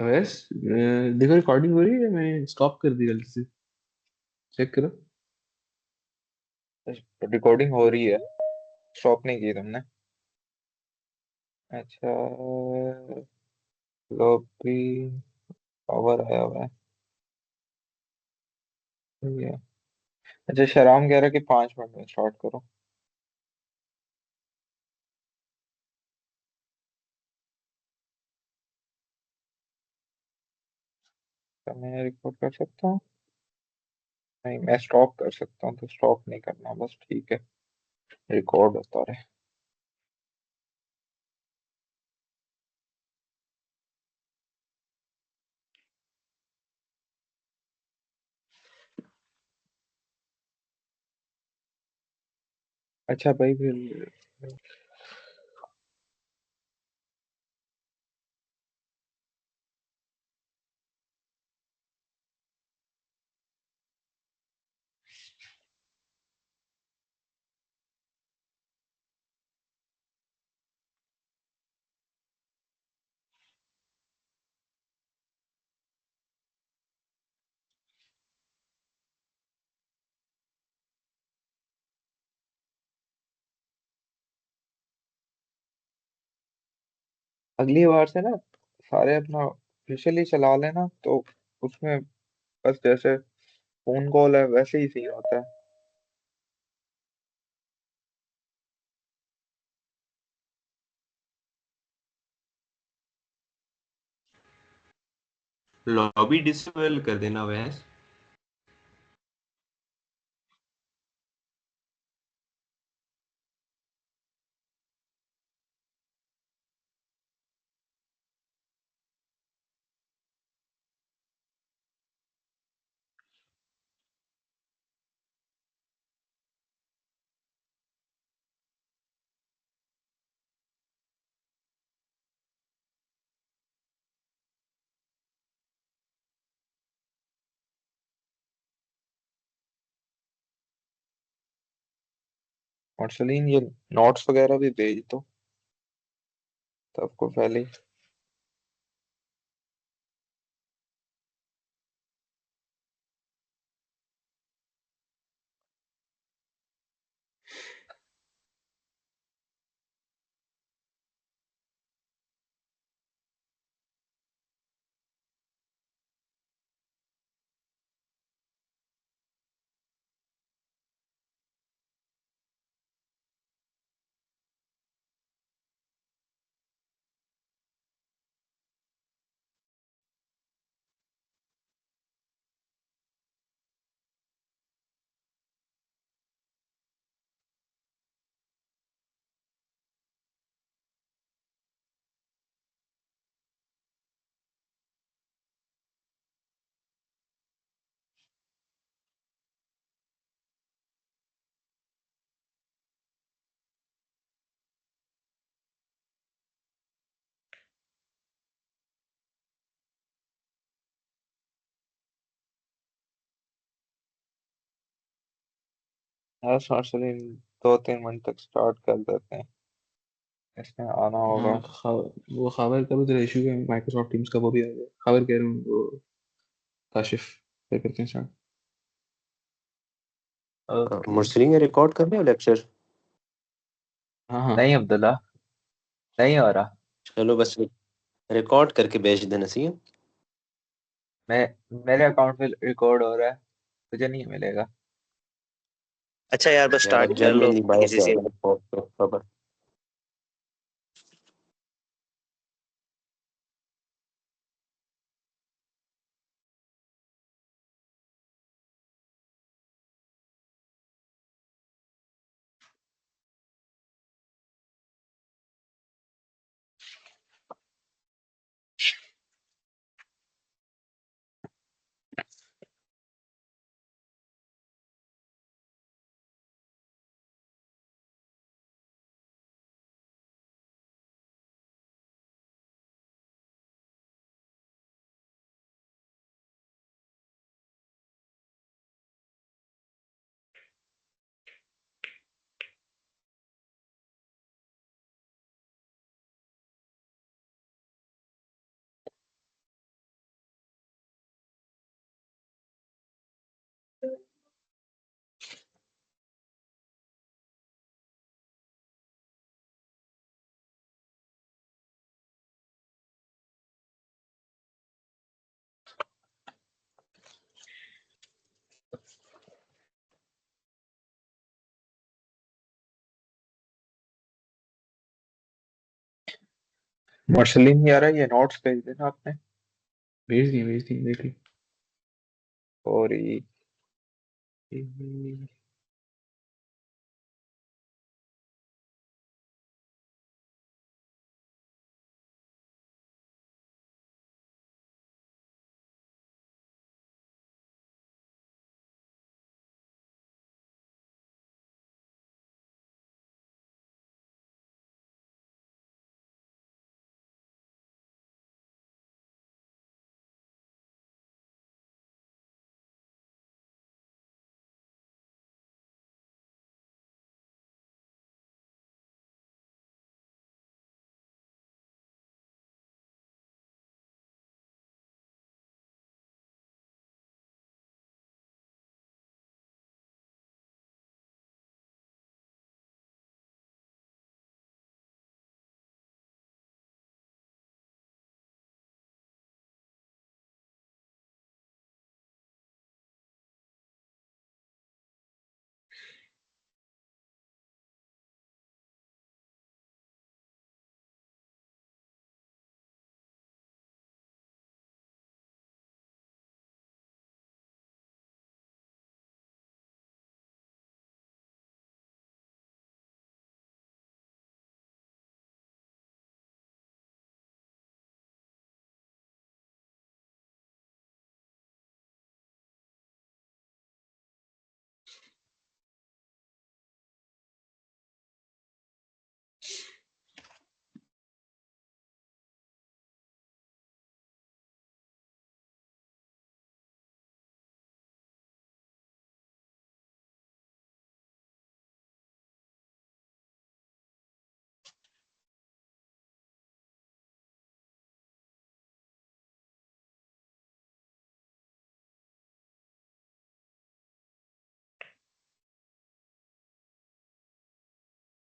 बस देखो रिकॉर्डिंग हो रही है, मैं स्टॉप कर दी गलती से। चेक करो। रिकॉर्डिंग हो रही है, स्टॉप नहीं की तुमने? अच्छा, लो भी पावर आया हुआ है। सही है। अच्छा, शराम कह रहा है कि 5 मिनट में स्टार्ट करो। तो मैं रिकॉर्ड कर सकता हूँ? नहीं, मैं स्टॉप कर सकता हूँ, तो स्टॉप नहीं करना, बस ठीक है, रिकॉर्ड होता रहे। अच्छा भाई, फिर अगली बार से ना सारे अपना ऑफिशियली चला लेना, तो उसमें बस जैसे फोन कॉल है वैसे ही सीन होता है। लॉबी डिसेबल कर देना वैस। और सलीन, ये नोट्स वगैरह भी भेज दो सबको पहले ही। हाँ और सलीन, 2-3 मिनट तक स्टार्ट कर देते हैं, इसमें आना होगा। हाँ वो खबर का भी तो इशू है, माइक्रोसॉफ्ट टीम्स का वो भी आ गया। खबर कह रहा हूँ वो काशिफ। क्या करते हैं स्टार्ट। ओके। मुरसलीन रिकॉर्ड कर रहे हो लेक्चर? हाँ हाँ। नहीं अब्दुल्ला, नहीं हो रहा। चलो बस रिकॉर्ड करके भेज देना सी। मैं मेरे अकाउंट में रिकॉर्ड हो रहा है, तुझे नहीं मिलेगा। अच्छा यार बस यार स्टार्ट अब कर लो जर्मनी बाहर किसी से आ से। गया। मार्शलिन नहीं आ रहा, ये नोट्स भेज देना आपने। भेज दिए देख लो। और ये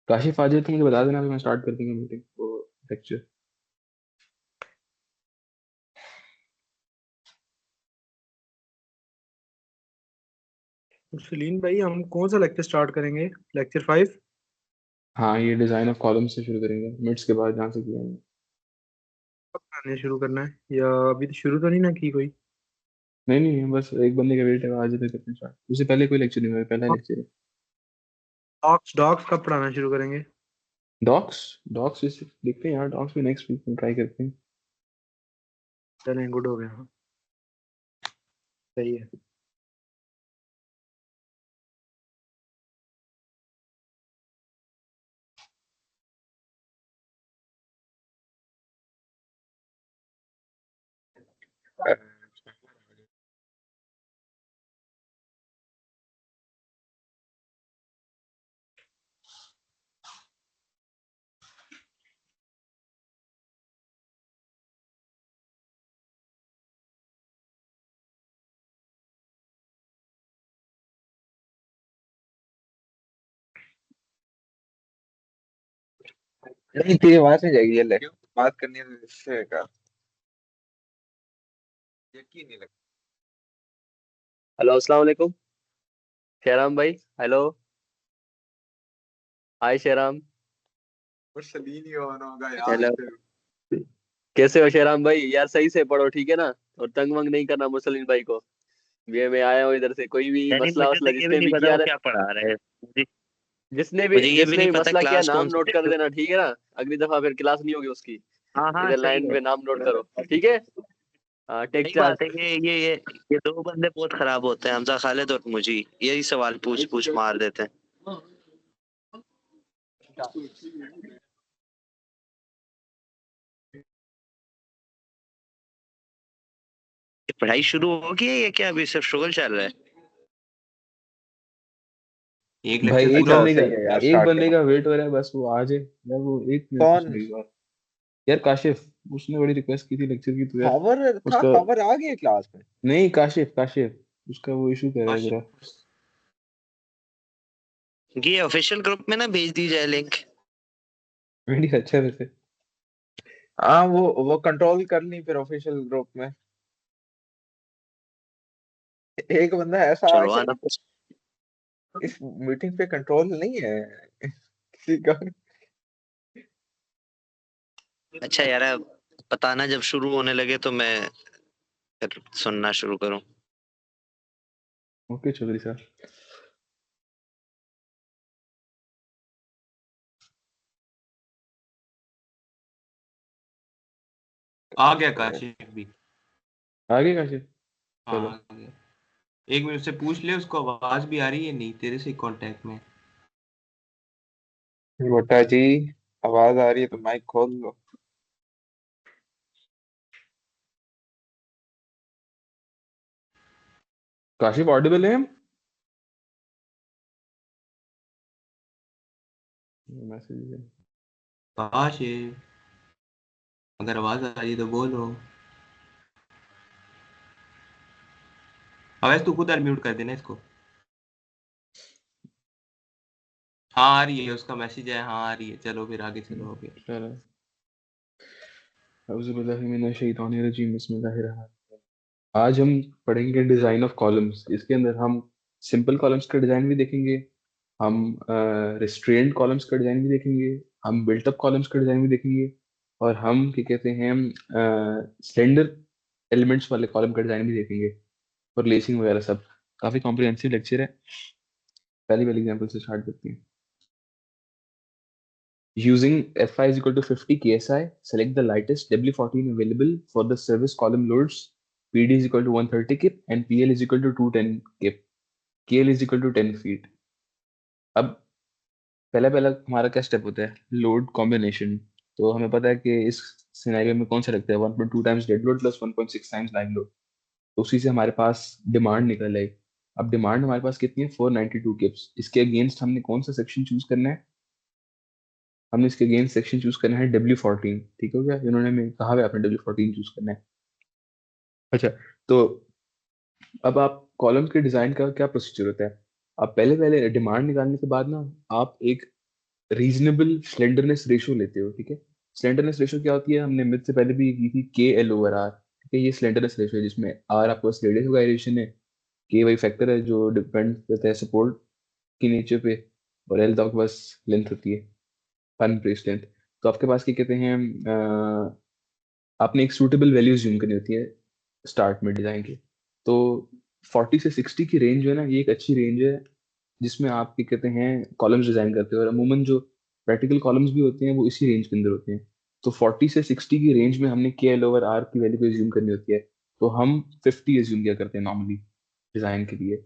काशिफ आ जाए तो मुझे बता देना, फिर मैं स्टार्ट कर दूंगा मीटिंग वो लेक्चर। सलीम भाई, हम कौन सा लेक्चर स्टार्ट करेंगे? लेक्चर 5? हाँ, ये डिजाइन ऑफ कॉलम से शुरू करेंगे, मिड्स के बाद जहाँ से किया है। कब बनाने शुरू करना है, या अभी तो शुरू तो नहीं ना की कोई? नहीं, बस एक बंदे का वेट है, आज तक करते हैं स्टार्ट। उससे पहले कोई लेक्चर नहीं हुआ है, पहला लेक्चर है। डॉक्स डॉक्स कब पढ़ाना शुरू करेंगे? डॉक्स डॉक्स इसे देखते हैं यार, डॉक्स भी नेक्स्ट वीक में ट्राई करते हैं। चलें, गुड हो गया। हाँ, सही है। नहीं, तेरी आवाज नहीं जाएगी, ये ले बात करनी है तो इससे का यकीन नहीं लगता। हेलो, अस्सलाम वालेकुम। शेराम भाई, हेलो। हाय शेराम। बस सलीन ही होना होगा यार हेलो, फिर। कैसे हो शेराम भाई? यार सही से पढ़ो, ठीक है ना? और तंग वंग नहीं करना मुसलिन भाई को। ये मैं आया हूँ इधर से, कोई भी यानी मसला मुझे तो वसला ये भी जिसने नहीं भी पता किया वो ना, क्या पढ़ा रहे हैं। जिसने भी मुझे ये भी जिसने नहीं भी पता मसला किया, क्लास नाम कौन सी नोट है। कर देना, ठीक है ना? अगली दफा फिर क्लास नहीं होगी उसकी। हाँ हाँ, इधर सही लाइन है। पे नाम नोट करो, ठीक है? हाँ, टेक सही चार्ज। बात है। ये दो बंदे बहुत खराब होते हैं, हमजा खालिद और मुझी। यही सवाल पूछ पूछ मार देते हैं। ये पढ़ाई शुरू होगी है या क्या अभी सिर्फ शुगल चल रहा है? एक भाई लेक्चर एक पूरा अच्छा बंदे का सही है यार, एक स्टार्ट बंदे करो। का वेट हो रहा है, बस वो आ जाए यार। वो एक मिनट पूछ कौन? मेरी बात। यार काशिफ, उसने बड़ी रिक्वेस्ट की थी लेक्चर की, तो यार खबर था, उसका। खबर आ गई क्लास में। नहीं, काशिफ काशिफ उसका वो इशू कह रहा है जरा। ये ऑफिशियल ग्रुप में ना भेज दी जाए लिंक। वेरी अच्छा वैसे। हाँ, वो कंट्रोल कर ली फिर ऑफिशियल ग्रुप में। एक बंदा ऐसा आ चलो गया आना। ना, इस मीटिंग पे कंट्रोल नहीं है किसी का। अच्छा यार, अब बताना जब शुरू होने लगे तो मैं फिर सुनना शुरू करूं। ओके चौधरी साहब। आ गया काशिफ भी। आगे काशिफ, हाँ चलो। आ गया। एक मिनट से पूछ ले उसको आवाज भी आ रही है नहीं तेरे से कांटेक्ट में। भट्टा जी, आवाज आ रही है तो माइक खोल लो। काशिफ ऑडिबल है हम? मैसेज है। काशिफ अगर आवाज आ रही है तो बोलो। अवैस तू खुद अनम्यूट कर देना इसको। हाँ आ रही है उसका मैसेज है हाँ आ रही है चलो फिर आगे चलो हो गया। चलो। औज़ुबिल्लाहिमिनश्शैतानिर्रजीम, बिस्मिल्लाहिर्रहमानिर्रहीम। आज हम पढ़ेंगे डिज़ाइन ऑफ कॉलम्स। इसके अंदर हम सिंपल कॉलम्स का डिज़ाइन भी देखेंगे, हम रिस्ट्रेंट कॉलम्स का डिज़ाइन भी देखेंगे, हम बिल्ट अप कॉलम्स का डिज़ाइन भी देखेंगे, और हम क्या कहते हैं स्लेंडर एलिमेंट्स वाले कॉलम का डिज़ाइन भी देखेंगे, और लेसिंग वगैरह सब। काफ़ी कॉम्प्रिहेंसिव लेक्चर है। पहली वाली एग्जांपल से स्टार्ट करते हैं। Using Fi is equal to 50 KSI, select the lightest W14 available for the service column loads. PD is equal to 130 kip and PL is equal to 210 kip. KL is equal to 10 feet. अब पहला पहला हमारा क्या step होता है? Load combination. तो हमें पता है कि इस सिनेरियो में कौन सा लगता है, 1.2 times dead load plus 1.6 times live load. तो उसी से हमारे पास डिमांड निकल आई। अब डिमांड हमारे पास कितनी है? 492 किप्स। इसके अगेंस्ट हमने कौन सा सेक्शन चूज करना है? हमने इसके अगेंस्ट सेक्शन चूज करना है W14। ठीक हो गया? इन्होंने हमें कहा है आपने W14 चूज करना है। अच्छा, तो अब आप कॉलम के डिजाइन का क्या प्रोसीजर होता है? आप पहले पहले डिमांड निकालने के बाद ना, आप एक रीजनेबल स्लेंडरनेस रेशियो लेते हो। ठीक है? स्लेंडरनेस रेशियो क्या होती है? हमने मिड से पहले भी की थी, KL/R। ठीक है? ये स्लेंडरनेस रेशियो है जिसमें R आपको बस रेडियस ऑफ गायरेशन है, K वही फैक्टर है जो डिपेंड करता है सपोर्ट की नेचर पे, और L तो आपके पास लेंथ होती है, फन ब्रेस लेंथ। तो आपके पास क्या कहते हैं, आपने एक सूटेबल वैल्यू ज्यूम करनी होती है स्टार्ट में डिजाइन के। तो 40 से 60 की रेंज जो है ना, ये एक अच्छी रेंज है जिसमें आप क्या कहते हैं कॉलम्स डिजाइन करते हो, और अमूमन जो प्रैक्टिकल कॉलम्स भी होते हैं वो इसी रेंज के अंदर होते हैं। तो 40 से 60 की रेंज में हमने KL/R की वैल्यू को एज्यूम करनी होती है। तो हम 50 एज्यूम किया करते हैं नॉर्मली डिजाइन के लिए।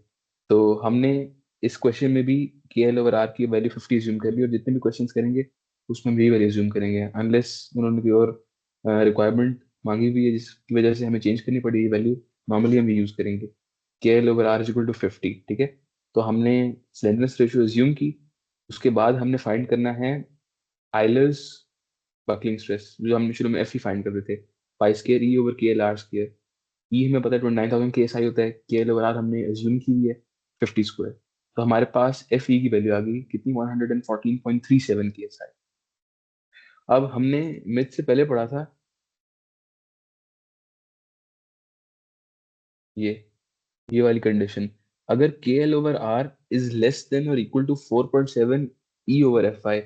तो हमने इस क्वेश्चन में भी KL/R की वैल्यू 50 एज्यूम कर ली, और जितने भी क्वेश्चंस करेंगे उसमें भी वैल्यू एज्यूम करेंगे, अनलेस उन्होंने कोई और रिक्वायरमेंट मांगी हुई है जिसकी वजह से हमें चेंज करनी पड़ी वैल्यू। नॉर्मली हम यूज करेंगे KL/R इज इक्वल टू 50। ठीक है? तो हमने स्लेंडरनेस रेशियो एज्यूम की। उसके बाद हमने फाइंड करना है आइलर्स बकलिंग स्ट्रेस, जो हमने शुरू में FE फाइंड कर रहे थे, पाई स्क्वायर E/KL/R स्क्वायर। ई हमें पता है 29,000 KSI होता है, KL/R हमने एज्यूम की हुई है 50 स्क्वायर। तो हमारे पास FE की वैल्यू आ गई कितनी? 114.37 KSI। अब हमने मिड से पहले पढ़ा था ये ये वाली कंडीशन, अगर KL/R इज लेस देन और इक्वल टू 4.7 E/FI,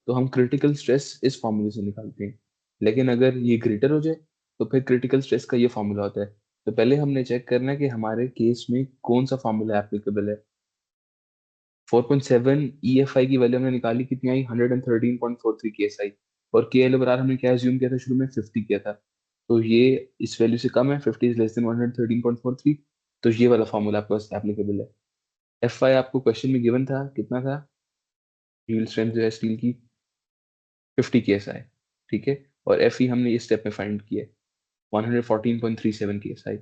तो हम क्रिटिकल स्ट्रेस इस फॉर्मूले से निकालते हैं। लेकिन अगर ये ग्रेटर हो जाए तो फिर क्रिटिकल स्ट्रेस का ये फॉर्मूला होता है। तो पहले हमने चेक करना है कि हमारे केस में कौन सा फॉर्मूला एप्लीकेबल है। 4.7 EFI की वैल्यू हमने निकाली, कितनी आई? 113.43 KSI। और KL/R हमने क्या एज्यूम किया था शुरू में? 50 किया था। तो ये इस वैल्यू से कम है, 50 इज लेस देन 113.43। तो ये वाला फॉर्मूला आपके पास एप्लीकेबल है। FI आपको क्वेश्चन में गिवन था, कितना था? यील्ड स्ट्रेंथ जो है स्टील की 50 KSI। ठीक है? और FE हमने इस स्टेप में फाइंड किया है 114.37 KSI।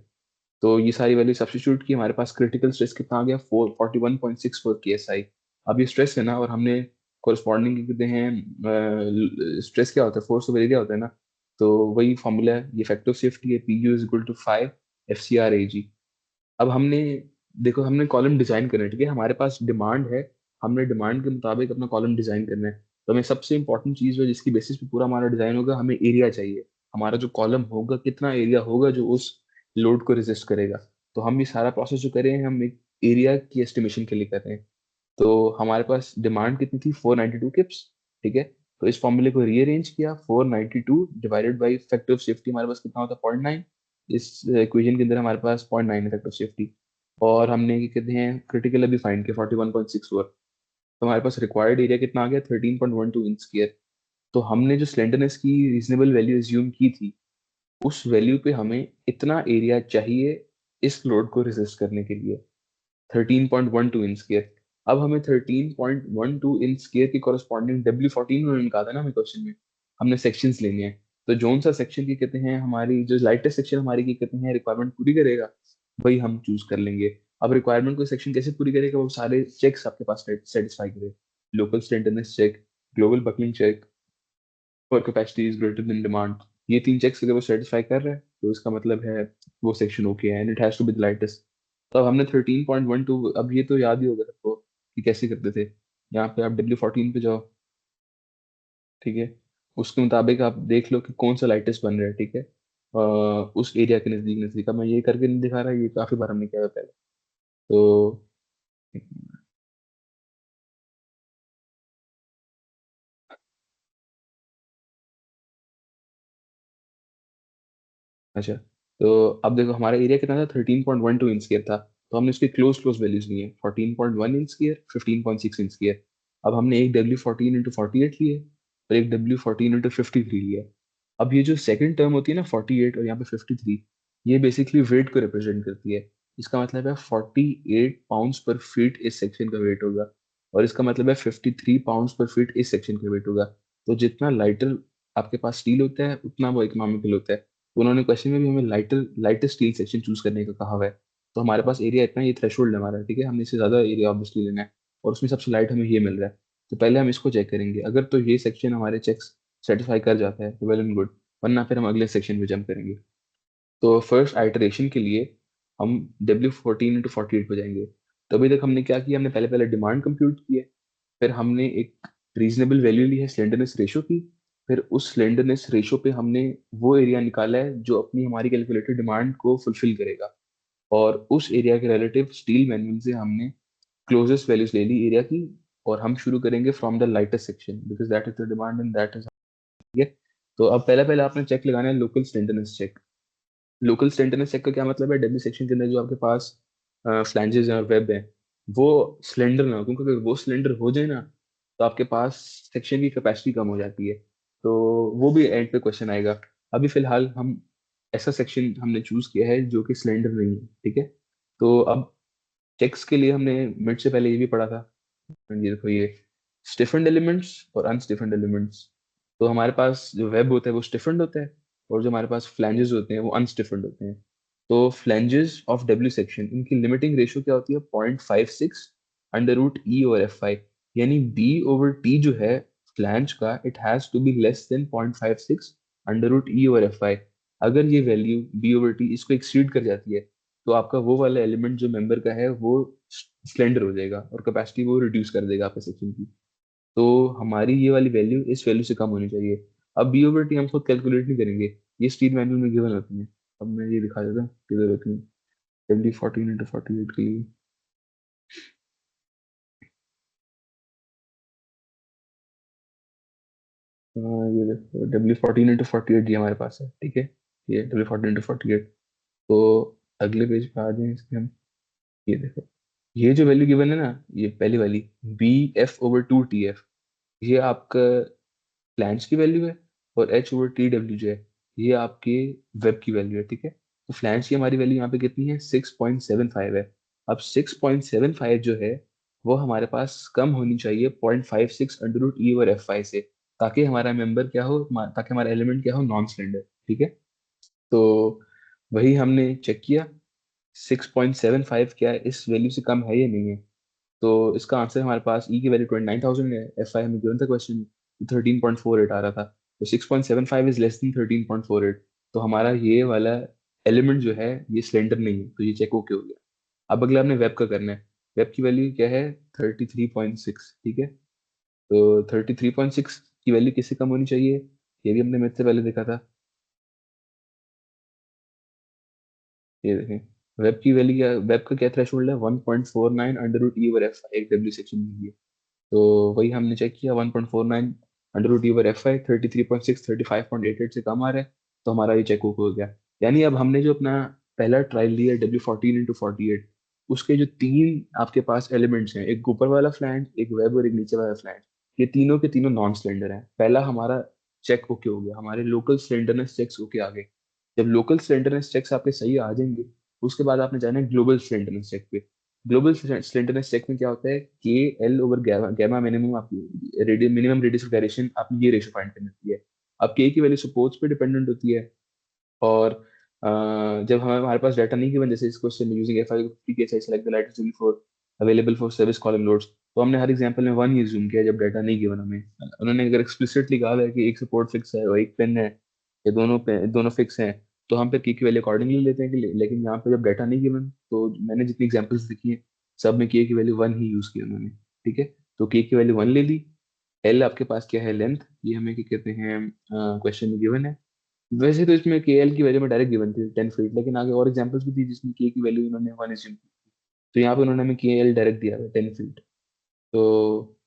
तो ये सारी वैल्यू सब्स्टिट्यूट की, हमारे पास क्रिटिकल स्ट्रेस कितना आ गया? 41.64 KSI। अब ये स्ट्रेस है ना, और हमने कोरस्पॉन्डिंग कहते हैं स्ट्रेस क्या होता है? फोर्स ओवर एरिया होता है ना। तो वही फॉर्मूला है, ये फैक्टर ऑफ सेफ्टी है, PU is equal to 5 FCR/AG। अब हमने देखो, हमने कॉलम डिजाइन करना है। ठीक है? हमारे पास डिमांड है, हमने डिमांड के मुताबिक अपना कॉलम डिजाइन करना है। तो हमें सबसे इंपॉर्टेंट चीज है जिसकी बेसिस पे पूरा हमारा डिजाइन होगा, हमें एरिया चाहिए। हमारा जो कॉलम होगा कितना एरिया होगा जो उस लोड को रेजिस्ट करेगा। तो हम ये सारा प्रोसेस जो कर रहे हैं, हम एक एरिया की एस्टिमेशन के लिए कर रहे हैं। तो हमारे पास डिमांड कितनी थी? 492 किप्स। ठीक है? तो इस फॉर्मूले को रीअरेंज किया, 492 divided by factor of safety हमारे पास कितना होता है 0.9। इस इक्वेशन के अंदर हमारे पास 0.9 है फैक्टर ऑफ सेफ्टी, और हमने क्या कहते हैं क्रिटिकल अभी फाइंड किया 41.64। तो हमारे पास रिक्वायर्ड एरिया कितना आ गया 13.12 इंच स्क्वायर। तो हमने जो स्लेंडरनेस की रीजनेबल वैल्यू एज्यूम की थी, उस वैल्यू पे हमें इतना एरिया चाहिए इस लोड को रेजिस्ट करने के लिए, 13.12 इंच स्क्वायर। अब हमें 13.12 इंच स्क्वायर की कॉरेस्पॉन्डिंग W14 उन्होंने कहा था ना हमें क्वेश्चन में, हमने सेक्शंस लेने हैं। तो जोन सा सेक्शन की कहते हैं हमारी जो लाइटेस्ट सेक्शन हमारी की कहते हैं रिक्वायरमेंट पूरी करेगा, वही हम चूज कर लेंगे। अब रिक्वायरमेंट को सेक्शन कैसे पूरी करेगा, वो सारे चेक्स आपके पास सेटिस्फाई करे, local slenderness check, global buckling check और capacity is greater than demand. ये 3 चेक्स अगर वो सेटिस्फाई कर रहा है तो इसका मतलब है वो सेक्शन ओके है, and it has to be the lightest. तो अब हमने 13.12, अब ये तो याद ही होगा सबको कि कैसे करते थे। यहाँ पे आप W14 पे जाओ, ठीक है, उसके मुताबिक आप देख लो कि कौन सा लाइटेस्ट बन रहा है, ठीक है, उस एरिया के नजदीक नजदीक। अब मैं ये करके नहीं दिखा रहा, ये काफी बार हमने किया हुआ पहले। तो अच्छा, तो अब देखो हमारा एरिया कितना था 13.12 इंच स्क्वायर था, तो हमने उसके क्लोज क्लोज वैल्यूज लिए 14.1 इंच स्क्वायर, 15.6 इंच स्क्वायर। अब हमने एक W14 इंटू 48 लिए और एक W14 इंटू 53 लिया। अब ये जो सेकंड टर्म होती है ना 48 और यहाँ पे 53, ये बेसिकली वेट को रिप्रेजेंट करती है। इसका मतलब है 48 पाउंड्स पर फीट इस सेक्शन का वेट होगा, और इसका मतलब है 53 पाउंड्स पर फीट इस सेक्शन का वेट होगा। तो जितना लाइटर आपके पास स्टील होता है उतना वो इकोनॉमिकल होता है। तो उन्होंने क्वेश्चन में भी हमें लाइटर स्टील सेक्शन चूज करने का कहा हुआ है। तो हमारे पास एरिया इतना, ये थ्रेशोल्ड है हमारा, ठीक है, हमने इससे ज्यादा एरिया ऑब्वियसली लेना है, और उसमें सबसे लाइट हमें ये मिल रहा है। तो पहले हम इसको चेक करेंगे, अगर तो ये सेक्शन हमारे चेक्स सेटिस्फाई कर जाता है तो वेल एंड गुड, वरना फिर हम अगले सेक्शन पे जंप करेंगे। तो फर्स्ट आइटरेशन के लिए हम W14 इंटू 48 पे जाएंगे। तो अभी तक हमने क्या किया, हमने पहले पहले डिमांड कंप्यूट की है, फिर हमने एक रीजनेबल वैल्यू ली है स्लेंडरनेस रेशो की, फिर उस स्लेंडरनेस रेशो पे हमने वो एरिया निकाला है जो अपनी हमारी कैलकुलेटेड डिमांड को फुलफिल करेगा, और उस एरिया के रिलेटिव स्टील मैनुअल से हमने क्लोजेस्ट वैल्यूज ले ली एरिया की। और हम शुरू करेंगे from the lightest section because that is the demand and that is, ठीक है। तो अब पहले पहले आपने चेक लगाना है local slenderness check. Local slenderness check का क्या मतलब है, डब्ल्यू सेक्शन के अंदर जो आपके पास फ्लैंजेस हैं और वेब हैं वो स्लेंडर ना हो, क्योंकि अगर वो स्लेंडर हो जाए ना तो आपके पास सेक्शन की कैपेसिटी कम हो जाती है। तो वो भी एंड पे क्वेश्चन आएगा। अभी फिलहाल हम ऐसा सेक्शन हमने चूज किया है जो कि सिलेंडर नहीं है, ठीक है। तो अब चेक्स के लिए हमने मिड से पहले ये भी पढ़ा था, ये देखो ये स्टिफेंड एलिमेंट्स और अनस्टिफेंड एलिमेंट्स। तो हमारे पास जो वेब होता है वो स्टिफेंड होता है, और जो हमारे पास फ्लैंजेस होते हैं वो अनस्टिफेंड होते हैं। तो फ्लैंजेस ऑफ डब्ल्यू सेक्शन, इनकी लिमिटिंग रेशियो क्या होती है 0.56 under root E over F I, यानी बी ओवर टी जो है फ्लैंज का, it has to be less than 0.56 under root E over F I. अगर ये वैल्यू बी ओवर टी इसको एक्सीड कर जाती है तो आपका वो वाला एलिमेंट जो मेंबर का है वो स्लेंडर हो जाएगा और कैपेसिटी वो रिड्यूस कर देगा आपके सेक्शन की। तो हमारी ये वाली वैल्यू इस वैल्यू से कम होनी चाहिए। अब बी ओवर टी हम खुद कैलकुलेट नहीं करेंगे, ये स्टील मैनुअल में गिवन होती है। अब मैं ये दिखा देता हूँ किधर होती है, W14 इंटू 48 के लिए। ये देखो W14 इंटू 48 ये हमारे पास है, ठीक है, ये W14 इंटू 48। तो अगले पेज पे आ जाए इसके हम, ये देखो ये जो वैल्यू गिवन है ना, ये पहली वाली BF/2TF, ये आपका फ्लैंज की वैल्यू है, और H/TW जो है ये आपके वेब की वैल्यू है, ठीक है। तो फ्लैंज की हमारी वैल्यू यहाँ पे कितनी है 6.75 है। अब 6.75 जो है वो हमारे पास कम होनी चाहिए 0.56 अंडर रूट ई और एफ आई से, ताकि हमारा मेंबर क्या हो, ताकि हमारा एलिमेंट क्या हो नॉन सिलेंडर, ठीक है। तो वही हमने चेक किया 6.75 क्या है, इस वैल्यू से कम है या नहीं है। तो इसका आंसर हमारे पास ई की वैल्यू 29,000 है, एफ आई हमें गिवन था क्वेश्चन 13.48 आ रहा था, तो 6.75 इज लेस देन 13.48। तो हमारा ये वाला एलिमेंट जो है ये सिलेंडर नहीं है, तो ये चेक ओके हो गया। अब अगला हमने वेब का करना है। वेब की वैल्यू क्या है 33.6, ठीक है। तो 33.6 की वैल्यू किससे कम होनी चाहिए, ये भी हमने मेथ से पहले देखा था। ये देखें वेब की वैल्यू क्या, वेब का क्या थ्रेशोल्ड है 1.49 under root E over F एक डब्ल्यू सेक्शन के लिए। तो वही हमने चेक किया 1.49 under root E over F I 33.6 35.88 से कम आ रहा है, तो हमारा ये चेक हो गया। यानी अब हमने जो अपना पहला ट्रायल लिया W14 × 48, उसके जो 3 आपके पास एलिमेंट्स हैं, एक ऊपर वाला फ्लैंज, एक वेब और एक नीचे वाला फ्लैंज, ये तीनों के तीनों नॉन सिलेंडर हैं। पहला हमारा चेक ओके हो गया, हमारे लोकल सिलेंडरनेस चेक्स ओके आ गए। जब लोकल सिलेंडरनेस चेक्स आपके सही आ जाएंगे, उसके बाद आपने जाना है ग्लोबल सिलेंडरनेस चेक पे। ग्लोबल सिलेंडरनेस चेक में क्या होता है, के एल ओवर गैमा मिनिमम, आपकी मिनिमम रेडियस ऑफ गायरेशन, आपने ये रेशो फाइंड करनी होती है। अब के की वैल्यू सपोर्ट्स पे डिपेंडेंट होती है, और जब हमारे पास डाटा नहीं गिवन, जैसे इस क्वेश्चन में using F I case I select the lightest value for available for service column loads, तो हमने हर एग्जांपल में 1 ही जूम किया जब डाटा नहीं गिवन हमें। उन्होंने अगर एक्सप्लिसिटली कहा है कि एक सपोर्ट फिक्स है और एक पेन है, या दोनों फिक्स हैं, तो हम फिर की वैल्यू अकॉर्डिंगली लेते हैं लेकिन यहाँ पे जब डाटा नहीं गिवन, तो मैंने जितनी एग्जांपल्स देखी है सब में के की वैल्यू 1 ही यूज की उन्होंने। ठीक है, तो के की वैल्यू 1 ले ली। एल आपके पास क्या है, लेंथ, ये हमें क्या कहते हैं, क्वेश्चन में गिवन है। वैसे तो इसमें के एल की वैल्यू में डायरेक्ट गिवन थी 10 फीट, लेकिन आगे और एग्जांपल्स भी थी जिसमें के की वैल्यू उन्होंने 1 एज्यूम की, तो यहाँ पे उन्होंने हमें के एल डायरेक्ट दिया है 10 फीट। तो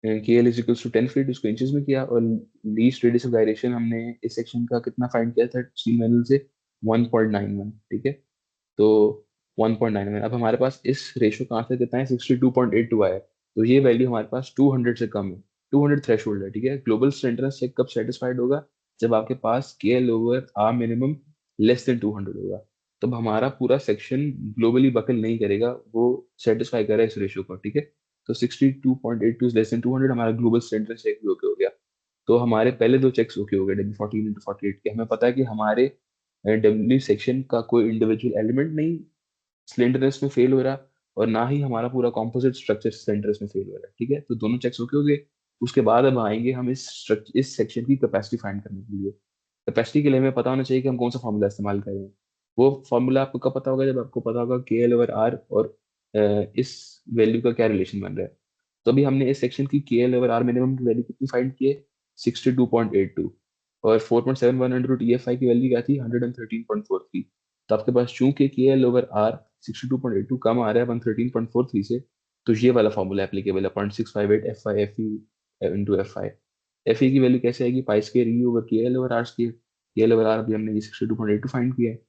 K L is equals to 10 feet, उसको इंचेस में किया, और लीस्ट रेडियस ऑफ गायरेशन हमने इस सेक्शन का कितना फाइंड किया था स्टील मैनुअल से, 1.91। ठीक है, तो 1.91। अब हमारे पास इस रेशो का आंसर कितना है, 62.82 आया है। तो ये वैल्यू हमारे पास 200 से कम है, 200 थ्रेशोल्ड है। ठीक है, ग्लोबल स्लेंडरनेस चेक कब सेटिस्फाइड होगा, जब आपके पास K L over R minimum less than 200 होगा, तब हमारा पूरा सेक्शन ग्लोबली बकल नहीं करेगा, वो सेटिस्फाई करे इस रेशो को। ठीक है, तो 62.82 इज लेस देन 200, हमारा ग्लोबल स्लेंडरनेस चेक भी ओके हो गया। तो हमारे पहले 2 चेक्स ओके हो गए W14 × 48 के। हमें पता है कि हमारे डब्ल्यू सेक्शन का कोई इंडिविजुअल एलिमेंट नहीं स्लेंडरनेस में फेल हो रहा, और ना ही हमारा पूरा कॉम्पोजिट स्ट्रक्चर स्लेंडरनेस में फेल हो रहा है। ठीक है, तो दोनों चेक्स ओके हो गए। उसके बाद अब आएंगे हम इस सेक्शन की कैपेसिटी फाइंड करने के लिए। कैपेसिटी के लिए हमें पता होना चाहिए कि हम कौन सा फॉर्मूला इस्तेमाल करें। वो फॉर्मूला आपको कब पता होगा, जब आपको पता होगा के एल ओवर आर और इस वैल्यू का क्या रिलेशन बन रहा है। तो अभी हमने इस सेक्शन की K L over R minimum की वैल्यू कितनी फाइंड की है, 62.82, और 4.71 under root E F I की वैल्यू क्या थी, 113.43। तो आपके पास चूंकि के एल ओवर आर 62.82 कम आ रहा है 113.43 से, तो ये वाला फॉर्मूला एप्लीकेबल है, 0.658 F I F into F I. F की वैल्यू कैसे आएगी, पाई स्क्वायर ई ओवर के एल ओवर आर स्क्वायर। के एल ओवर आर अभी हमने ये 62.82 फाइंड किया है,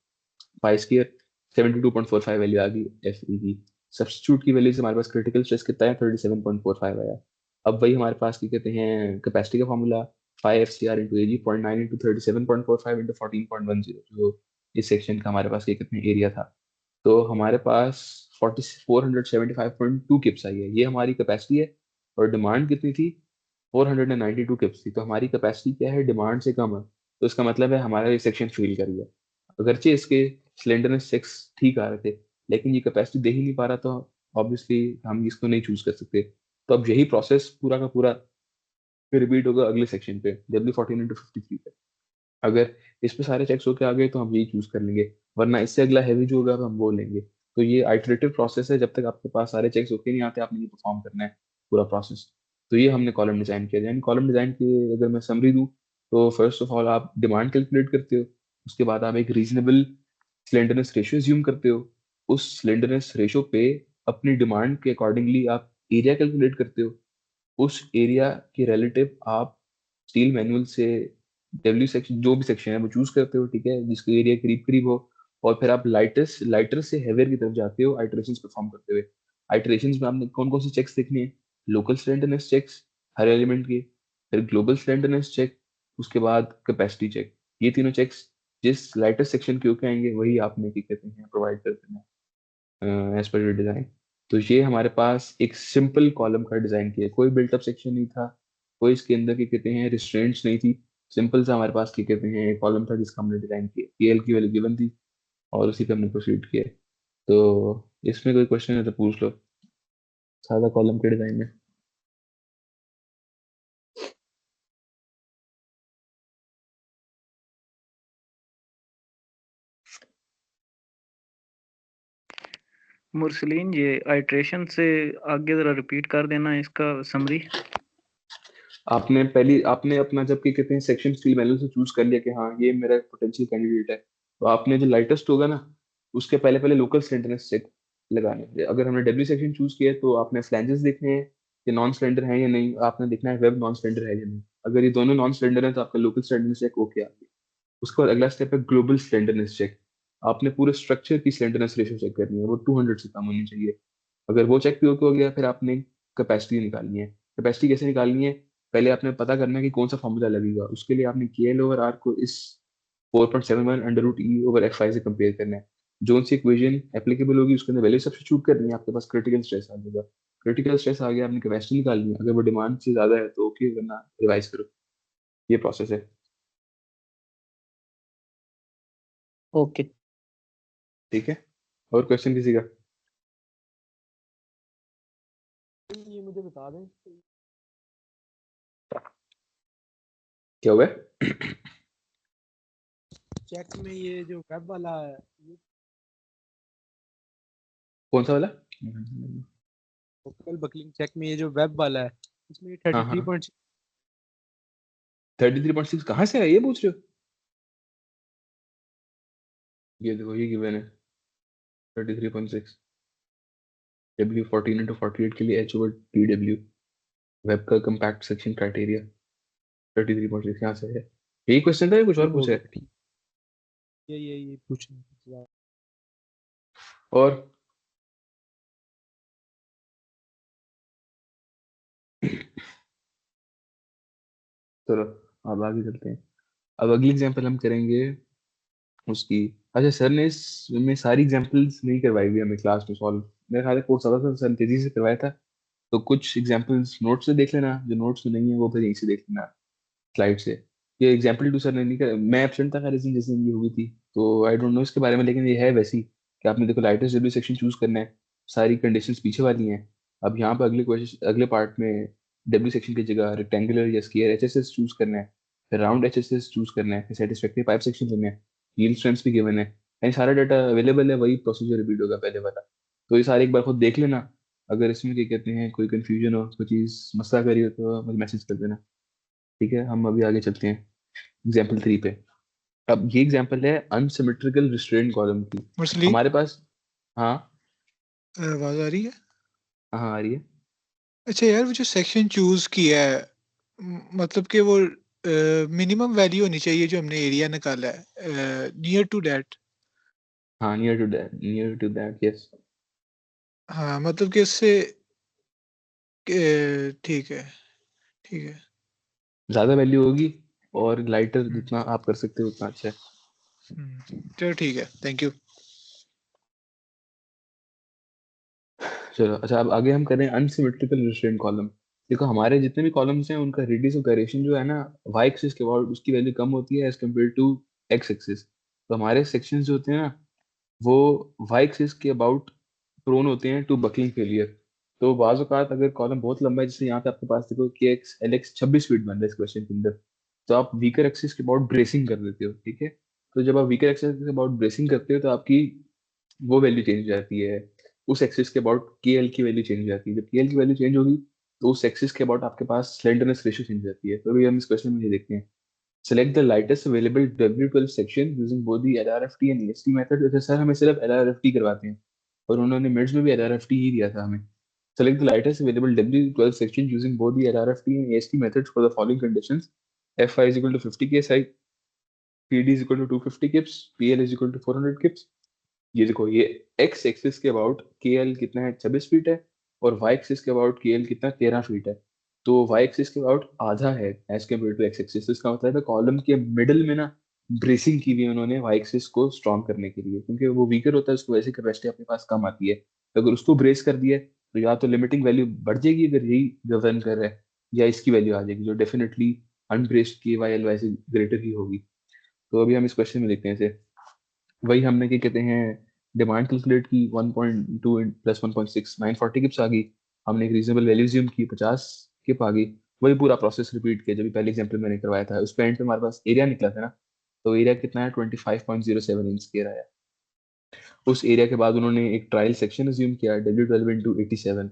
पाई स्क्वायर 72.45 वैल्यू आ गई एफ की। सब्स्टिट्यूट की वैल्यू से हमारे पास क्रिटिकल स्ट्रेस कितना है, 37.45 आया। अब वही हमारे पास क्या कहते हैं कैपेसिटी का फॉर्मूला, 5 FCR इंटू ए जी 0.9 इंटू 37.45 इंटू 14.10, जो इस सेक्शन का हमारे पास क्या कहते हैं एरिया था। तो हमारे पास 475.2 किप्स आई है, ये हमारी कैपेसिटी है, और डिमांड कितनी थी, 492 किप्स थी। तो हमारी कैपेसिटी क्या है, डिमांड से कम है, तो इसका मतलब है हमारा ये सेक्शन फेल कर गया। अगरचे इसके स्लेंडरनेस चेक्स ठीक आ रहे थे, लेकिन ये कैपेसिटी दे ही नहीं पा रहा, तो ऑब्वियसली हम इसको नहीं चूज कर सकते। तो अब यही प्रोसेस पूरा का पूरा रिपीट होगा अगले सेक्शन पे, W14 × 53 पे। अगर इस पे सारे चेक्स होके आ गए तो हम यही चूज कर लेंगे, वरना इससे अगला हैवी जो होगा हम वो लेंगे। तो ये आइटरेटिव प्रोसेस है, जब तक आपके पास सारे चेक्स होके नहीं आते आपने ये परफॉर्म करना है पूरा प्रोसेस। तो ये हमने कॉलम डिजाइन किया। यानी कॉलम डिजाइन की अगर मैं समरी दूं, तो फर्स्ट ऑफ ऑल आप डिमांड कैलकुलेट करते हो, उसके बाद आप एक रीजनेबल स्लेंडरनेस रेशियो ज्यूम करते हो, उस स्लेंडरनेस रेशियो पे अपनी डिमांड के अकॉर्डिंगली आप एरिया कैलकुलेट करते हो, उस एरिया के रिलेटिव आप स्टील मैनुअल से डब्ल्यू सेक्शन जो भी सेक्शन है वो चूज करते हो। ठीक है, जिसका एरिया करीब करीब हो, और फिर आप लाइटर से हेवियर की तरफ जाते हो आइटरेशंस परफॉर्म करते हुए। आइटरेशंस में आपने कौन कौन सी चेक्स देखनी है, लोकल स्लेंडरनेस चेक्स हर एलिमेंट के, फिर ग्लोबल स्लेंडरनेस चेक, उसके बाद कैपेसिटी चेक। ये तीनों चेक्स जिस लाइटर सेक्शन के होके आएंगे वही आपने क्या कहते हैं प्रोवाइड कर देना है एज पर योर डिजाइन। तो ये हमारे पास एक सिंपल कॉलम का डिजाइन किया, कोई बिल्टअप सेक्शन नहीं था, कोई इसके अंदर क्या कहते हैं रिस्ट्रेंट्स नहीं थी, सिंपल सा हमारे पास क्या कहते हैं कॉलम था जिसका हमने डिजाइन किया, केएल की वैल्यू गिवन थी और उसी पे हमने प्रोसीड किया। तो इसमें कोई क्वेश्चन है तो पूछ लो, सादा कॉलम के डिजाइन में। मुरसलीन, ये आइट्रेशन से आगे जरा रिपीट कर देना इसका समरी। आपने अपना जब क्या कहते हैं सेक्शन स्टील मैनुअल से चूज कर लिया कि हाँ ये मेरा पोटेंशियल कैंडिडेट है, तो आपने जो लाइटेस्ट होगा ना उसके पहले पहले लोकल स्लेंडरनेस चेक लगाने हैं। अगर हमने डब्ल्यू सेक्शन चूज किया है तो आपने फ्लैंजेस देखने हैं कि नॉन स्लेंडर है या नहीं, आपने देखना है वेब नॉन स्लेंडर है या नहीं। अगर ये दोनों नॉन सिलेंडर हैं तो आपका लोकल स्लेंडरनेस चेक ओके आ गया। उसके बाद अगला स्टेप है ग्लोबल स्लेंडरनेस चेक। आपने पूरे स्ट्रक्चर की स्लेंडरनेस रेशियो चेक करनी है, वो 200 से कम होनी चाहिए। अगर वो चेक भी ओके हो गया, फिर आपने कैपेसिटी निकालनी है। कैपेसिटी कैसे निकालनी है? पहले आपने पता करना है कि कौन सा फॉर्मूला लगेगा। उसके लिए आपने के एल ओवर आर को इस 4.71 under root E over F I से कंपेयर करना है। जो सी इक्वेशन एप्लीकेबल होगी उसके अंदर वैल्यू सब्स्टिट्यूट करनी है, आपके पास क्रिटिकल स्ट्रेस आ जाएगा। क्रिटिकल स्ट्रेस आ गया, आपने कैपेसिटी निकालनी है। अगर वो डिमांड से ज्यादा है तो ओके, वरना रिवाइज करो। ये प्रोसेस है। ओके। ठीक है, और क्वेश्चन किसी का? ये मुझे बता दें क्या हुआ? चेक में ये जो वेब वाला है ये कौन सा वाला? लोकल बकलिंग चेक में ये जो वेब वाला है इसमें ये हाँ 33.6 33.6 कहाँ से है ये पूछ रहे हो? ये देखो, ये गिवन है 33.6। W14 into 48 के लिए H over TW, वेब का कंपैक्ट सेक्शन क्राइटेरिया 33.6 यहाँ से है। यही क्वेश्चन था या कुछ और हो पूछा गया है? ठीक। ये पूछना और चलो अब आगे चलते हैं। अब अगली एग्जांपल हम करेंगे उसकी। अच्छा, सर ने इसमें सारी एग्जांपल्स नहीं करवाई हुई हमें क्लास में सॉल्व। मेरे ख्याल है कोर्स ज्यादा था, सर तेजी से करवाया था। तो कुछ एग्जांपल्स नोट्स से देख लेना, जो नोट्स में नहीं है वो फिर यहीं से देख लेना स्लाइड से। ये एग्जाम्पल टू सर ने नहीं कर, मैं एब्सेंट था खैर इस दिन जिस दिन ये हुई थी, तो आई डोंट नो इसके बारे में। लेकिन ये है वैसी कि आपने देखो लाइटेस्ट डब्ल्यू सेक्शन चूज करना है, सारी कंडीशंस पीछे वाली हैं। अब यहाँ पे अगले क्वेश्चन, अगले पार्ट में डब्ल्यू सेक्शन की जगह रेक्टेंगुलर या स्क्वायर एचएसएस चूज करना है, फिर राउंड एचएसएस चूज करना है, फिर सेटिस्फैक्टरी पाइप सेक्शन लेना है, यील्ड स्ट्रेंथ्स भी गिवन है, यानी सारा डाटा अवेलेबल है। वही प्रोसीजर रिपीट होगा पहले वाला। तो ये सारे एक बार खुद देख लेना। अगर इसमें क्या कहते हैं कोई कंफ्यूजन हो, कोई चीज़ मसला करी हो तो मुझे मैसेज कर देना। ठीक है, हम अभी आगे चलते हैं एग्जाम्पल 3 पे। अब ये एग्जाम्पल है अनसिमेट्रिकल रिस्ट्रेंट कॉलम की। मुरसली हमारे पास, हाँ आवाज आ रही है? हाँ आ रही है। अच्छा यार, वो जो सेक्शन चूज किया है मतलब कि वो मिनिमम वैल्यू होनी चाहिए जो हमने एरिया निकाला है नियर टू दैट। हाँ, नियर टू दैट यस। हाँ मतलब कि उससे ठीक है, ठीक है। ज्यादा वैल्यू होगी और लाइटर हम्म, जितना आप कर सकते हो उतना अच्छा है। चलो ठीक है, थैंक यू। चलो अच्छा, अब आगे हम करें अनसिमेट्रिकल रिस्ट्रेंट कॉलम। देखो हमारे जितने भी कॉलम्स हैं उनका रेडियस ऑफ गायरेशन जो है ना, वाई एक्सिस के अबाउट उसकी वैल्यू कम होती है as compare to X axis. तो हमारे सेक्शंस जो होते हैं ना, वो वाई एक्सिस के अबाउट प्रोन होते हैं टू बकलिंग फेलियर। तो बाज़ औक़ात अगर कॉलम बहुत लंबा है, जैसे यहाँ पे आपके पास देखो के एक्स एल एक्स 26 फीट बन रहा है इस क्वेश्चन के अंदर, तो आप वीकर एक्सिस के अबाउट ब्रेसिंग कर देते हो। ठीक है, तो जब आप वीकर एक्सिस के अबाउट ब्रेसिंग करते हो तो आपकी वो वैल्यू चेंज हो जाती है। उस एक्सिस के अबाउट के एल की वैल्यू चेंज हो जाती है। जब के एल की वैल्यू चेंज होगी तो उस एक्सिस के अबाउट आपके पास स्लेंडरनेस रेशियो चेंज हो जाती है। तो अभी हम इस क्वेश्चन में ये देखते हैं। Select the lightest available W12 section using both the LRFT and EST method। जैसे सर हमें सिर्फ LRFT करवाते हैं और उन्होंने मिड्स में भी LRFT ही दिया था हमें। Select the lightest available W12 section using both the LRFT and EST methods for the following conditions: Fi is equal to 50 ksi, PD is equal to 250 kips, PL is equal to 400 kips। ये देखो, ये x axis के about KL कितना है, 26 feet है, और y axis के about KL कितना, 13 फीट है। तो y एक्सिस के अबाउट आधा है as compare to x axis. तो इसका मतलब है कॉलम के मिडल में ना ब्रेसिंग की हुई है उन्होंने y एक्सिस को स्ट्रॉन्ग करने के लिए, क्योंकि वो वीकर होता है, उसको वैसे कैपेसिटी अपने पास कम आती है। तो अगर उसको ब्रेस कर दिया तो या तो लिमिटिंग वैल्यू बढ़ जाएगी अगर यही गवर्न कर रहा है, या इसकी वैल्यू आ जाएगी जो डेफिनेटली अनब्रेस्ड के वाई एल वाई से ग्रेटर ही होगी। तो अभी हम इस क्वेश्चन में देखते हैं इसे। वही हमने क्या कहते हैं डिमांड कैलकुलेट की 1.2 प्लस 1.6 940 किप्स आ गई। हमने एक रीजनेबल वैल्यू ज्यूम की 50 किप आ गई। वही पूरा प्रोसेस रिपीट किया जब भी पहले एग्जांपल मैंने करवाया था। उस पॉइंट पे हमारे पास एरिया निकला था ना, तो एरिया कितना है 25.07 इंच स्क्वायर आया। उस एरिया के बाद उन्होंने एक ट्रायल सेक्शन अज्यूम किया W12 इंटू 87।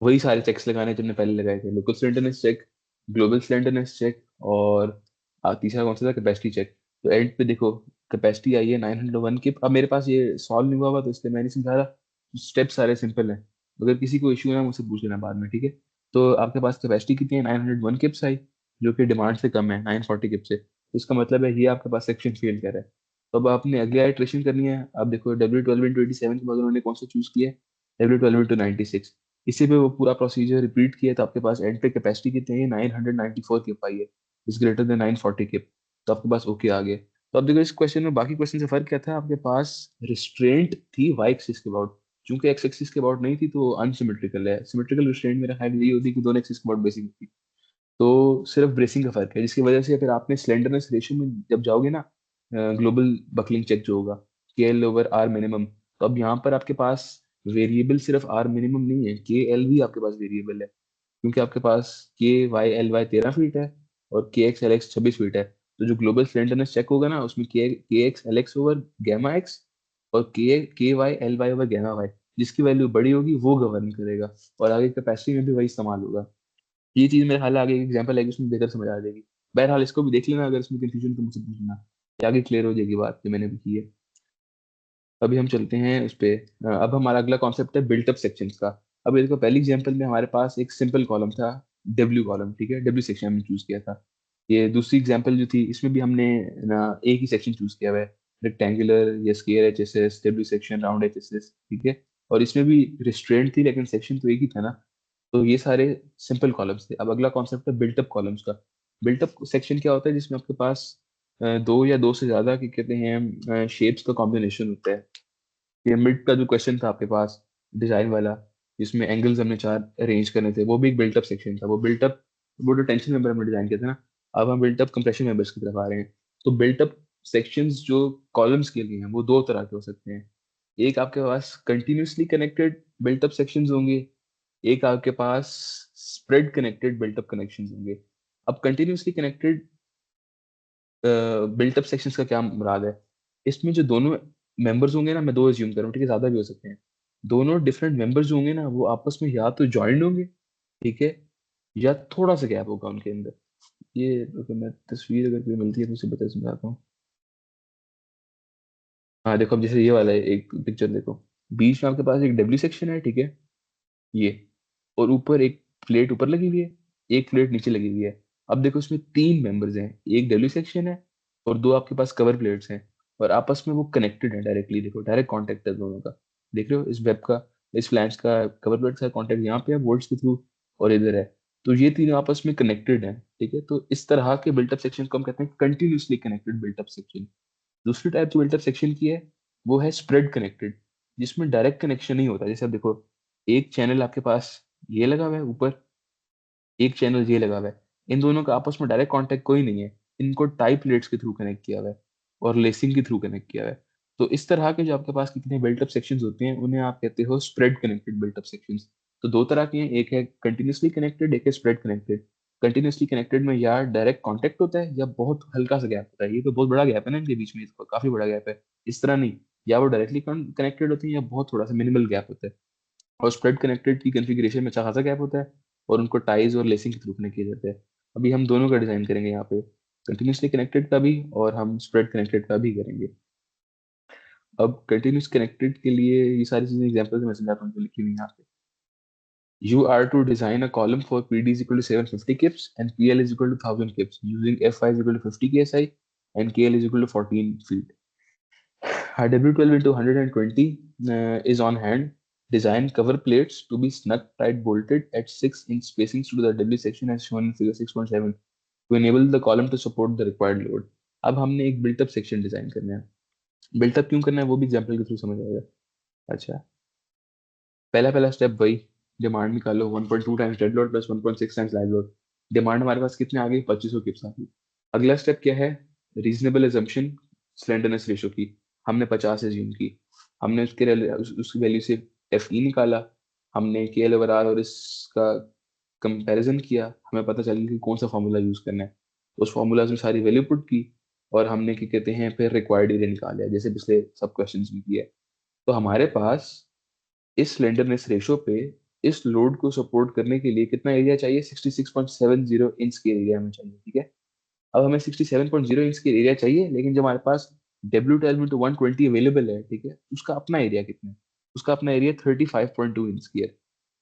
वही सारे चेक्स लगाने जो हमने पहले लगाए थे, local slenderness check, global slenderness check, और तीसरा कौन सा था, कैपेसिटी चेक। तो एंड पे देखो कैपेसिटी आई है 901 की। अब मेरे पास ये सॉल्व नहीं हुआ हुआ तो इसलिए मैं नहीं समझा रहा। स्टेप सारे सिंपल हैं, अगर किसी को इश्यू है मुझसे पूछ लेना बाद में। ठीक है, तो आपके पास कैपेसिटी कितनी है, 901 किप्स आई। जो कि डिमांड से कम है 940 किप से, तो इसका मतलब है ये आपके पास सेक्शन फेल कर रहा है। तो अब आपने अगली आइट्रेशन करनी है। अब देखो W12 into 87 के बाद उन्होंने कौन सा चूज किया है, W12 into 96। इसी पे वो पूरा प्रोसीजर रिपीट किया, तो आपके पास एंड पे कैपेसिटी कितनी है, 994 किप आई है, इज ग्रेटर देन 940 किप। तो आपके पास ओके आ गया। तो अब देखो इस क्वेश्चन में बाकी क्वेश्चन से फर्क क्या था, आपके पास रिस्ट्रेंट थी वाई एक्सिस के अबाउट, चूंकि एक्स एक्सिस के अबाउट नहीं थी तो अनसिमेट्रिकल है। सिमेट्रिकल रिस्ट्रेंट मेरा ख्याल यही होती कि दोनों एक्सिस के अबाउट बेसिक होती। तो सिर्फ ब्रेसिंग का फर्क है, जिसकी वजह से फिर आपने स्लेंडरनेस रेशियो में जब जाओगे ना, ग्लोबल बकलिंग चेक जो होगा के एल ओवर आर मिनिमम, तो अब यहाँ पर आपके पास वेरिएबल सिर्फ आर मिनिमम नहीं है, के एल भी आपके पास वेरिएबल है, क्योंकि आपके पास के वाई एल वाई 13 फीट है और के एक्स एल एक्स 26 फीट है। तो जो ग्लोबल स्लेंडरनेस चेक होगा ना, उसमें K X L X over gamma X और K Y L Y over gamma Y, जिसकी वैल्यू बड़ी होगी वो गवर्न करेगा, और आगे कैपेसिटी में भी वही इस्तेमाल होगा। ये चीज मेरे ख्याल है आगे एग्जांपल है उसमें बेहतर समझ आ जाएगी। बहरहाल इसको भी देख लेना, अगर इसमें कंफ्यूजन तो मुझसे पूछना, ये आगे क्लियर हो जाएगी बात जो मैंने भी की है। अभी हम चलते हैं उस पे। अब हमारा अगला कॉन्सेप्ट है बिल्टअप सेक्शंस का। अब देखो पहली एग्जांपल में हमारे पास एक सिंपल कॉलम था, डब्ल्यू कॉलम, ठीक है, डब्ल्यू सेक्शन हमने चूज किया था। ये दूसरी एग्जांपल जो थी इसमें भी हमने ना एक ही सेक्शन चूज किया हुआ है, रेक्टेंगुलर या square HSS, W section, round HSS, ठीक है। और इसमें भी रिस्ट्रेंट थी लेकिन सेक्शन तो एक ही था ना। तो ये सारे सिंपल कॉलम्स थे। अब अगला कॉन्सेप्ट है बिल्टअप कॉलम्स का। बिल्टअप सेक्शन क्या होता है, जिसमें आपके पास दो या दो से ज्यादा क्या कहते हैं शेप्स का कॉम्बिनेशन होता है। पिरामिड का जो क्वेश्चन था आपके पास डिजाइन वाला, जिसमें एंगल्स हमने चार अरेंज करने थे, वो भी एक बिल्टअप सेक्शन था। वो जो टेंशन मेंबर हमने डिजाइन किया था ना, अब हम बिल्टअप कंप्रेशन मेंबर्स की तरफ आ रहे हैं। तो बिल्टअप सेक्शंस जो कॉलम्स के लिए हैं वो दो तरह के हो सकते हैं। एक आपके पास कंटिन्यूसली कनेक्टेड बिल्टअप सेक्शंस होंगे, एक आपके पास स्प्रेड कनेक्टेड बिल्टअप कनेक्शंस होंगे। अब कंटिन्यूसली कनेक्टेड बिल्टअप सेक्शंस का क्या मुराद है, इसमें जो दोनों मेंबर्स होंगे ना, मैं दो एज्यूम कर रहा हूँ, ठीक है, ज्यादा भी हो सकते हैं। दोनों डिफरेंट मेंबर्स जो होंगे ना, वो आपस में या तो ज्वाइंट होंगे, ठीक है, या थोड़ा सा गैप होगा उनके अंदर। ये तो मैं तस्वीर अगर कोई मिलती है तो उसे बता समझाता हूँ। हाँ देखो, अब जैसे ये वाला है, एक पिक्चर देखो, बीच में आपके पास एक डब्ल्यू सेक्शन है, ठीक है, ये, और ऊपर एक प्लेट ऊपर लगी हुई है, एक प्लेट नीचे लगी हुई है। अब देखो इसमें तीन मेंबर्स हैं, एक डब्ल्यू सेक्शन है और दो आपके पास कवर प्लेट्स हैं, और आपस में वो कनेक्टेड है डायरेक्टली। देखो डायरेक्ट कांटेक्ट है दोनों का, देख रहे हो, इस वेब का, इस फ्लैंज का कवर प्लेट का कांटेक्ट यहाँ पे है वोल्ट्स के थ्रू, और इधर है। तो ये तीनों आपस में कनेक्टेड है, ठीक है। तो इस तरह के बिल्टअप सेक्शन को हम कहते हैं कंटिन्यूसली कनेक्टेड बिल्टअप सेक्शन। दूसरी टाइप जो बिल्टअप सेक्शन की है वो है स्प्रेड कनेक्टेड, जिसमें डायरेक्ट कनेक्शन नहीं होता। जैसे अब देखो, एक चैनल आपके पास ये लगा हुआ है ऊपर, एक चैनल ये लगा हुआ है, इन दोनों का आपस में डायरेक्ट कांटेक्ट कोई नहीं है, इनको टाई प्लेट्स के थ्रू कनेक्ट किया हुआ है और लेसिंग के थ्रू कनेक्ट किया हुआ है। तो इस तरह के जो आपके पास कितने बिल्टअप सेक्शंस होते हैं उन्हें आप कहते हो स्प्रेड कनेक्टेड बिल्टअप सेक्शंस। तो दो तरह के हैं, एक है कंटिन्यूसली कनेक्टेड, एक है स्प्रेड कनेक्टेड। कंटिन्यूसली कनेक्टेड में या डायरेक्ट कांटेक्ट होता है या बहुत हल्का सा गैप होता है। ये तो बहुत बड़ा गैप है ना इनके बीच में, इसको काफी बड़ा गैप है। इस तरह नहीं, या वो डायरेक्टली कनेक्टेड होती है या बहुत थोड़ा सा मिनिमल गैप होता है। और स्प्रेड कनेक्टेड की कॉन्फ़िगरेशन में अच्छा खासा गैप होता है और उनको टाइज और लेसिंग के थ्रू कनेक्ट किए जाते हैं। अभी हम दोनों का डिजाइन करेंगे यहाँ पे, कंटिन्यूसली कनेक्टेड का भी और हम स्प्रेड कनेक्टेड का भी करेंगे। अब कंटिन्यूस कनेक्टेड के लिए ये सारी चीजें एग्जांपल में समझाता हूँ जो लिखी हुई है यहाँ पे। You are to design a column for PD is equal to 750 kips and PL is equal to 1000 kips using Fy is equal to 50 KSI and KL is equal to 14 feet. W12 into 120 is on hand. Design cover plates to be snug tight bolted at 6-inch spacings to the W section as shown in figure 6.7 to enable the column to support the required load. अब हमने एक built up section design करना है। Built up क्यों करना है वो भी एग्जांपल के थ्रू समझ आएगा। अच्छा, पहला स्टेप वही, डिमांड निकालो 1.2 times dead load plus 1.6 times live load. Demand हमारे पास कितने आ गई, 2500 किप्स आ गई। अगला स्टेप क्या है, रीजनेबल एजम्पशन स्लेंडरनेस रेशो की, हमने 50 एज्यूम की। हमने उसकी वैल्यू से एफ ई निकाला, हमने के एल ओवर आर और इसका कंपैरिजन किया, हमें पता चल गया कि कौन सा फॉर्मूला यूज करना है। उस फॉर्मूला में सारी वैल्यू पुट की और हमने क्या कहते हैं फिर रिक्वायर्ड एरिया निकाल लिया, जैसे पिछले सब क्वेश्चंस में किया। तो हमारे पास इस स्लेंडरनेस रेशो पे इस लोड को सपोर्ट करने के लिए कितना एरिया चाहिए, 66.70 इंच के एरिया में चाहिए, ठीक है। अब हमें 67.0 इंच के एरिया चाहिए, लेकिन जब हमारे पास W12 into 120 अवेलेबल है, ठीक है, उसका अपना एरिया कितना है, उसका अपना एरिया 35.2 इंच स्क्वायर।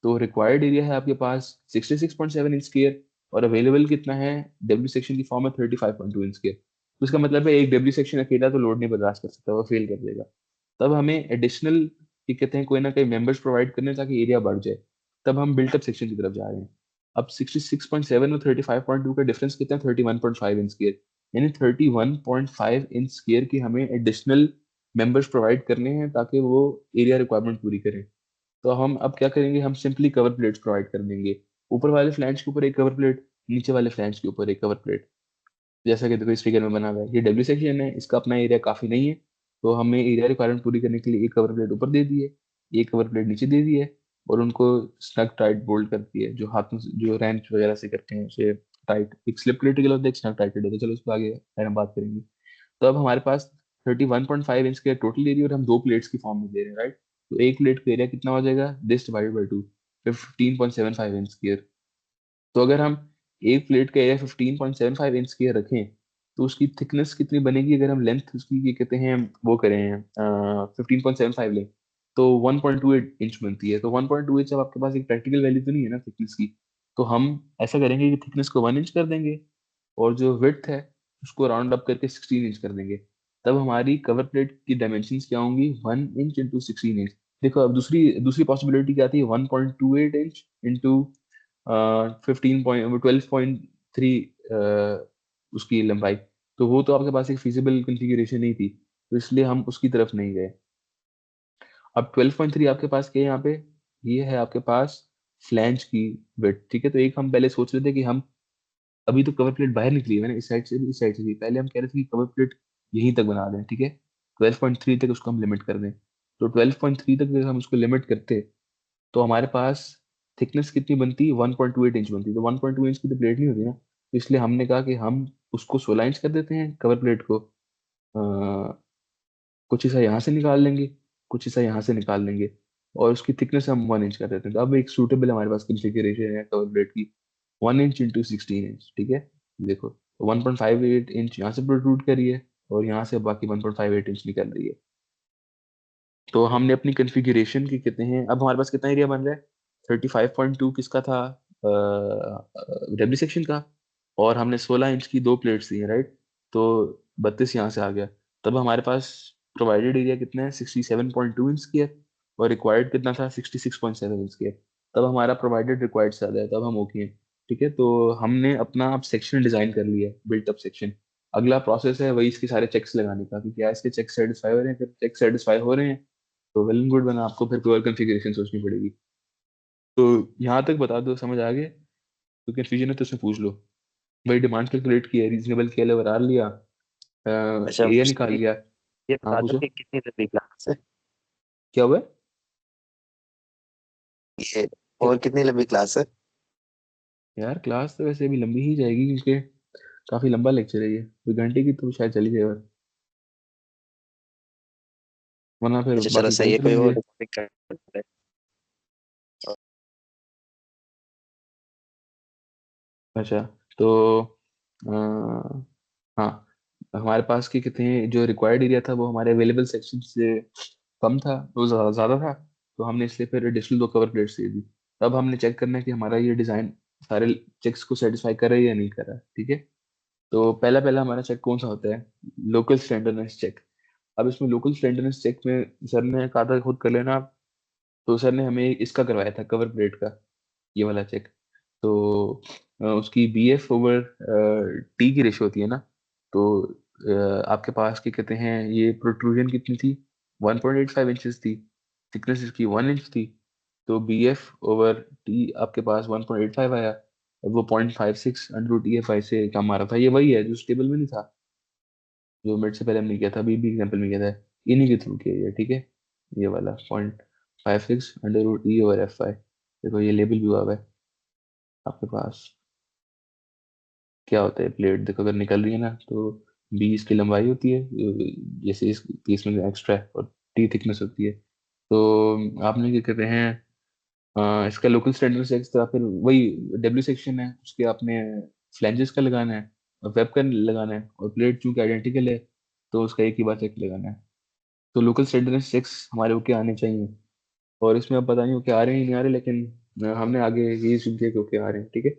तो रिक्वायर्ड एरिया है आपके पास 66.7 इंच स्क्वायर और अवेलेबल कितना है डब्ल्यू सेक्शन की फॉर्म में 35.2 इंच के। तो इसका मतलब है एक डब्ल्यू सेक्शन अकेला तो लोड नहीं बर्दाश्त कर सकता, वो फेल कर देगा। तब हमें एडिशनल क्या कहते हैं कोई ना कोई मेंबर्स प्रोवाइड करने ताकि एरिया बढ़ जाए। तब हम बिल्टअप सेक्शन की तरफ जा रहे हैं। अब 66.7 और 35.2 का डिफरेंस कितना है 31.5 इंच स्क्वायर, यानी 31.5 इंच स्क्वायर की हमें एडिशनल मेंबर्स प्रोवाइड करने हैं ताकि वो एरिया रिक्वायरमेंट पूरी करें। तो हम अब क्या करेंगे, हम सिंपली कवर प्लेट्स प्रोवाइड कर देंगे। ऊपर वाले फ्लैंज के ऊपर एक कवर प्लेट, नीचे वाले फ्लैंज के ऊपर एक कवर प्लेट, जैसा कि देखो इस फिगर में बना हुआ है। ये डब्ल्यू सेक्शन है, इसका अपना एरिया काफी नहीं है, तो हमें एरिया रिक्वायरमेंट पूरी करने के लिए एक कवर प्लेट ऊपर दे दी है, एक कवर प्लेट नीचे दे दी है, और उनको स्नग टाइट बोल्ट कर दिए, जो हाथों से जो रेंच वगैरह से करते हैं उसे टाइट। एक स्लिप प्लेट के लिए होता है, एक स्नग टाइटेड होता है। चलो उसको आगे हम बात करेंगे। तो अब हमारे पास 31.5 इंच का टोटल एरिया और हम दो प्लेट्स की फॉर्म में दे रहे हैं, राइट। तो एक प्लेट का एरिया कितना हो जाएगा, this divided by 2, 15.75 inch square. तो अगर हम एक प्लेट का एरिया 15.75 इंच स्क्वायर रखें तो उसकी थिकनेस कितनी बनेगी, अगर हम लेंथ उसकी ये कहते हैं वो करें 15.75 लें तो 1.28 इंच बनती है। तो 1.2 इंच अब आपके पास एक प्रैक्टिकल वैल्यू तो नहीं है ना थिकनेस की, तो हम ऐसा करेंगे कि थिकनेस को 1 इंच कर देंगे और जो विड्थ है उसको राउंड अप करके 16 इंच कर देंगे। तब हमारी कवर प्लेट की डायमेंशंस क्या होंगी, 1 इंच इंटू 16 इंच। देखो अब दूसरी दूसरी पॉसिबिलिटी क्या थी, 1.28 इंच इंटू 12.3 उसकी लंबाई। तो वो तो आपके पास एक फिजिबल कॉन्फ़िगरेशन नहीं थी, तो इसलिए हम उसकी तरफ नहीं गए। अब 12.3 आपके पास क्या है यहाँ पे, ये है आपके पास फ्लैंज की विड्थ, ठीक है। तो एक हम पहले सोच रहे थे कि हम अभी तो कवर प्लेट बाहर निकली है मैंने, इस साइड से भी इस साइड से भी, पहले हम कह रहे थे कि कवर प्लेट यहीं तक बना दें, ठीक है। 12.3 तक उसको हम लिमिट कर दें। तो 12.3 तक अगर हम उसको लिमिट करते तो हमारे पास थिकनेस कितनी बनती, 1.28 इंच बनती। तो 1.2 इंच की तो प्लेट नहीं होती ना, तो इसलिए हमने कहा कि हम उसको 16 इंच कर देते हैं कवर प्लेट को। कुछ हिस्सा यहाँ से निकाल लेंगे, कुछ हिस्सा यहाँ से निकाल लेंगे, और उसकी थिकनेस हम 1 इंच कर देते हैं। तो अब एक सूटेबल हमारे पास कॉन्फ़िगरेशन है कवर प्लेट की, 1 इंच इंटू 16 इंच, ठीक है। देखो 1.58 इंच यहाँ से प्रोट्रूड करी है और यहाँ से बाकी 1.58 इंच निकल रही है। तो हमने अपनी कॉन्फ़िगरेशन की कितने हैं, अब हमारे पास कितना एरिया बन रहा है, 35.2 किसका था, डब्ल्यू सेक्शन का, और हमने 16 इंच की दो प्लेट्स दी हैं, राइट। तो 32 यहाँ से आ गया। तब हमारे पास प्रोवाइडेड एरिया कितना है, 67.2 इंच स्क्वायर, और रिक्वायर्ड कितना था, 66.7 इंच स्क्वायर। तब हमारा प्रोवाइडेड रिक्वायर्ड से ज़्यादा है, तब हम ओके हैं, ठीक है। तो हमने अपना अब सेक्शन डिजाइन कर लिया है, बिल्ट अप सेक्शन। अगला प्रोसेस है वही इसके सारे चेक्स लगाने का कि क्या इसके चेक सेटिस्फाई हो रहे हैं। अगर चेक सेटिस्फाई हो रहे हैं तो वेल एंड गुड, बना आपको फिर कोई और कॉन्फ़िगरेशन सोचनी पड़ेगी। तो यहाँ तक बता दो, समझ आ गए, तो कंफ्यूजन है तो उसमें पूछ लो। भाई डिमांड कैलकुलेट की है, रीजनेबल KLR लिया, अच्छा एरिया निकाल लिया। ये हाँ बता दो पूछो कि कितनी लंबी क्लास है क्या हुआ है? ये, और कितनी लंबी क्लास है? यार क्लास तो वैसे अभी लंबी ही जाएगी क्योंकि काफी लंबा लेक्चर है ये, कोई घंटे की तो शायद चली जाए, वरना फिर अच्छा चलो बाकी सही कल है, कोई और करेंगे। टॉपिक करते हैं। अच्छा तो अ, हाँ, हमारे पास के कितने जो रिक्वायर्ड एरिया था वो हमारे अवेलेबल सेक्शन से कम था, वो ज़्यादा था, तो हमने इसलिए फिर एडिशनल दो कवर प्लेट्स दे दी। अब हमने चेक करना है कि हमारा ये डिज़ाइन सारे चेक्स को सेटिस्फाई कर रहा है या नहीं कर रहा है, ठीक है। तो पहला पहला हमारा चेक कौन सा होता है, लोकल स्टैंडर्डनेस चेक। अब इसमें लोकल स्टैंडर्डनेस चेक में सर ने कहा था खुद कर लेना आप, तो सर ने हमें इसका करवाया था कवर प्लेट का, ये वाला चेक। तो उसकी BF/T की रेशो होती है ना, तो आपके पास क्या कहते हैं ये प्रोट्रूजन कितनी थी, 1.85 इंचेस थी, थिकनेस इसकी 1 इंच थी। तो BF/T आपके पास 1.85 आया, और वो 0.56 √TFI से कम आ रहा था। ये वही है जो इस टेबल में नहीं था, जो मिड से पहले हमने किया था, अभी भी एग्जाम्पल में किया था, इन्हीं के थ्रू किया ये, ठीक है। ये वाला 0.56 √E/FI। देखो ये लेबल भी हुआ हुआ है आपके पास। क्या होता है प्लेट, देखो अगर निकल रही है ना तो B इसकी लंबाई होती है, जैसे इस केस में एक्स्ट्रा है, और T थिकनेस होती है। तो आपने क्या कहते हैं इसका लोकल स्टैंडर्ड से एक्स्ट्रा फिर वही डब्ल्यू सेक्शन है उसके आपने फ्लैंजेस का लगाना है और वेब का लगाना है, और प्लेट चूंकि आइडेंटिकल है तो उसका एक ही बार चेक लगाना है। तो लोकल स्टैंडर्ड चेक्स हमारे ओके आने चाहिए, और इसमें अब पता नहीं ओके आ रहे हैं नहीं आ रहे, लेकिन हमने आगे यही सुन किया कि ओके आ रहे हैं, ठीक है।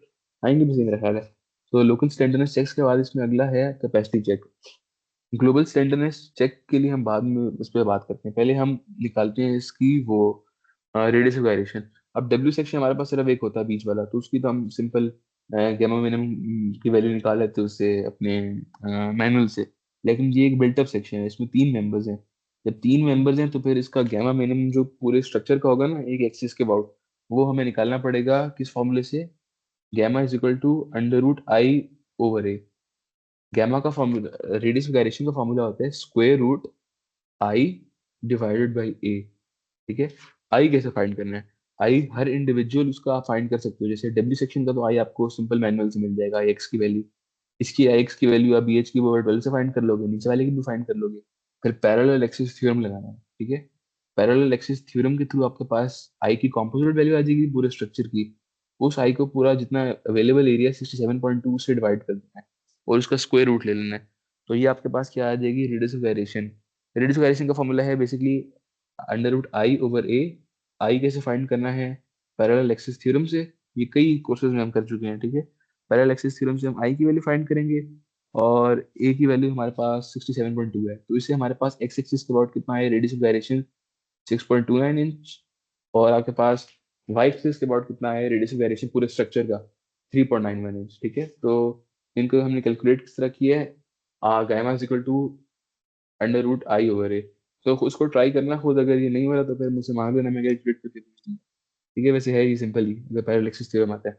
आएंगे भी सही मेरा ख्याल है। तो लोकल स्लैंडरनेस चेक्स के बाद इसमें अगला है capacity check. Global slenderness check के लिए हम बाद में उस पर बात करते हैं, पहले हम निकालते हैं इसकी वो रेडियस ऑफ गायरेशन। अब डब्ल्यू सेक्शन हमारे पास सिर्फ एक होता है बीच वाला, तो उसकी तो हम सिंपल गैमा मिनिमम की वैल्यू निकाल लेते हैं उससे अपने मैनुअल से। लेकिन ये एक बिल्टअप सेक्शन है, इसमें 3 मेंबर्स हैं। जब 3 मेंबर्स हैं तो फिर इसका गैमा मिनिमम जो पूरे स्ट्रक्चर का होगा ना एक एक्सिस के अबाउट, वो हमें निकालना पड़ेगा किस फॉर्मूले से, gamma is equal to under root I over A. Gamma का फॉर्मूला, रेडियस ऑफ गायरेशन का फॉर्मूला होता है square root I divided by A. ठीक है, आई कैसे फाइंड करना है, आई हर इंडिविजुअल उसका आप फाइंड कर सकते हो। जैसे डब्ल्यू सेक्शन का तो आई आपको सिंपल मैनुअल से मिल जाएगा, एक्स की वैल्यू, इसकी एक्स की वैल्यू आप बी एच की ओवर 12 से फाइंड कर लोगे, नीचे वाले की भी फाइंड कर लोगे। फिर पैरेलल एक्सिस थ्योरम लगाना है। ठीक है, पैरेलल एक्सिस थ्योरम के थ्रू आपके पास आई की कॉम्पोजिट वैल्यू आ जाएगी पूरे स्ट्रक्चर की। उस आई को पूरा जितना अवेलेबल एरिया 67.2 से डिवाइड कर देना है और उसका स्क्वायर रूट ले लेना है। तो ये आपके पास क्या आ जाएगी, radius of gyration. Radius of gyration का फॉर्मूला है basically under root I over A. I कैसे फाइंड करना है, पैरेलल एक्सिस थ्योरम से। ये कई कोर्सेज में हम कर चुके हैं। ठीक है, पैरेलल एक्सिस थ्योरम से हम आई की वैल्यू फाइंड करेंगे और ए की वैल्यू हमारे पास 67.2 है, तो इससे हमारे पास एक्स एक्सिस के अबाउट कितना है, रेडियस ऑफ गायरेशन 6.29 इंच। और आपके पास वाई एक्सिस के अबाउट कितना है, रेडियस ऑफ गायरेशन पूरे स्ट्रक्चर का 3.91 इंच। ठीक है, तो इनको हमने कैलकुलेट किस तरह किया है, gamma is equal to under root I over A. तो उसको ट्राई करना खुद, अगर ये नहीं हो रहा तो फिर मुझसे मांग लेना, मैं कैलकुलेट करके दूँ। ठीक है, वैसे है ये सिंपल ही अगर पैरेलल एक्सिस थ्योरम आता है।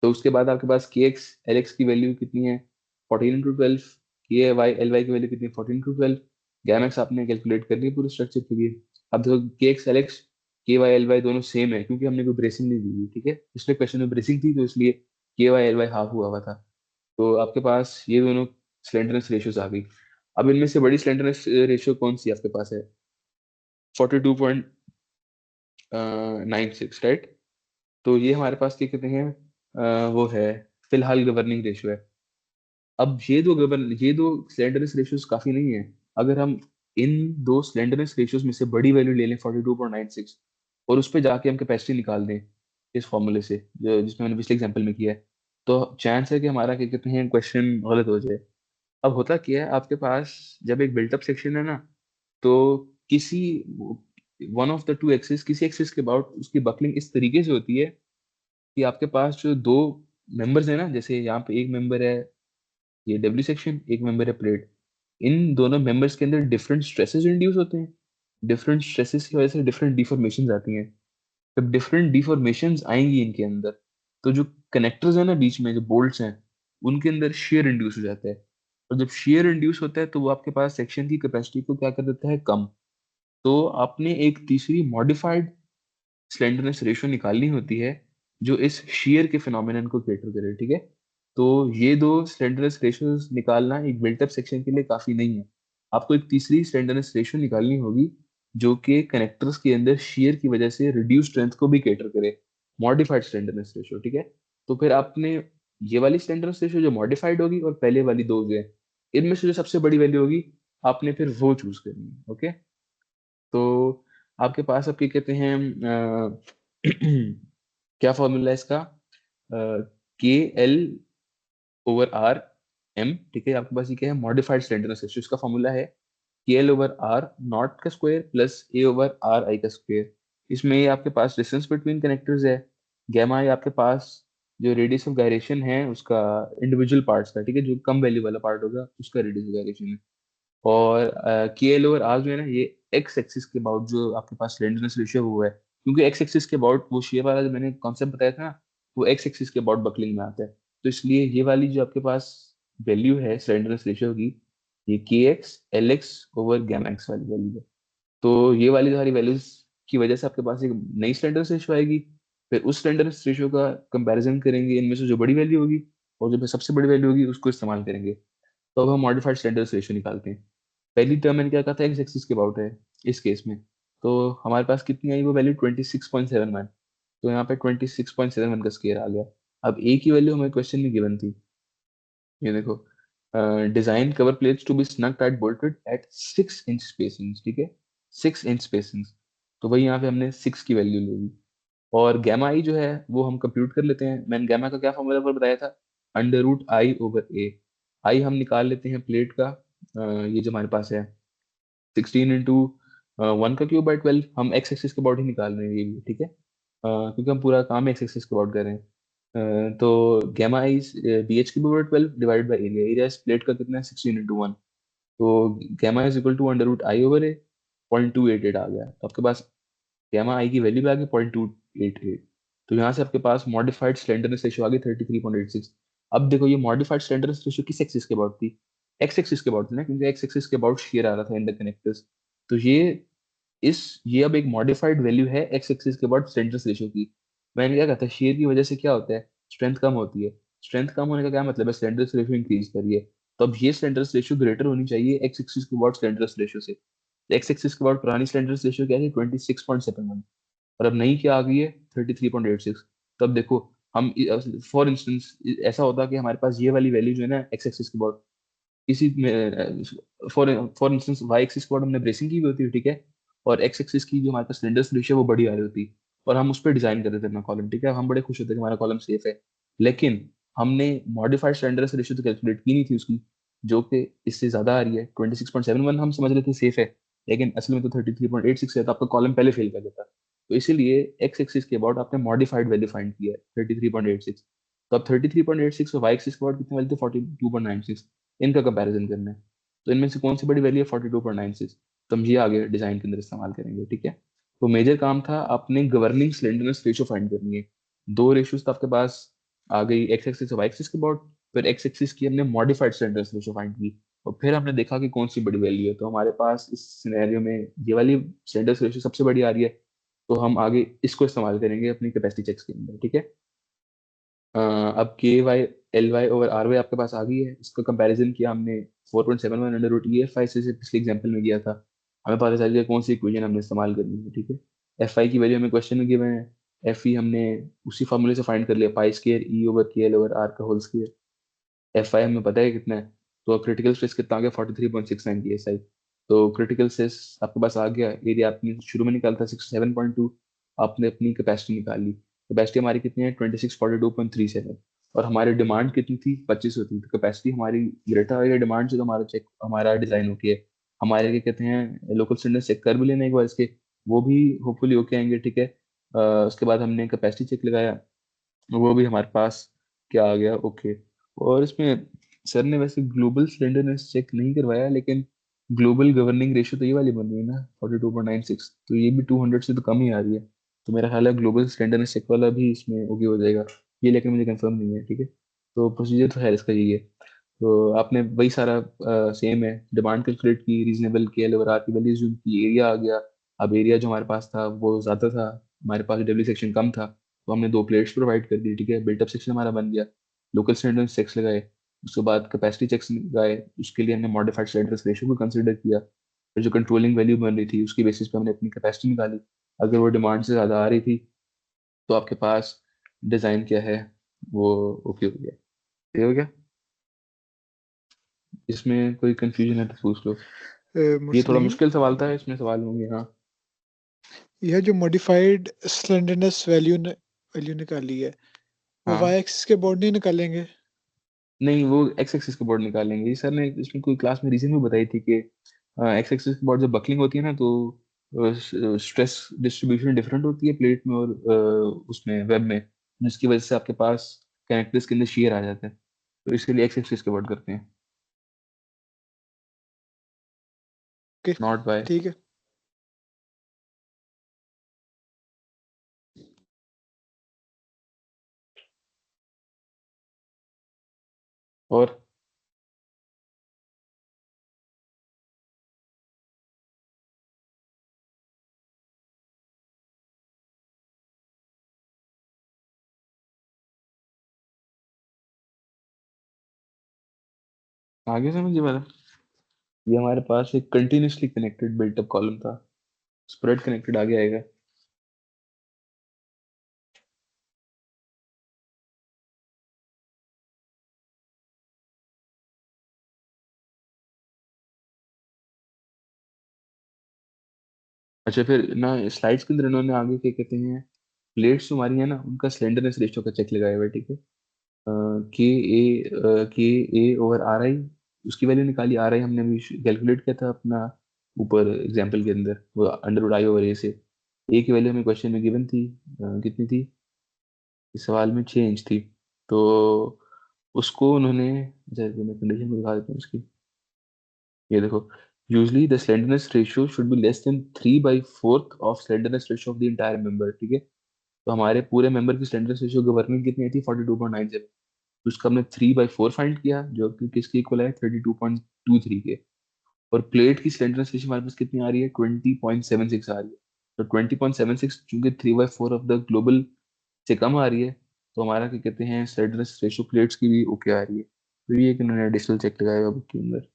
तो उसके बाद आपके पास के एक्स एल एक्स की वैल्यू कितनी है, 14/12। के वाई एल वाई की वैल्यू कितनी है, 14/12। गैम एक्स आपने कैलकुलेट करनी है पूरे स्ट्रक्चर के लिए। अब देखो के एक्स एल एक्स के वाई एल वाई दोनों सेम है क्योंकि हमने कोई ब्रेसिंग नहीं दी हुई। ठीक है, पिछले क्वेश्चन में ब्रेसिंग थी तो इसलिए के वाई एल वाई हाफ हुआ हुआ था। तो आपके पास ये दोनों स्लेंडरनेस रेशियोज आ गई। अब इनमें से बड़ी स्लेंडरनेस रेशियो कौन सी आपके पास है, 42.96, राइट। तो ये हमारे पास क्या कहते हैं, वो है फिलहाल गवर्निंग रेशियो है। अब ये दो स्लेंडरनेस रेशियोज काफी नहीं है। अगर हम इन दो स्लेंडरनेस रेशियोज में से बड़ी वैल्यू ले लें 42.96 और उस पर जाके हम कैपेसिटी निकाल दें इस फॉर्मूले से जिसमें मैंने पिछले एग्जांपल में किया है, तो चांस है कि हमारा क्या कहते हैं क्वेश्चन गलत हो जाए। अब होता क्या है, आपके पास जब एक बिल्टअप सेक्शन है ना, तो किसी one of the two axis, किसी एक्सिस के अबाउट उसकी बकलिंग इस तरीके से होती है कि आपके पास जो दो मेंबर्स है ना, जैसे यहाँ पे एक मेंबर है ये डब्ल्यू सेक्शन, एक मेंबर है प्लेट, इन दोनों मेंबर्स के अंदर डिफरेंट स्ट्रेसेस इंड्यूस होते हैं। डिफरेंट स्ट्रेसेस की वजह से डिफरेंट डिफॉर्मेशंस आती हैं। जब डिफरेंट डिफॉर्मेशंस आएंगी इनके अंदर, तो जो कनेक्टर्स है ना बीच में, जो बोल्ट्स हैं, उनके अंदर शेयर इंड्यूस हो जाता है। और जब शेयर इंड्यूस होता है तो वो आपके पास सेक्शन की कैपेसिटी को क्या कर देता है, कम। तो आपने एक तीसरी मॉडिफाइड स्लेंडरनेस रेशियो निकालनी होती है जो इस शेयर के फिनोमिनन को कैटर करे। ठीक है, तो ये दो स्लेंडरनेस रेशियोज निकालना एक बिल्टअप सेक्शन के लिए काफी नहीं है। आपको एक तीसरी स्लेंडरनेस रेशियो निकालनी होगी जो कि कनेक्टर्स के अंदर शेयर की वजह से रिड्यूस स्ट्रेंथ को भी कैटर करे, मॉडिफाइड स्लेंडरनेस रेशियो। ठीक है, तो फिर आपने ये वाली स्लेंडरनेस रेशियो जो मॉडिफाइड होगी और पहले वाली दो जो है, इनमें से जो सबसे बड़ी वैल्यू होगी आपने फिर वो चूज करनी है। ओके, तो आपके पास अब क्या कहते हैं क्या फॉर्मूला है इसका, के एल ओवर आर एम। ठीक है, आपके पास ये क्या है, मॉडिफाइड स्लेंडरनेस रेशियो। इसका फॉर्मूला है के एल ओवर आर नॉट का square plus A over are आई का स्क्वायर। इसमें ये आपके पास डिस्टेंस बिटवीन कनेक्टर्स है। गैमा ये आपके पास जो रेडियस ऑफ गायरेशन है उसका इंडिविजुअल पार्ट्स का, ठीक है, जो कम वैल्यू वाला पार्ट होगा उसका रेडियस ऑफ गायरेशन है। और के एल ओवर आर जो है ना, ये एक्स एक्सिस के अबाउट जो आपके पास स्लेंडरनेस रेशियो वो है, क्योंकि एक्स एक्सिस के अबाउट वो शेयर वाला जो मैंने कॉन्सेप्ट बताया था ना, वो एक्स एक्सिस के अबाउट बकलिंग में आता है। तो इसलिए ये वाली जो आपके पास वैल्यू है स्लेंडरनेस रेशियो की, ये K X L X over gamma X वाली वैल्यू है। तो ये वाली सारी वैल्यूज की वजह से आपके पास एक नई स्लेंडरनेस रेशियो आएगी। फिर उस स्लेंडरनेस रेशियो का कंपैरिजन करेंगे, इनमें से जो बड़ी वैल्यू होगी और जो सबसे बड़ी वैल्यू होगी उसको इस्तेमाल करेंगे। तो अब हम मॉडिफाइड स्लेंडरनेस रेशियो निकालते हैं। पहली टर्म मैंने क्या कहा था, एक्स एक्सिस के अबाउट है इस केस में। तो हमारे पास कितनी आई वो वैल्यू 26.71। तो यहाँ पे 26.71 का स्केयर आ गया। अब ए की वैल्यू हमें क्वेश्चन में गिवन थी, ये देखो, design cover plates to be snug tight bolted at 6 inch spacing. ठीक है, 6 इंच स्पेसिंग। तो वही यहाँ पे हमने 6 की वैल्यू ले ली और गैमा आई जो है वो हम कंप्यूट कर लेते हैं। मैंने गैमा का क्या फॉर्मूला पर बताया था, under root I over A. आई हम निकाल लेते हैं प्लेट का, ये जो हमारे पास है 16 इंटू 1 का क्यूब/12। हम एक्स एक्सिस के अबाउट ही निकाल रहे हैं ये भी, ठीक है, क्योंकि हम पूरा काम एक्स एक्सिस के अबाउट कर रहे हैं। तो gamma I bh^12 divide by area. Area इस प्लेट का कितना है 16 इंटू 1। तो gamma is equal to under root I over A 0.288 आ गया। तो आपके पास गैमा आई की वैल्यू भी आ गई 0.288। तो यहाँ से आपके पास मॉडिफाइड स्लेंडरनेस रेशियो आ गई 33.86। अब देखो ये मॉडिफाइड स्लेंडरनेस रेशियो किस एक्सिस के अबाउट थी, एक्स एक्सिस के अबाउट थी ना, क्योंकि एक्स एक्सिस के अबाउट शेयर आ रहा था इन द कनेक्टर्स। तो ये अब एक मॉडिफाइड वैल्यू है एक्स एक्सिस के अबाउट स्लेंडरनेस रेशियो की। मैंने क्या कहा था, शेयर की वजह से क्या होता है, स्ट्रेंथ कम होती है। स्ट्रेंथ कम होने का क्या मतलब है, स्लेंडरनेस रेशियो इंक्रीज करिए। तो अब ये स्लेंडरनेस रेशियो ग्रेटर होनी चाहिए एक्स एक्सिस के अबाउट स्लेंडरनेस रेशियो से। एक्स एक्सिस के अबाउट पुरानी स्लेंडरनेस रेशियो क्या थी 26.71, और अब नई क्या आ गई है 33.86। तब देखो हम फॉर इंस्टेंस ऐसा होता कि हमारे पास ये वाली वैल्यू जो है ना एक्स एक्सिस के अबाउट, इसी for for instance Y axis के अबाउट हमने ब्रेसिंग की हुई होती है, ठीक है, और एक्स एक्सिस की जो हमारे पास सिलेंडर्स रेशियो वो बड़ी आ रही होती, और हम उस पर डिजाइन कर रहे थे अपना कॉलम, ठीक है, हम बड़े खुश होते कि हमारा कॉलम सेफ है। लेकिन हमने मॉडिफाइड स्टैंडर्ड रेशियो तो कैलकुलेट की नहीं थी उसकी, जो कि इससे ज्यादा आ रही है 26.71। हम समझ रहे थे सेफ है, लेकिन असल में तो 33.86 है, तो आपका कॉलम पहले फेल कर देता। तो इसीलिए एक्स एक्सिस के अबाउट आपने मॉडिफाइड वैल्यू फाइंड किया है 33.86। तो अब 33.86 और वाई एक्सिस के अबाउट कितनी वैल्यू थी 42.96। इनका कंपैरिजन करना है, तो इनमें से कौन सी बड़ी वैल्यू है 42.96। तो हम ये आगे डिजाइन के अंदर इस्तेमाल करेंगे, ठीक है। तो मेजर काम था आपने गवर्निंग स्लेंडरनेस रेशियो फाइंड करनी है। दो रेशियोज तो आपके पास आ गई, एक्स एक्सिस और वाई एक्सिस के अबाउट। फिर एक्स एक्सिस की हमने मॉडिफाइड स्लेंडरनेस रेशियो फाइंड की, और फिर हमने देखा कि कौन सी बड़ी वैल्यू है। तो हमारे पास इस सिनेरियो में ये वाली स्लेंडरनेस रेशियो सबसे बड़ी आ रही है, तो हम आगे इसको इस्तेमाल करेंगे अपनी कैपेसिटी चेक्स के अंदर, ठीक है। अब K Y L Y over R Y आपके पास आ गई है। इसका कंपैरिजन किया हमने 4.71 under root E F I से पिछले एग्जाम्पल में किया था। हमें पता चल गया कौन सी इक्वेशन हमने इस्तेमाल करनी है, ठीक है। एफ आई की वैल्यू हमें क्वेश्चन में गिवन है, एफ ई हमने उसी फॉर्मूले से फाइंड कर लिया, पाई स्केयर ई ओवर के एल ओवर आर का होल स्केयर। एफ आई हमें पता है कितना है, तो क्रिटिकल स्ट्रेस कितना आ गया 43.69 की एस आई। तो क्रिटिकल स्ट्रेस आपके पास आ गया, एरिया आपने शुरू में निकाला था 67.2, आपने अपनी कैपेसिटी निकाल ली। कैपेसिटी हमारी कितनी है 2642.37, और हमारी डिमांड कितनी थी 2500 थी। तो कैपेसिटी हमारी ग्रेटर है डिमांड से, तो हमारा चेक हमारा डिजाइन ओके है। हमारे क्या कहते हैं लोकल स्टैंडर्ड चेक कर भी लेना एक बार इसके, वो भी होपफुली ओके आएंगे, ठीक है। उसके बाद हमने कैपेसिटी चेक लगाया, वो भी हमारे पास क्या आ गया ओके। और इसमें सर ने वैसे ग्लोबल स्लेंडरनेस चेक नहीं करवाया, लेकिन ग्लोबल गवर्निंग रेशियो तो ये वाली बन रही है ना 42.96, तो ये भी 200 से तो कम ही आ रही है। तो मेरा ख्याल है ग्लोबल स्लेंडरनेस चेक वाला भी इसमें ओके हो जाएगा ये, लेकिन मुझे कंफर्म नहीं है, ठीक है। तो प्रोसीजर तो है इसका यही है। तो आपने वही सारा सेम है, डिमांड कैलकुलेट की, रीजनेबल के एल ओवर आर की वैल्यूज यूज की, एरिया आ गया। अब एरिया जो हमारे पास था वो ज़्यादा था, हमारे पास डब्ल्यू सेक्शन कम था, तो हमने दो प्लेट्स प्रोवाइड कर दी, ठीक है, बिल्टअप सेक्शन हमारा बन गया। लोकल स्टैंडर्ड चेक्स लगाए, उसके बाद कैपेसिटी चेक्स लगाए, उसके लिए हमने मॉडिफाइड स्टैंडर्ड रेशियो को कंसिडर किया। फिर जो कंट्रोलिंग वैल्यू बन रही थी उसकी बेसिस पे हमने अपनी कैपेसिटी निकाली। अगर वो डिमांड से ज़्यादा आ रही थी तो आपके पास डिज़ाइन क्या है वो ओके हो गया, ये हो गया। इसमें कोई कंफ्यूजन है तो पूछ लो। ये थोड़ा मुरसलीन, मुश्किल सवाल था, इसमें सवाल होंगे हाँ। यह जो मॉडिफाइड स्लेंडरनेस वैल्यू निकाली है, वो हाँ वाई एक्सिस के बोर्ड नहीं निकालेंगे? नहीं, वो एक्स एक्सिस के बोर्ड निकालेंगे। ये सर ने इसमें कोई क्लास में रीजन भी बताई थी कि एक्स एक्सिस के बोर्ड जब बकलिंग होती है ना, तो स्ट्रेस डिस्ट्रीब्यूशन डिफरेंट होती है प्लेट में और उसमें वेब में, जिसकी वजह से आपके पास कनेक्टर्स के अंदर शेयर आ जाता है। तो इसके लिए एक्स एक्सिस के बोर्ड करते हैं, ओके, नॉट बाय। ठीक है। और आगे समझिए वाला, ये हमारे पास एक कंटिन्यूसली कनेक्टेड बिल्टअप कॉलम था, स्प्रेड कनेक्टेड आगे आएगा। अच्छा फिर ना स्लाइड्स के अंदर इन्होंने आगे क्या कहते हैं प्लेट्स हमारी है ना, उनका स्लेंडरनेस रेशियो का चेक लगाया हुआ है, ठीक है। के ए ओवर आर आई, उसकी वैल्यू निकाली। आर आई हमने अभी कैलकुलेट किया था अपना ऊपर एग्जाम्पल के अंदर, वो अंडर रूट आई ओवर ए से। ए की वैल्यू हमें क्वेश्चन में गिवन थी, कितनी थी इस सवाल में, 6 इंच थी। तो उसको उन्होंने, जैसे मैं कंडीशन को दिखा देता हूँ उसकी, ये देखो, usually the slenderness ratio should be less then 3/4 of slenderness ratio of the entire member, ठीक है। तो हमारे पूरे मेंबर की स्लेंडरनेस रेशियो गवर्निंग कितनी आई थी, 42.97। तो उसका हमने 3/4 फाइंड किया, जो कि किसके इक्वल है, 32.23 के। और प्लेट की स्लेंडरनेस रेशियो हमारे पास कितनी आ रही है, 20.76 आ रही है। तो 20.76 चूंकि 3/4 ऑफ द ग्लोबल से कम आ रही है, तो हमारा क्या कहते हैं, स्लेंडरनेस रेशियो प्लेट्स की भी ओके आ रही है। तो ये एक इन्होंने एडिशनल चेक लगाया हुआ बुक के अंदर,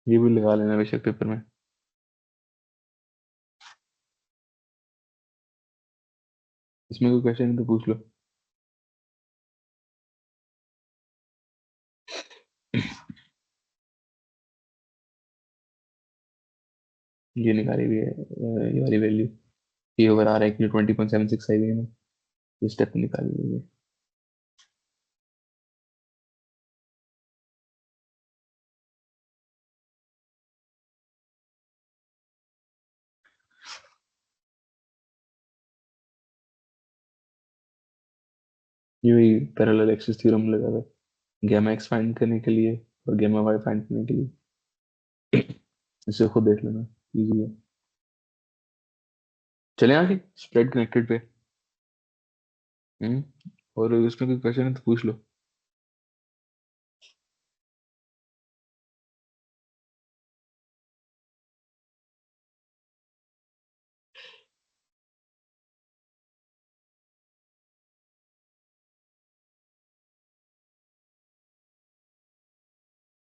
ये भी लगा लेना बेशक पेपर में। इसमें कोई क्वेश्चन है तो पूछ लो। ये निकाली हुई है ये वाली वैल्यू, ये ओवर आ रहा है कि 20.76 आई हुई है ना, ये स्टेप निकाली हुई है। ये वही पैरेलल एक्सिस थ्योरम लगा हुआ है गैमा एक्स फाइंड करने के लिए और गैमा वाई फाइंड करने के लिए। इसे खुद देख लेना, इजी है। चले आगे स्प्रेड कनेक्टेड पे। हम्म, और उसमें कोई क्वेश्चन है तो पूछ लो।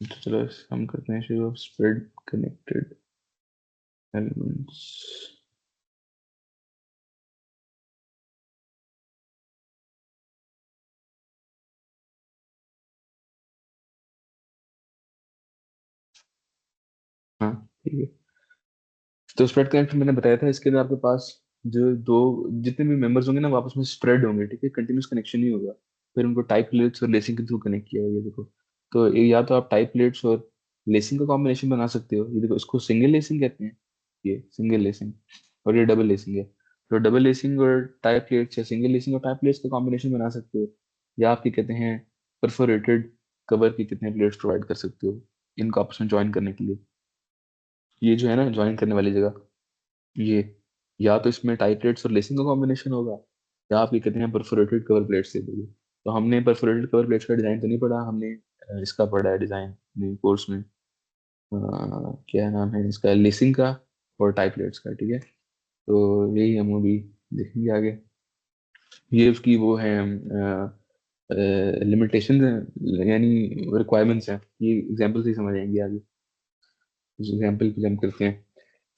तो चलो हम करते हैं शुरू, स्प्रेड कनेक्टेड एलिमेंट्स। हाँ ठीक है। तो स्प्रेड कनेक्ट मैंने बताया था, इसके लिए आपके पास जो दो, जितने भी मेंबर्स होंगे ना वो आपस में स्प्रेड होंगे, ठीक है, कंटिन्यूस कनेक्शन नहीं होगा। फिर उनको टाइप प्लेट्स और लेसिंग के थ्रू कनेक्ट किया है, ये देखो। तो या तो आप टाइप प्लेट्स और लेसिंग का कॉम्बिनेशन बना सकते हो, ये देखो, इसको सिंगल लेसिंग कहते हैं, ये सिंगल लेसिंग, और ये डबल लेसिंग है। तो डबल लेसिंग और टाइप प्लेट्स या सिंगल लेसिंग और टाइप प्लेट्स का कॉम्बिनेशन बना सकते हो, या आपके कहते हैं परफोरेटेड कवर की कितने प्लेट्स प्रोवाइड कर सकते हो इनको आपस में ज्वाइन करने के लिए। ये जो है ना ज्वाइन करने वाली जगह, ये या तो इसमें टाई प्लेट्स और लेसिंग का कॉम्बिनेशन होगा, या आप ये कहते हैं परफोरेटेड कवर प्लेट्स दे दोगे। तो हमने परफोरेटेड कवर प्लेट्स का डिजाइन तो नहीं पढ़ा, हमने इसका पढ़ा है डिजाइन कोर्स में। क्या नाम है इसका, लेसिंग का और टाई प्लेट्स का, ठीक है। तो यही हम अभी देखेंगे आगे। ये उसकी वो है लिमिटेशन, यानी रिक्वायरमेंट्स हैं, ये एग्जाम्पल से ही समझ आएंगे आगे। इस एग्जाम्पल की जंप करते हैं।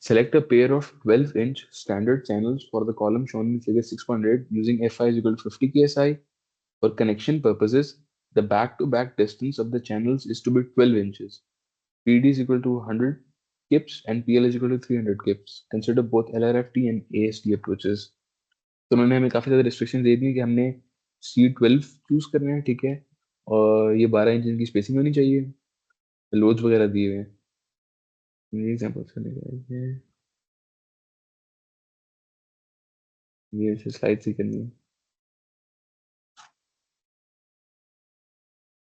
Select a pair of 12-inch standard channels for the column shown in figure 6.8 using Fi is equal to 50 ksi. For connection purposes, the back-to-back distance of the channels is to be 12 inches. PD is equal to 100 kips and PL is equal to 300 kips. Consider both LRFT and AST approaches. तो उन्होंने हमें काफ़ी ज़्यादा restriction दे दी कि हमने C12 choose करना है, ठीक है, और ये 12 इंच की स्पेसिंग होनी चाहिए, लोड्स वगैरह दिए हुए हैं। एग्जाम्पल ये स्लाइड से करनी है।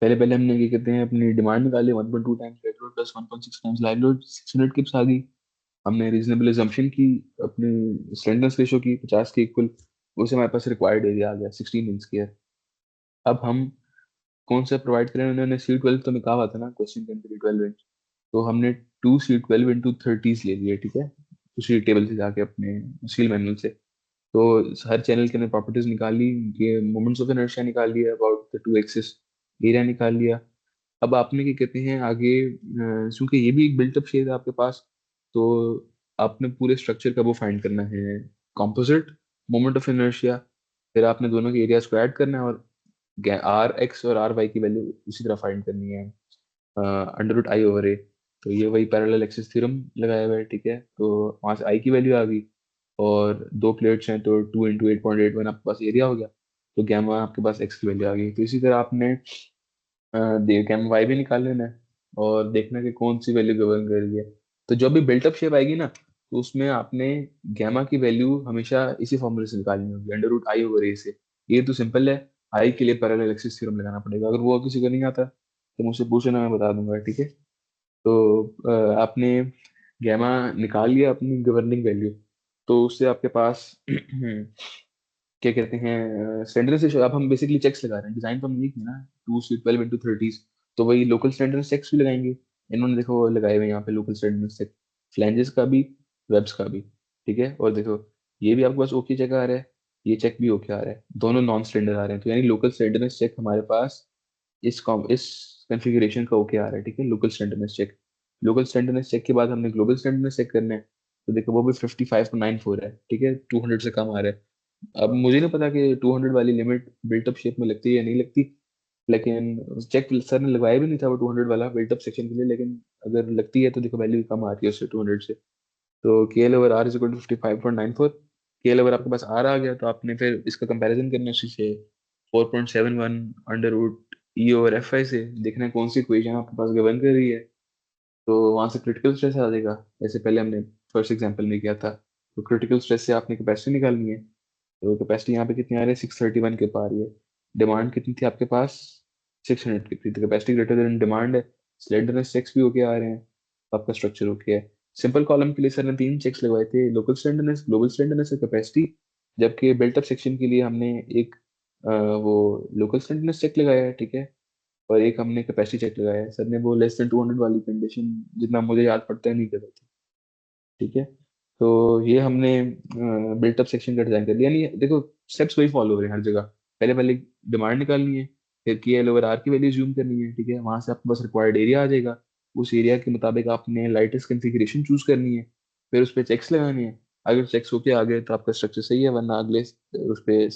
पहले पहले हमने क्या कहते हैं अपनी डिमांड निकाली, 1.2 times dead load plus 1.6 times live load, 600 kips आ गई। हमने रीजनेबल एजम्पशन की अपनी स्लेंडरनेस रेशो की 50 के इक्वल, उसे हमारे पास रिक्वायर्ड एरिया आ गया 16 इंच की है। अब हम कौन सा प्रोवाइड करें, उन्होंने C12 तो में कहा हुआ था ना क्वेश्चन के अंदर 12 इंच, तो हमने 2C12 इंटू 30s ले लिए, ठीक है, उसी टेबल से जाके अपने सील मैनुअल से। तो हर चैनल के अंदर प्रॉपर्टीज निकाली, ये मोमेंट्स ऑफ इनर्शिया निकाल लिया, about the two axis area निकाल लिया। अब आपने क्या कहते हैं आगे, क्योंकि ये भी एक बिल्टअप शेप है आपके पास, तो आपने पूरे स्ट्रक्चर का वो फाइंड करना है, कॉम्पोजिट मोमेंट ऑफ इनर्शिया। फिर आपने दोनों के एरियाज को ऐड करना है, और आर एक्स और आर वाई की वैल्यू उसी तरह फाइंड करनी है, under root I over A. तो ये वही पैरेलल एक्सिस थ्योरम लगाया हुआ है, ठीक है। तो वहाँ से आई की वैल्यू आ गई, और 2 प्लेट्स हैं तो 2 इंटू 8.81 आपके पास एरिया हो गया, तो गैमा आपके पास एक्स की वैल्यू आ गई। तो इसी तरह आपने गैमा वाई भी निकाल लेना है और देखना है कि कौन सी वैल्यू गवर्न कर रही है। तो जो भी बिल्टअप शेप आएगी ना, तो उसमें आपने गैमा की वैल्यू हमेशा इसी फॉर्मूले से निकालनी होगी, अंडर रूट आई ओवर ए से। ये तो सिंपल है, आई के लिए पैरेलल एक्सिस थ्योरम लगाना पड़ेगा, अगर वो किसी को नहीं आता तो मुझसे पूछना, मैं बता दूंगा, ठीक है। तो आपने गैमा निकाल लिया अपनी गवर्निंग वैल्यू, तो उससे आपके पास क्या कहते हैं स्टैंडर्ड से, अब हम बेसिकली चेक्स लगा रहे हैं, डिजाइन तो हम यही किया ना, 2 से 12 इंटू 30, तो वही लोकल स्टैंडर्ड चेक्स भी लगाएंगे। इन्होंने देखो लगाए हुए यहाँ पे लोकल स्टैंडर्ड चेक, फ्लैंजेस का भी, वेब्स का भी, ठीक है। और देखो ये भी आपके पास ओके चेक आ रहा है, ये चेक भी ओके आ रहा है, दोनों नॉन स्टैंडर्ड आ रहे हैं, तो यानी लोकल स्टैंडर्ड चेक हमारे पास इस कॉन्फ़िगरेशन का ओके आ रहा है, ठीक है। लोकल स्टैंडर्डनेस चेक, लोकल स्टैंडर्डनेस चेक के बाद हमने ग्लोबल स्टैंडर्डनेस चेक करना है, तो देखो वो भी 55.94 है, ठीक है, 200 से कम आ रहा है। अब मुझे नहीं पता कि 200 वाली लिमिट बिल्टअप शेप में लगती है या नहीं लगती, लेकिन चेक सर ने लगवाया भी नहीं था वो 200 वाला बिल्टअप सेक्शन के लिए, लेकिन अगर लगती है तो देखो वैल्यू कम आ रही है उससे 200 से। तो K L over R is equal to 55.94, K L over आपके पास आर आ गया, तो आपने फिर इसका कंपैरिजन करना है उसी से 4.71 under root E over F I से, देखना है कौन सी इक्वेशन आपके पास गवर्न कर रही है, तो वहां से क्रिटिकल स्ट्रेस आ जाएगा, जैसे पहले हमने फर्स्ट एग्जांपल में किया था। तो क्रिटिकल स्ट्रेस से आपने कैपेसिटी निकालनी है, तो कैपेसिटी यहाँ पे कितनी आ रही है, 631 के पा रही है। डिमांड कितनी थी आपके पास, 600 की थी, तो कैपेसिटी ग्रेटर देन डिमांड है, स्लेंडरनेस चेक्स भी ओके आ रहे हैं, तो आपका स्ट्रक्चर ओके है। सिंपल कॉलम के लिए सर ने 3 चेक्स लगवाए थे, लोकल स्लेंडरनेस, ग्लोबल स्लेंडरनेस और कैपेसिटी, जबकि बिल्टअप सेक्शन के लिए हमने एक वो लोकल स्लेंडरनेस चेक लगाया है, ठीक है, और एक हमने कैपेसिटी चेक लगाया है। सर ने वो लेस देन 200 वाली कंडीशन, जितना मुझे याद पड़ता है, नहीं कर रहे थे, ठीक है। तो ये हमने बिल्टअप सेक्शन का डिजाइन कर लिया, यानी देखो स्टेप्स वही फॉलो हो रहे हैं हर जगह। पहले पहले डिमांड निकालनी है, फिर के एल ओवर आर की वैल्यू जूम करनी है, ठीक है, वहां से आपके पास रिक्वायर्ड एरिया आ जाएगा, उस एरिया के मुताबिक आपने लाइटेस्ट कन्फिग्रेशन चूज करनी है, फिर उस पर चेक्स लगाने हैं। अगर चेक्स होके आ गए तो आपका स्ट्रक्चर सही है, वरना अगले उस पर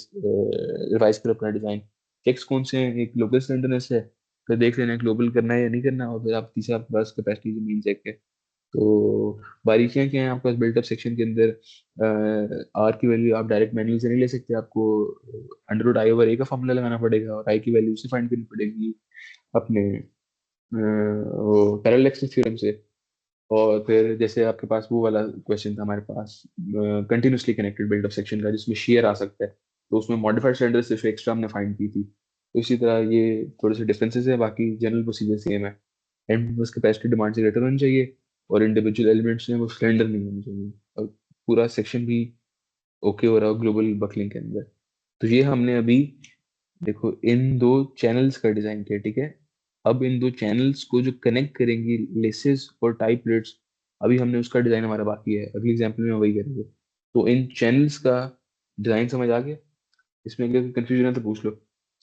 रिवाइज करो अपना डिजाइन। चेक्स कौन से हैं, एक ग्लोबल स्लैंडरनेस है, फिर देख लेना ग्लोबल करना है या नहीं करना, और फिर आप तीसरा आपके पास कैपेसिटी जो मेन चेक है। तो बारीकियां क्या हैं आपके पास बिल्टअप सेक्शन के अंदर, आर की वैल्यू आप डायरेक्ट मैन्युअल से नहीं ले सकते, आपको अंडर रूट आई ओवर ए का फॉर्मूला लगाना पड़ेगा, और आई की वैल्यू से फाइंड करनी पड़ेगी अपने वो पैरेलल एक्सिस थ्योरम से। और फिर जैसे आपके पास वो वाला क्वेश्चन था हमारे पास कंटिन्यूसली कनेक्टेड बिल्डअप सेक्शन का, जिसमें शेयर आ सकता है, तो उसमें मॉडिफाइड स्टैंडर्ड सिर्फ एक्स्ट्रा हमने फाइंड की थी। तो इसी तरह ये थोड़े से डिफरेंसेस है, बाकी जनरल प्रोसीजर सेम है। एंड बस कैपेसिटी डिमांड से ग्रेटर होनी चाहिए, और इंडिविजुअल एलिमेंट्स में वो स्लेंडर नहीं होनी चाहिए, और पूरा सेक्शन भी ओके हो रहा हो ग्लोबल बकलिंग के अंदर। तो ये हमने अभी देखो इन 2 चैनल्स का डिजाइन किया, ठीक है। अब इन 2 चैनल्स को जो कनेक्ट करेंगी लेसेस और टाई प्लेट्स, अभी हमने उसका डिजाइन हमारा बाकी है, अगले एग्जांपल में वही करेंगे। तो इन चैनल्स का डिजाइन समझ आ गया, इसमें अगर कंफ्यूजन है तो पूछ लो,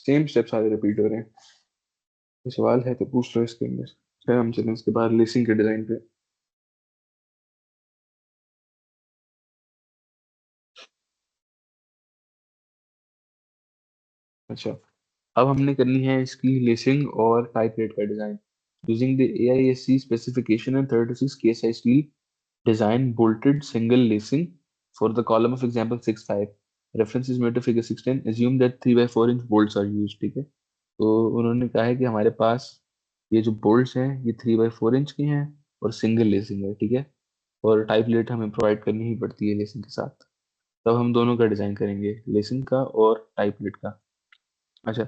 सेम स्टेप सारे रिपीट हो रहे हैं, कोई सवाल है तो पूछ लो इसके अंदर, फिर हम चलें उसके बाद लेसिंग के डिजाइन पे। अच्छा, अब हमने करनी है इसकी लेसिंग और टाई प्लेट का design using the AISC specification and 36 KSI steel design bolted single lacing for the column of example 6.5 reference is made to figure 610 assume that 3/4 inch bolts are used, ठीक है। तो उन्होंने कहा है कि हमारे पास ये जो बोल्ट्स हैं ये 3/4 इंच के हैं और सिंगल लेसिंग है, ठीक है, और टाई प्लेट हमें प्रोवाइड करनी ही पड़ती है लेसिंग के साथ। तब हम दोनों का डिजाइन करेंगे, लेसिंग का और टाई प्लेट का। अच्छा,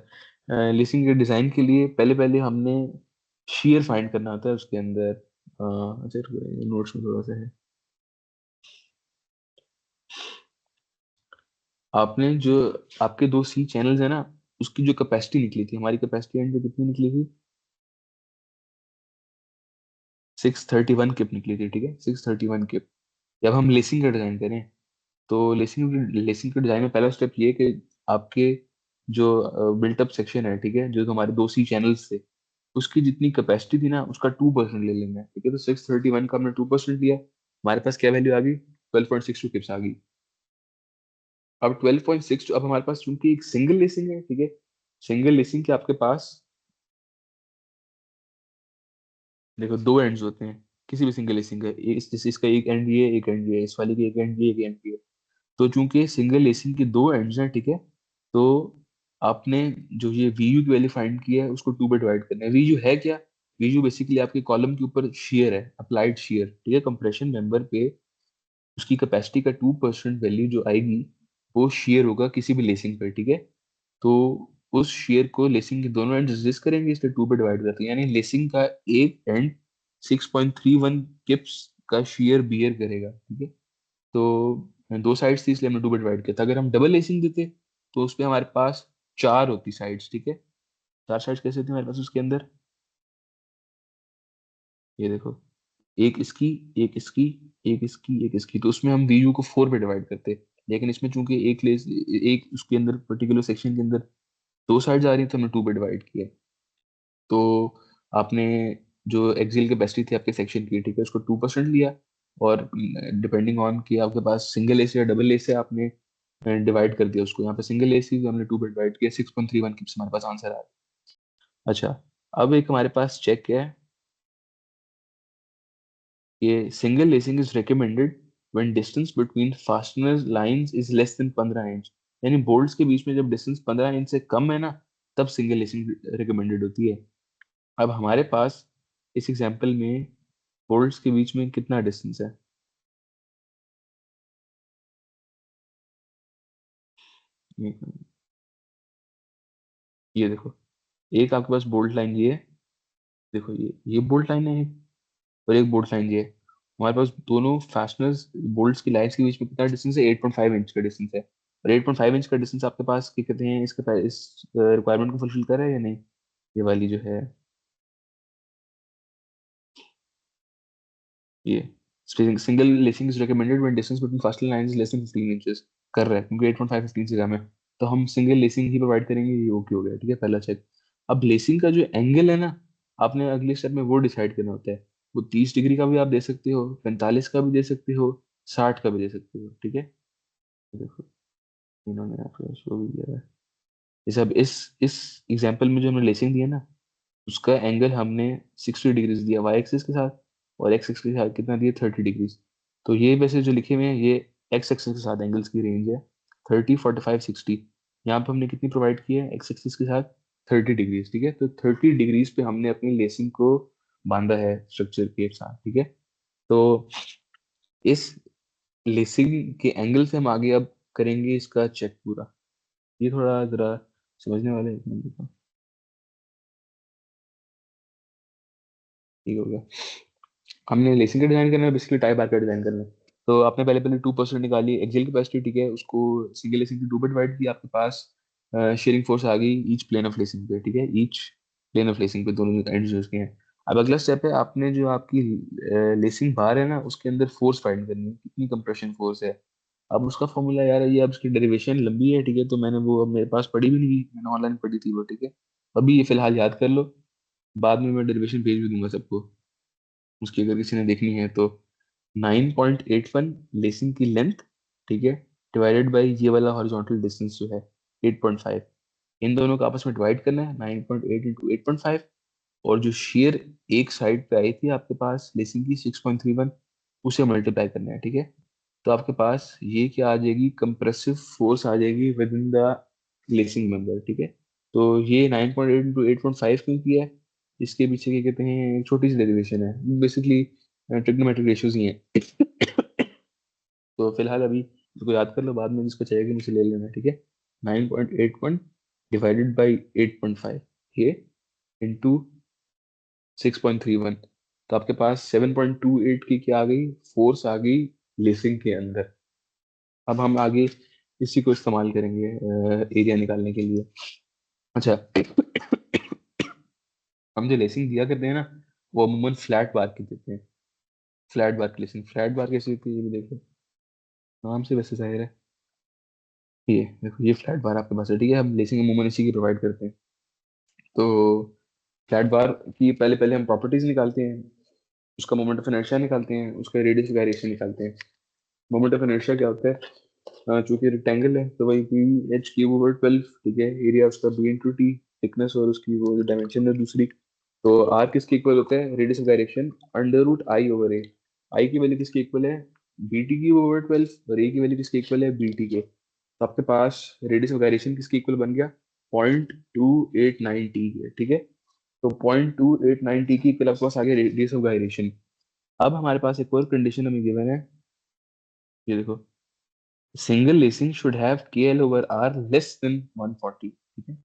लेसिंग के डिजाइन के लिए पहले पहले हमने शेयर फाइंड करना होता है उसके अंदर। अच्छा, नोट्स में थोड़ा सा है, आपने जो आपके 2 सी चैनल्स है ना, उसकी जो कैपेसिटी निकली थी, हमारी कैपेसिटी एंड पे कितनी निकली थी, 631 किप निकली थी, ठीक है, 631 किप। जब हम लेसिंग का डिजाइन करें, तो लेसिंग के डिजाइन में पहला स्टेप ये है कि आपके जो बिल्टअप सेक्शन है, ठीक है, जो हमारे 2 सी चैनल्स थे, उसकी जितनी कैपेसिटी थी ना उसका 2% ले लेंगे, ठीक है। तो 631 का हमने 2% लिया, हमारे पास क्या वैल्यू आ गई, 12.62 किप्स आ गई। अब 12.62, अब हमारे पास चूंकि एक सिंगल लेसिंग है, ठीक है, सिंगल लेसिंग के आपके पास देखो 2 एंड्स होते हैं किसी भी सिंगल लेसिंग का, जैसे इसका एक एंड ये, एक एंड ये, इस वाली की एक एंड ये, एक एंड ये, तो चूंकि सिंगल लेसिंग के दो एंड्स हैं, ठीक है, तो आपने जो ये वीयू की वैल्यू फाइंड किया है उसको 2 पे डिवाइड करना है। वीयू है क्या? वीयू बेसिकली आपके कॉलम के ऊपर शेयर है, अप्लाइड शेयर, ठीक है, कंप्रेशन मेंबर पे उसकी कैपेसिटी का 2% वैल्यू जो आएगी वो शेयर होगा किसी भी लेसिंग पे, ठीक है। तो उस शेयर को लेसिंग के दोनों एंड रेजिस्ट करेंगे, इसलिए 2 पे डिवाइड करते हैं, यानी लेसिंग का एक एंड 6.31 किप्स का शेयर बियर करेगा, ठीक है। तो दो साइड्स थी इसलिए हमने 2 पे डिवाइड किया था। अगर हम डबल लेसिंग देते तो उस पे हमारे पास 4 होती साइड्स, ठीक है। 4 साइड्स कैसे होती हमारे पास उसके अंदर, ये देखो, एक इसकी, एक इसकी, एक इसकी, एक इसकी, तो उसमें हम वीयू को 4 पे डिवाइड करते। लेकिन इसमें चूंकि एक उसके अंदर पर्टिकुलर सेक्शन के अंदर दो साइड्स आ रही हैं तो हमने 2 पे डिवाइड किया। तो आपने जो एक्सियल कैपेसिटी थी आपके सेक्शन की, ठीक है, उसको 2% लिया, और डिपेंडिंग ऑन कि आपके पास सिंगल ए से या डबल ए से आपने डिवाइड कर दिया उसको। यहाँ पे सिंगल ए से हमने 2 पे डिवाइड किया, 6.31 किप्स हमारे पास आंसर आ रहा है। अच्छा, अब एक हमारे पास चेक है कि single lacing is recommended when distance between fastener lines is less than 15 inch, यानी बोल्ट्स के बीच में जब डिस्टेंस 15 इंच से कम है ना, तब सिंगल लेसिंग रिकमेंडेड होती है। अब हमारे पास इस एग्जांपल में बोल्ट्स के बीच में कितना डिस्टेंस है? ये देखो, एक आपके पास बोल्ट लाइन ये है, देखो ये बोल्ट लाइन है, और एक बोल्ट लाइन ये है। हमारे पास दोनों फास्टनर्स बोल्ट्स की लाइंस के बीच में कितना डिस्टेंस है? 8.5 इंच का डिस्टेंस है। और 8.5 इंच का डिस्टेंस आपके पास क्या कहते हैं, इस रिक्वायरमेंट को फुलफिल कर रहा है या नहीं? ये वाली जो है, ये single lacing is recommended when distance between fastener lines is less than 15 inches, कर रहा है क्योंकि 8.5 15 से कम है, तो हम सिंगल लेसिंग ही प्रोवाइड करेंगे, ये ओके हो गया, ठीक है, पहला चेक। अब लेसिंग का जो एंगल है ना, आपने अगले स्टेप में वो डिसाइड करना होता है। वो 30 डिग्री का भी आप दे सकते हो, 45 का भी दे सकते हो, 60 का भी दे सकते हो, ठीक है। देखो, इन्होंने आपको शो भी किया है। जैसे अब इस एग्जांपल में जो हमने लेसिंग दिया ना, उसका एंगल हमने 60 डिग्रीज दिया वाई एक्सिस के साथ, और एक्स एक्सिस के साथ कितना दिया, 30 डिग्रीज। तो ये वैसे जो लिखे हुए हैं ये एक्स एक्सिस के साथ एंगल्स की रेंज है, 30, 45, 60। यहाँ पे हमने कितनी प्रोवाइड की है एक्स एक्सिस के साथ? 30 डिग्रीज, ठीक है। तो 30 डिग्रीज पे हमने अपनी लेसिंग को बांधा है स्ट्रक्चर के साथ, ठीक है। तो इस लेसिंग के एंगल से हम आगे अब करेंगे इसका चेक पूरा। ये थोड़ा जरा समझने वाले हैं, एक मिनट देखो। ठीक हो गया, हमने लेसिंग का डिजाइन करना है, बेसिकली टाई बार का डिजाइन करना है। तो आपने पहले पहले 2% निकाली एक्सियल कैपेसिटी, ठीक है, उसको सिंगल लेसिंग की 2 पे डिवाइड किया, आपके पास शेयरिंग फोर्स आ गई ईच प्लेन ऑफ लेसिंग पे, ठीक है, ईच प्लेन ऑफ लेसिंग पे दोनों एंड्स उसके हैं। अब अगला स्टेप है, आपने जो आपकी लेसिंग बार है ना उसके अंदर फोर्स फाइंड करनी है, कितनी कंप्रेशन फोर्स है। अब उसका फॉर्मूला यार, ये अब उसकी डेरिवेशन लंबी है, ठीक है, तो मैंने वो अब मेरे पास पढ़ी भी नहीं, मैंने ऑनलाइन पढ़ी थी वो, ठीक है। अभी ये फिलहाल याद कर लो, बाद में मैं डेरिवेशन भेज भी दूंगा सबको, उसकी अगर किसी ने देखनी है तो। 9.81 लेसिंग की लेंथ, ठीक है, डिवाइडेड बाई ये वाला हॉरिजॉन्टल डिस्टेंस जो है 8.5, इन दोनों को आपस में डिवाइड करना है, 9.8 इंटू 8.5, और जो शेयर एक साइड पे आई थी आपके पास लेसिंग की 6.31, उसे मल्टीप्लाई करना है, ठीक है। तो आपके पास ये क्या आ जाएगी, कंप्रेसिव फोर्स आ जाएगी with in the lacing member, ठीक है। तो ये 9.8 इंटू 8.5 क्यों किया है, इसके पीछे क्या कहते हैं, एक छोटी सी डेरिवेशन है, बेसिकली ट्रिग्नोमेट्रिक रेशियोज ही हैं। तो फिलहाल अभी इसको याद कर लो, बाद में जिसको चाहिए मुझे ले लेना, ठीक है। 9.81 डिवाइडेड बाई 8.5, ये इंटू 6.31, तो आपके पास 7.28 की क्या आ गई, फोर्स आ गई लेसिंग के अंदर। अब हम आगे इसी को इस्तेमाल करेंगे एरिया निकालने के लिए। अच्छा, हम जो लेसिंग दिया करते हैं ना, वो अमूमन फ्लैट बार की देते हैं। फ्लैट बार की लेसिंग, फ्लैट बार कैसी होती है ये भी देखो, नाम से वैसे जाहिर है। ये देखो, ये फ्लैट बार आपके पास है, ठीक है, हम लेसिंग अमूमन इसी की प्रोवाइड करते हैं। तो फ्लैट बार की पहले पहले हम प्रॉपर्टीज निकालते हैं, उसका मोमेंट ऑफ इनर्शिया निकालते हैं, उसका रेडियस वेरिएशन निकालते हैं। मोमेंट ऑफ इनर्शिया क्या होता है, चूंकि रेक्टेंगल है तो वही पी एच क्यूब ओवर 12, ठीक है, एरिया उसका बी इंटू टी, थिकनेस और उसकी वो डायमेंशन है दूसरी। तो आर किसके इक्वल होता है, radius of direction under root I over A. I की वैल्यू किसके इक्वल है, BT की ओवर 12 और A की वैल्यू किसके इक्वल है, BT के, तो आपके पास रेडियस ऑफ गायरेशन किसके इक्वल बन गया, 0.289 टी के, ठीक है। तो 0.289 टी की इक्वल आपके पास आ गया रेडियस ऑफ गायरेशन। अब हमारे पास एक और कंडीशन हमें गिवन है, ये देखो, single lacing should have KL over R less than 140, ठीक है।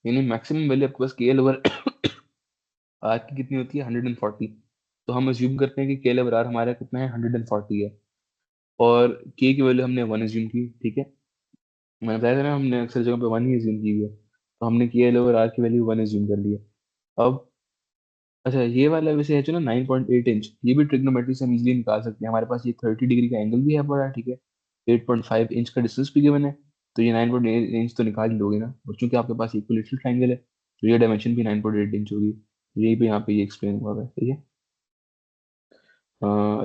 यानी मैक्सिमम वैल्यू आपके पास KL ओवर R की कितनी होती है, 140। तो हम अज्यूम करते हैं कि KL ओवर R हमारा कितना है, 140 है, और K की वैल्यू हमने 1 अज्यूम की, ठीक है। मैंने बताया था ना, हमने अक्सर जगह पे 1 ही अज्यूम की हुई है, तो हमने KL ओवर R की वैल्यू 1 अज्यूम कर ली है। अब अच्छा, ये वाला वैसे है जो ना 9.8 इंच, ये भी ट्रिग्नोमेट्री से हम इजीली निकाल सकते हैं। हमारे पास ये 30 डिग्री का एंगल भी है बड़ा, ठीक है, 8.5 इंच का डिस्टेंस भी गिवन है, तो ये 9.8 इंच तो निकाल ही लोगे ना। और चूंकि आपके पास इक्विलेटरल ट्राइंगल है, तो ये डायमेंशन भी 9.8 इंच होगी। यही पे यहाँ पे ये एक्सप्लेन हुआ है, ठीक है।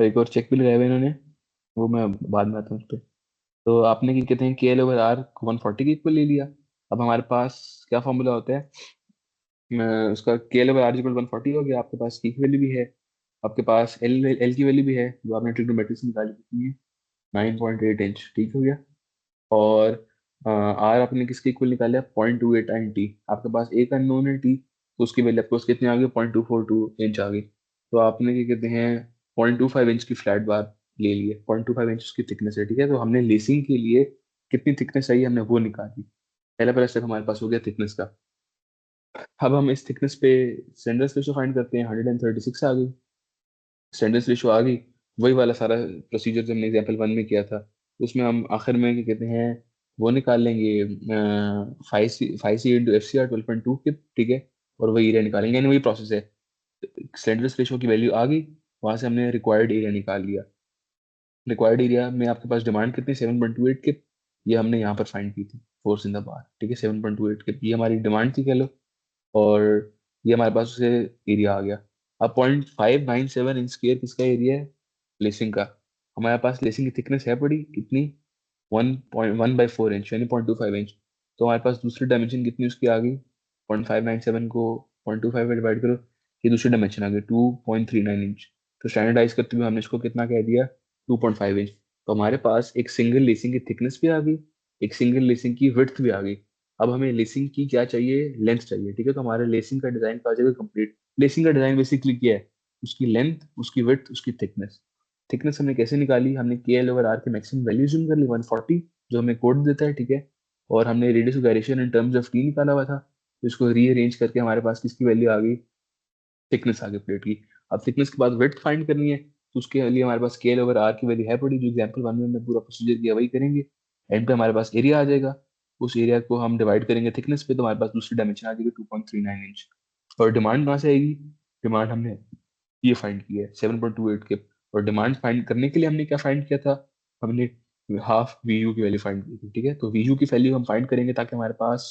एक और चेक भी लगाया हुआ है इन्होंने, वो मैं बाद में आता हूँ उस पर। तो आपने क्या कहते हैं, KL ओवर R 140 के इक्वल ले लिया। अब हमारे पास क्या फॉर्मूला होता है, उसका KL ओवर R इक्वल 140 हो गया, आपके पास की वैल्यू भी है, आपके पास एल की वैल्यू भी है जो आपने ट्रिग्नोमेट्री से निकाली कितनी है, 9.8 इंच, ठीक हो गया। और आर आपने किसके इक्वल निकाला, 0.289 टी, आपके पास एक अननोन है टी, तो उसकी वैल्यू आपको कितनी आ गई, 0.242 इंच आ गई। तो आपने क्या कहते हैं 0.25 इंच की फ्लैट बार ले ली है, 0.25 इंच की थिकनेस है, ठीक है। तो हमने लेसिंग के लिए कितनी थिकनेस चाहिए हमने वो निकाली। पहला स्टेप हमारे पास हो गया थिकनेस का। अब हम इस थिकनेस पे स्टैंडर्ड रेशो फाइंड करते हैं, 136 आ गई, स्टैंडर्ड रेशो आ गई। वही वाला सारा प्रोसीजर जो हमने एग्जाम्पल 1 में किया था, उसमें हम आखिर में क्या कहते हैं वो निकाल लेंगे, 5C इंटू FCR 12.2 के, ठीक है, और वही एरिया निकालेंगे, यानी वही प्रोसेस है। स्टैंडर्ड रेशो की वैल्यू आ गई, वहां से हमने रिक्वायर्ड एरिया निकाल लिया। रिक्वायर्ड एरिया में आपके पास डिमांड कितनी, 7.28 के, ये हमने यहाँ पर फाइंड की थी, फोर्स इन द बार, ठीक है, 7.28 के, ये हमारी डिमांड थी कह लो, और ये हमारे पास उसे एरिया आ गया। अब 0.597 इंच स्क्वायर किसका एरिया है, लेसिंग का। हमारे पास लेसिंग की थिकनेस है बड़ी कितनी, 1.1/4 इंच, यानी 0.25 इंच। तो हमारे पास दूसरी डायमेंशन कितनी उसकी आ गई, 0.597 को 0.25 में डिवाइड करो, ये दूसरी डायमेंशन आ गई 2.39 इंच। तो स्टैंडर्डाइज करते हुए हमने इसको कितना कह दिया, 2.5 इंच। तो हमारे पास एक सिंगल लेसिंग की थिकनेस भी आ गई, एक सिंगल लेसिंग की विड्थ भी आ गई। अब हमें लेसिंग की क्या चाहिए, लेंथ चाहिए, ठीक है। तो हमारे लेसिंग का डिजाइन का आ जाएगा कंप्लीट। लेसिंग का डिजाइन बेसिकली क्या है, उसकी लेंथ, उसकी विड्थ, उसकी थिकनेस। थिकनेस हमने कैसे निकाली, हमने KL ओवर R की मैक्सिमम वैल्यू यूज कर ली 140, जो हमें कोड देता है, ठीक है। और हमने radius of gyration in terms of T निकाला हुआ था, तो इसको रीअरेंज करके हमारे पास किसकी वैल्यू आ गई, थिकनेस आ गई प्लेट की। अब थिकनेस के बाद विड्थ फाइंड करनी है, तो उसके लिए हमारे पास KL ओवर R की वैल्यू है पड़ी, जो एग्जाम्पल 1 में हमने पूरा प्रोसीजर किया वही करेंगे। एंड पे हमारे पास एरिया आ जाएगा, उस एरिया को हम डिवाइड करेंगे थिकनेस पे, तो हमारे पास दूसरी डायमेंशन आ जाएगी 2.39 इंच। और डिमांड कहाँ से आएगी, डिमांड हमने ये फाइंड की है 7.28 के। और डिमांड फाइंड करने के लिए हमने क्या फाइंड किया था, हमने हाफ VU की वैल्यू फाइंड की थी, ठीक है। तो VU की वैल्यू हम फाइंड करेंगे ताकि हमारे पास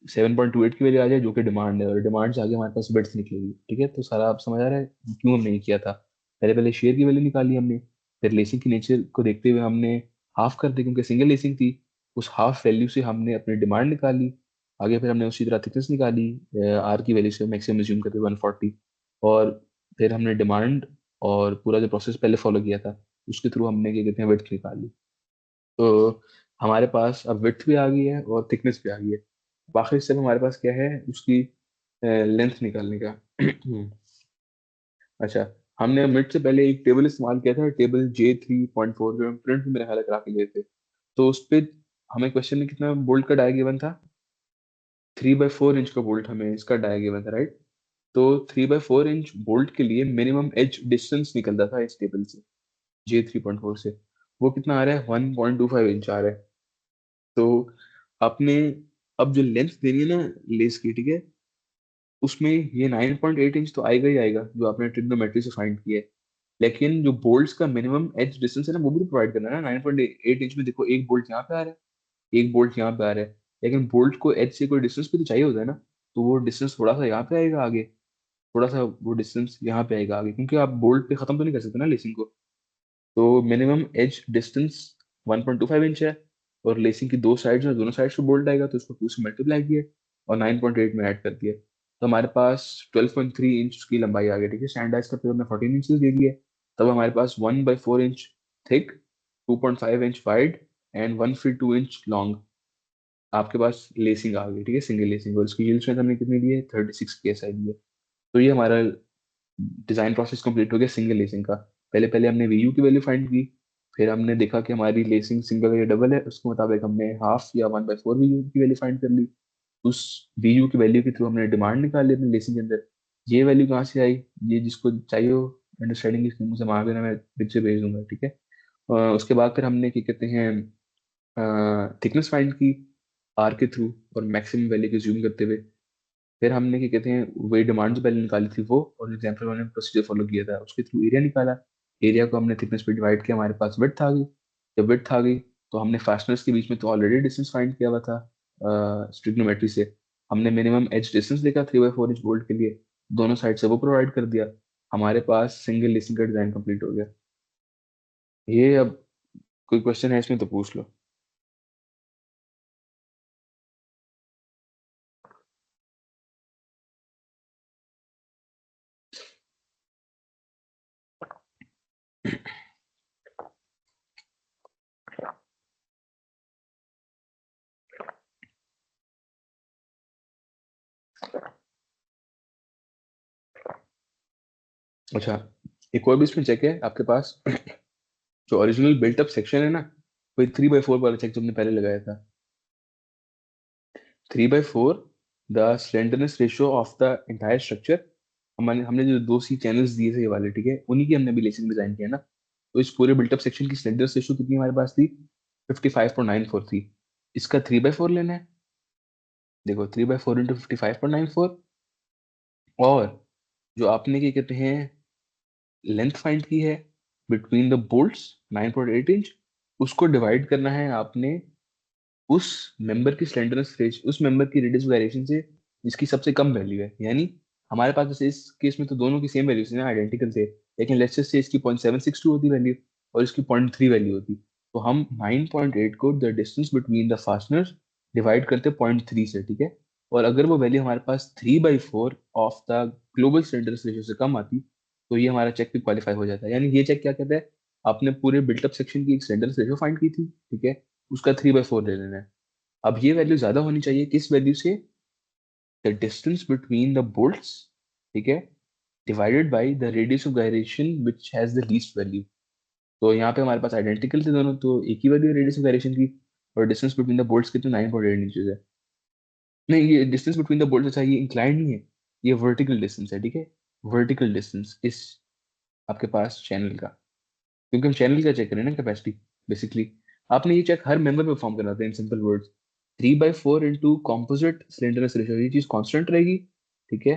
7.28 की वैल्यू आ जाए, जो कि डिमांड है, और डिमांड से आगे हमारे पास बिट्स निकलेगी, ठीक है। तो सारा आप समझ आ रहा है क्यों हमने ये किया था। पहले पहले शेयर की वैल्यू निकाली हमने, फिर लेसिंग की नेचर को देखते हुए हमने हाफ कर दी, क्योंकि सिंगल लेसिंग थी, उस हाफ वैल्यू से हमने अपनी डिमांड निकाली। आगे फिर हमने उसी तरह थिकनेस निकाली, R की वैल्यू से मैक्सिमम एज्यूम करके 140, और फिर हमने डिमांड और पूरा जो प्रोसेस पहले फॉलो किया था उसके थ्रू हमने क्या कहते हैं विड्थ निकाली। तो हमारे पास अब विड्थ भी आ गई है और थिकनेस भी आ गई है। बाकी स्टेप हमारे पास क्या है, उसकी लेंथ निकालने का। अच्छा, हमने मिड से पहले एक टेबल इस्तेमाल किया था, टेबल J3.4, जो हम प्रिंट में मेरे ख्याल है करा के लिए थे। तो उस पे हमें क्वेश्चन में कितना बोल्ट का डाया गिवन था, 3/4 इंच का बोल्ट हमें इसका डाया गिवन था, राइट। तो 3/4 इंच बोल्ट के लिए मिनिमम एज डिस्टेंस निकलता था इस टेबल से, J3.4 से, वो कितना आ रहा है, 1.25 इंच आ रहा है। तो आपने अब जो लेंथ देनी है ना लेस की, ठीक है, उसमें ये 9.8 इंच तो आएगा ही आएगा, जो आपने ट्रिग्नोमेट्री से फाइंड किया है। लेकिन जो बोल्ट्स का मिनिमम एज डिस्टेंस है ना, वो भी प्रोवाइड करना है ना। 9.8 इंच में देखो, एक बोल्ट यहाँ पे आ रहा है, एक बोल्ट यहाँ पे आ रहा है, लेकिन बोल्ट को एज से कोई डिस्टेंस भी तो चाहिए होता है ना। तो वो डिस्टेंस थोड़ा सा यहाँ पे आएगा आगे, थोड़ा सा वो डिस्टेंस यहाँ पे आएगा आगे, क्योंकि आप बोल्ट पे खत्म तो नहीं कर सकते ना लेसिंग को। तो मिनिमम एज डिस्टेंस 1.25 इंच है, और लेसिंग की दो साइड्स में, दोनों साइड्स पे बोल्ट आएगा, तो इसको 2 से मल्टीप्लाई किया और 9.8 में ऐड कर दिया, तो हमारे पास 12.3 इंच की लंबाई आ गई, ठीक है। स्टैंडर्डाइज करते हुए हमने 14 इंचेस दे दिए। तब हमारे पास 1/4 inch thick, 2.5 inch wide and 1 feet 2 inch long आपके पास लेसिंग आ गई, ठीक है, सिंगल लेसिंग, और इसकी यील्ड स्ट्रेंथ हमने कितनी दी है, 36 केएसआई दी है। तो ये हमारा डिजाइन प्रोसेस कंप्लीट हो गया सिंगल लेसिंग का। पहले पहले हमने वीयू की वैल्यू फाइंड की, फिर हमने देखा कि हमारी लेसिंग सिंगल या डबल है, उसके मुताबिक हमने हाफ या 1/4 वीयू की वैल्यू फाइंड कर ली। उस वीयू की वैल्यू के थ्रू हमने डिमांड निकाली अपनी लेसिंग के अंदर। ये वैल्यू कहाँ से आई, ये जिसको चाहिए हो अंडरस्टैंडिंग इसमें मुझे मांग देना, मैं पीछे भेज दूंगा, ठीक है। उसके बाद फिर हमने क्या कहते हैं थिकनेस फाइंड की आर के थ्रू और मैक्सिमम वैल्यू की ज्यूम करते हुए। फिर हमने क्या कहते हैं वही डिमांड जो पहले निकाली थी वो, और एग्जाम्पल मैंने प्रोसीजर फॉलो किया था, उसके थ्रू एरिया निकाला। एरिया को हमने थिकनेस पे डिवाइड किया, हमारे पास विड्थ आ गई। जब विड्थ आ गई तो हमने फास्टनर्स के बीच में तो ऑलरेडी डिस्टेंस फाइंड किया हुआ था ट्रिग्नोमेट्री से। हमने मिनिमम एज डिस्टेंस देखा 3/4 इंच बोल्ट के लिए, दोनों साइड से वो प्रोवाइड कर दिया। हमारे पास सिंगल लेसिंग का डिजाइन कंप्लीट हो गया। ये अब कोई क्वेश्चन है इसमें तो पूछ लो। अच्छा, एक और भी इसमें चेक है आपके पास जो ओरिजिनल बिल्टअप सेक्शन है ना, वही 3/4 वाला चेक जो हमने पहले लगाया था। 3/4 the slenderness ratio of the entire structure. हमने हमने जो 2 सी चैनल्स दिए थे ये वाले, ठीक है, उन्हीं की हमने अभी लेसिंग डिजाइन किया ना। तो इस पूरे बिल्टअप सेक्शन की स्लेंडरनेस रेशियो कितनी हमारे पास थी, 55.94 थी। इसका 3/4 लेना है। देखो 3/4 इंटू 55.94, और जो आपने क्या कहते हैं लेंथ फाइंड की है बिटवीन द बोल्ट्स 9.8 इंच, उसको डिवाइड करना है आपने उस मेंबर की स्लेंडरनेस रेश, उस मेंबर की रेडियस वेरिएशन से जिसकी सबसे कम वैल्यू है। यानी हमारे पास जैसे इस केस में तो दोनों की सेम वैल्यू थी ना, आइडेंटिकल थे, लेकिन लेट्स जस्ट से इसकी 0.762 होती वैल्यू और इसकी 0.3 वैल्यू होती, तो हम 9.8 को the distance between the fasteners divide करते 0.3 से, ठीक है। और अगर वो वैल्यू हमारे पास 3/4 of the global slenderness ratio से कम आती, तो ये हमारा चेक भी क्वालिफाई हो जाता है। यानी ये चेक क्या कहता है, आपने पूरे बिल्टअप सेक्शन की एक स्लेंडरनेस रेशियो फाइंड की थी, ठीक है, उसका 3/4 ले लेना है। अब ये वैल्यू ज्यादा होनी चाहिए किस वैल्यू से, the distance between the bolts, ठीक है, divided by the radius of gyration which has the least value. तो यहाँ पे हमारे पास आइडेंटिकल थे दोनों, तो एक ही वैल्यू है रेडियस ऑफ गायरेशन की, और डिस्टेंस बिटवीन द बोल्ट्स कितने 9.8 इंचेस है। नहीं, ये डिस्टेंस बिटवीन द बोल्ट्स, अच्छा ये इंक्लाइंड नहीं है, ये वर्टिकल डिस्टेंस है, ठीक है, वर्टिकल डिस्टेंस इस आपके पास चैनल का, क्योंकि हम चैनल का चेक करें ना कैपेसिटी बेसिकली। आपने ये चेक हर मेंबर में परफॉर्म करना था in simple words. 3/4 into composite slenderness ratio, ये चीज कांस्टेंट रहेगी, ठीक है।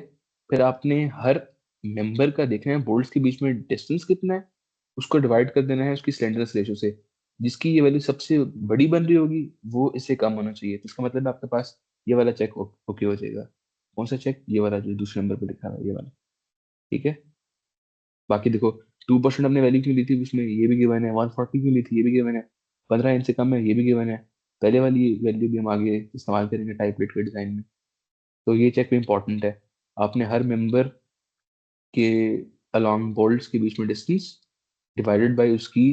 फिर आपने हर मेंबर का देखना है बोल्ट्स के बीच में डिस्टेंस कितना है, उसको डिवाइड कर देना है उसकी स्लेंडरनेस रेशियो से, जिसकी ये वैल्यू सबसे बड़ी बन रही होगी वो इससे कम होना चाहिए। तो इसका मतलब है आपके पास ये वाला चेक ओके हो जाएगा। कौन सा चेक, ये वाला जो दूसरे नंबर पे लिखा हुआ है ये वाला, ठीक है। बाकी देखो 2% हमने वैल्यू क्यों ली थी उसमें, ये भी गिवन है। 140 क्यों ली थी, ये भी गिवन है। 15 इंच से कम है, ये भी गिवन है। पहले वाली वैल्यू भी हम आगे इस्तेमाल करेंगे टाइप प्लेट के डिजाइन में। तो ये चेक भी इंपॉर्टेंट है। आपने हर मेंबर के अलॉन्ग बोल्ट्स के बीच में डिस्टेंस डिवाइडेड बाय उसकी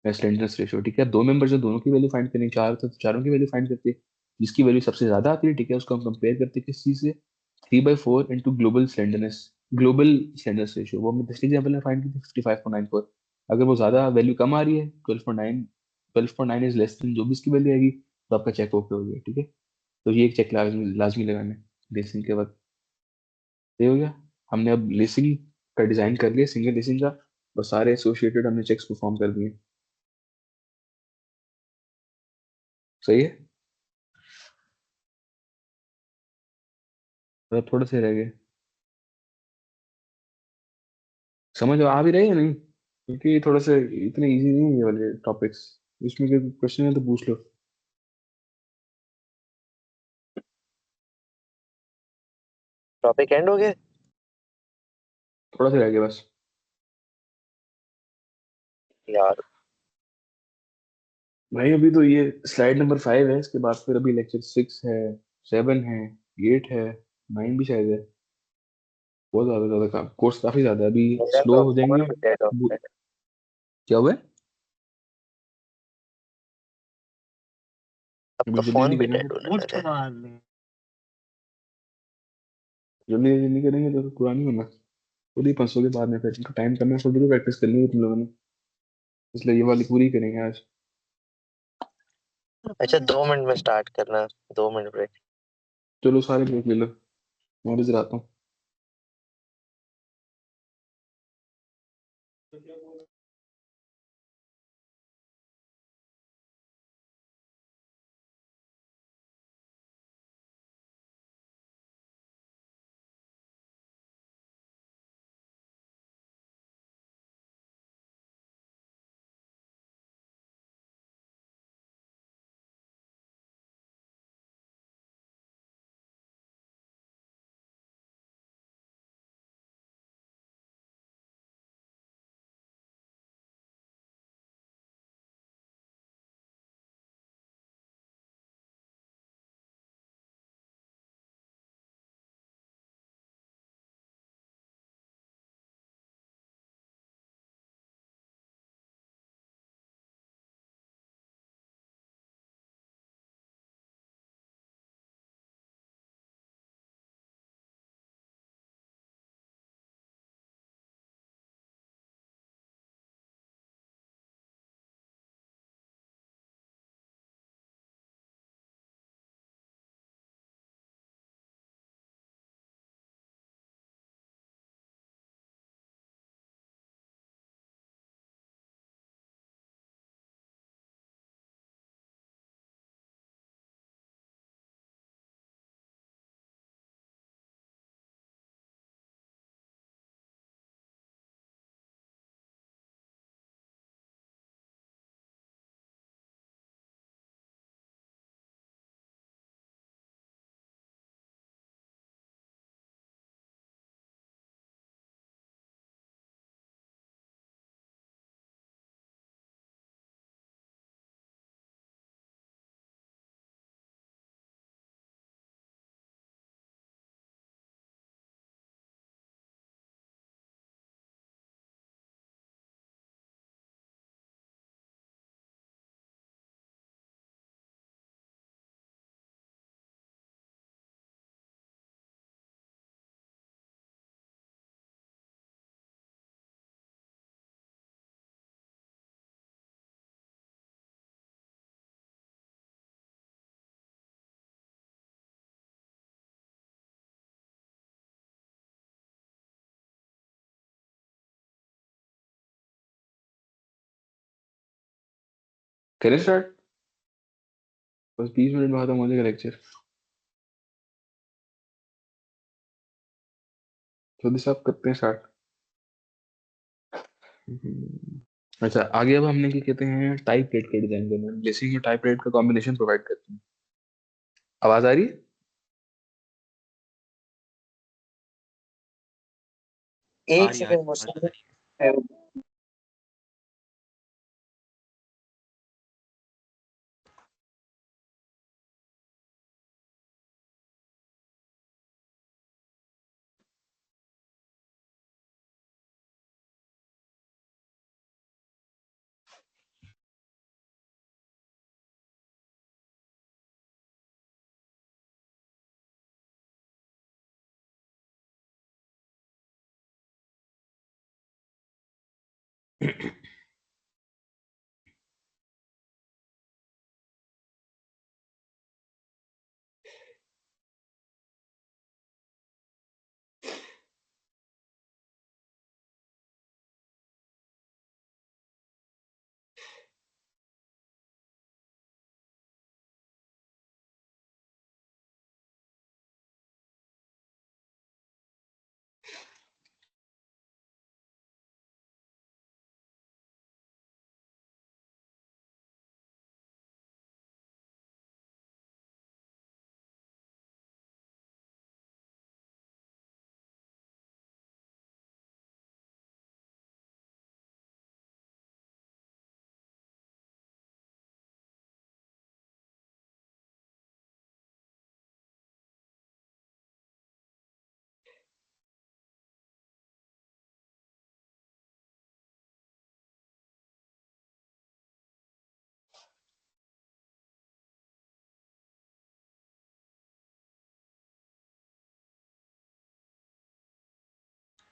स्लेंडरनेस रेशियो, ठीक है। 2 मेंबर्स हैं, दोनों की वैल्यू फाइंड करनी, चार तो चारों की वैल्यू फाइंड करते हैं, जिसकी वैल्यू सबसे ज्यादा आती है, ठीक है, उसको हम कंपेयर करते हैं किस चीज से, 3/4 इंटू ग्लोबल स्लेंडरनेस रेशियो, वो हमने पिछले एग्जाम्पल में फाइंड की थी 55.94। अगर वो ज्यादा वैल्यू कम आ रही है 12.9 इज लेस देन जो भी इसकी वैल्यू आएगी, तो आपका चेक ओके हो गया, ठीक है। तो ये एक चेक लाजमी लाजमी लगाना है लेसिंग के वक्त। ये हो गया, हमने अब लेसिंग का डिजाइन कर लिया सिंगल लेसिंग का, और सारे एसोसिएटेड हमने चेक्स परफॉर्म कर दिए। सही है, मतलब थोड़े से रह गए। समझ आ भी रहे हैं नहीं, क्योंकि थोड़ा सा इतने इजी नहीं है ये वाले टॉपिक्स, इसमें कोई क्वेश्चन है तो पूछ लो। टॉपिक एंड हो गया। थोड़ा सा रह गया बस। यार भाई अभी तो ये स्लाइड नंबर 5 है, इसके बाद फिर अभी लेक्चर 6 है, 7 है, 8 है, 9 भी शायद है। बहुत ज्यादा ज्यादा काम, कोर्स काफी ज्यादा है, अभी मेरा स्लो तो हो फोन जाएंगे। भी डेड हो वो- गया है। अभी आपका जल्दी फोन जल्दी भी करेंगे डेड होने मुफ्त लगा है। मारने। जल्दी जल्दी करेंगे तो पूरा नहीं होना। खुद ही फंसोगे बाद में, फिर टाइम कम है, खुद भी प्रैक्टिस करनी है तुम लोगों ने, इसलिए ये वाली पूरी करेंगे आज। अच्छा 2 मिनट में स्टार्ट करना, 2 मिनट ब्रेक। चलो सारे ब्रेक ले लो, मैं भी जराता हूँ। करें स्टार्ट, बस 20 मिनट में खत्म हो जाएगा लेक्चर। जल्दी से आप करते हैं स्टार्ट। अच्छा, आगे अब हमने क्या कहते हैं, टाइप रेट का डिजाइन करना है, जैसे कि टाइप रेट का कॉम्बिनेशन प्रोवाइड करते हैं। आवाज आ रही है? एक आ रही सेकंड आवाज आ मुझसे रही है।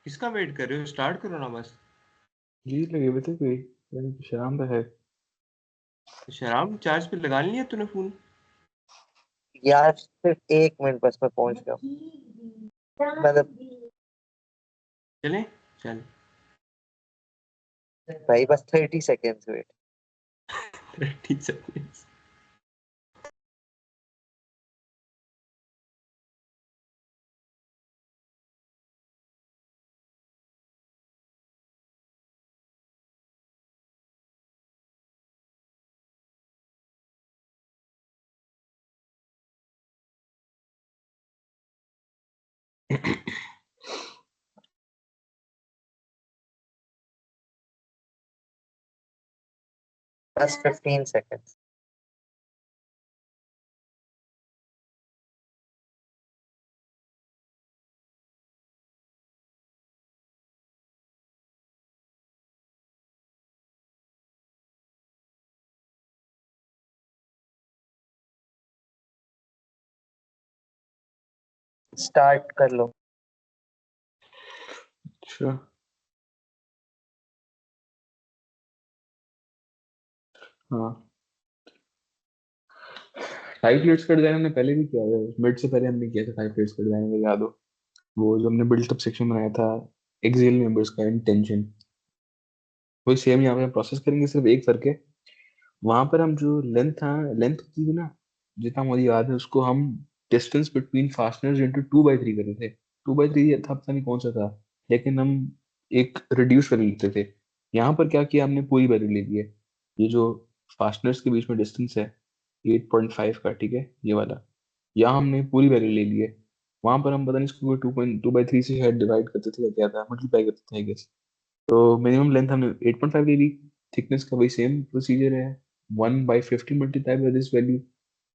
किसका वेट कर रहे हो? स्टार्ट करो ना बस। जी लगे हुए थे कोई, शाम का है। शराब चार्ज पे लगा लिया तूने फोन? यार सिर्फ 1 मिनट बस, मैं पहुंच गया मतलब। चले चल। भाई बस 30 सेकेंड्स वेट। 30 seconds। बस 15 सेकेंड्स। स्टार्ट कर लो। अच्छा हाँ, टाइप प्लेट्स का डिजाइन हमने पहले भी किया है, मिड से पहले हमने किया था टाइप प्लेट्स का डिजाइन, मुझे याद हो। वो जो हमने बिल्ट अप सेक्शन बनाया था एक्सियल मेंबर्स का इंटेंशन, वही सेम यहाँ पे हम प्रोसेस करेंगे, सिर्फ एक फर्क है, वहां पर हम जो लेंथ था, लेंथ की थी ना, जितना मुझे याद है उसको हम डिस्टेंस बिटवीन फास्टनर्स इंटू 2/3 कर रहे थे। 2/3 था, पता नहीं कौन सा था, लेकिन हम एक रिड्यूस वैल्यू लेते थे। यहाँ पर क्या किया हमने, पूरी वैल्यू ले ली है। ये जो फास्टनर्स के बीच में डिस्टेंस है 8.5 का, ठीक है, ये वाला, यहाँ हमने पूरी वैल्यू ले ली है। वहां पर हम पता नहीं इसको 2.2/3 से शायद डिवाइड करते थे या क्या था, मल्टीप्लाई करते थे आई गेस। तो मिनिमम लेंथ हमने 8.5 ले ली। थिकनेस का वही सेम प्रोसीजर है, 1/50 multiply by this value,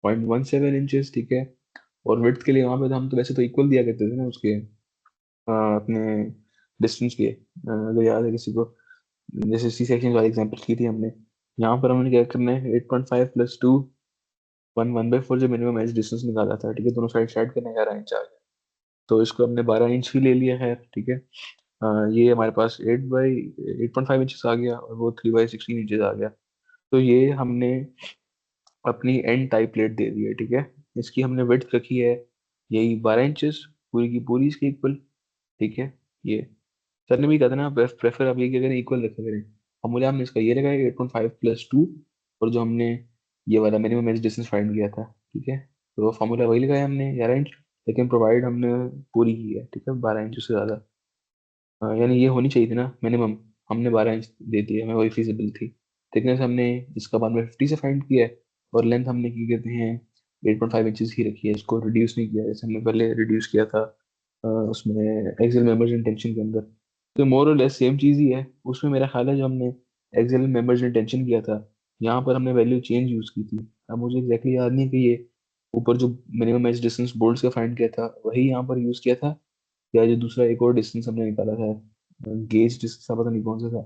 0.17 inches, ठीक है। और विड्थ के लिए वहां पे तो हम तो वैसे तो इक्वल दिया करते थे ना उसके, अपने डिस्टेंस के, अगर याद है किसी को, जैसे सी सेक्शन वाली एग्जांपल की थी हमने। यहाँ पर हमने क्या करना है, 8.5 प्लस 2, 1/4 जो मिनिमम एज डिस्टेंस निकाला था, ठीक है, दोनों साइड साइड करना, 11 इंच आ गया। तो इसको हमने 12 इंच ही ले लिया है, ठीक है। ये हमारे पास 8.5 इंचेस आ गया, और वो 3/16 इंचेस आ गया। तो ये हमने अपनी एन टाइप प्लेट दे दी है, ठीक है। इसकी हमने विड्थ रखी है यही 12 इंचेस, पूरी की पूरी इसके इक्वल, ठीक है। ये सर ने भी कहा था ना, प्रेफर आप ये क्या करें, इक्वल रखा करें। अब मुझे हमने इसका ये लगाया 8.5 प्लस 2, और जो हमने ये वाला मिनिमम एज डिस्टेंस फाइंड किया था, ठीक है, तो फॉर्मूला वही लगाया हमने 11 इंच, लेकिन प्रोवाइड हमने पूरी की है, ठीक है, 12 इंच से ज़्यादा। यानी ये होनी चाहिए थी ना मिनिमम, हमने 12 इंच दे दिया, हमें वही फीजिबल थी। थिकनेस हमने इसका 1/50 से फाइंड किया है, और लेंथ हमने की कहते हैं 8.5 इंचेस ही रखी है, इसको रिड्यूस नहीं किया जैसे हमने पहले रिड्यूस किया था उसमें एक्सेल मेंबर्स इंटेंशन के अंदर। तो मोर और लेस सेम चीज़ ही है उसमें, मेरा ख्याल है जो हमने एक्सेल मेंबर्स इंटेंशन किया था, यहाँ पर हमने वैल्यू चेंज यूज़ की थी। अब मुझे एग्जैक्टली याद नहीं है कि ये ऊपर जो मिनिमम एज डिस्टेंस बोल्ट्स का फाइंड किया था वही यहाँ पर यूज़ किया था, या जो दूसरा एक और डिस्टेंस हमने निकाला था, गेज डिस्टेंस था, पता नहीं कौन सा था,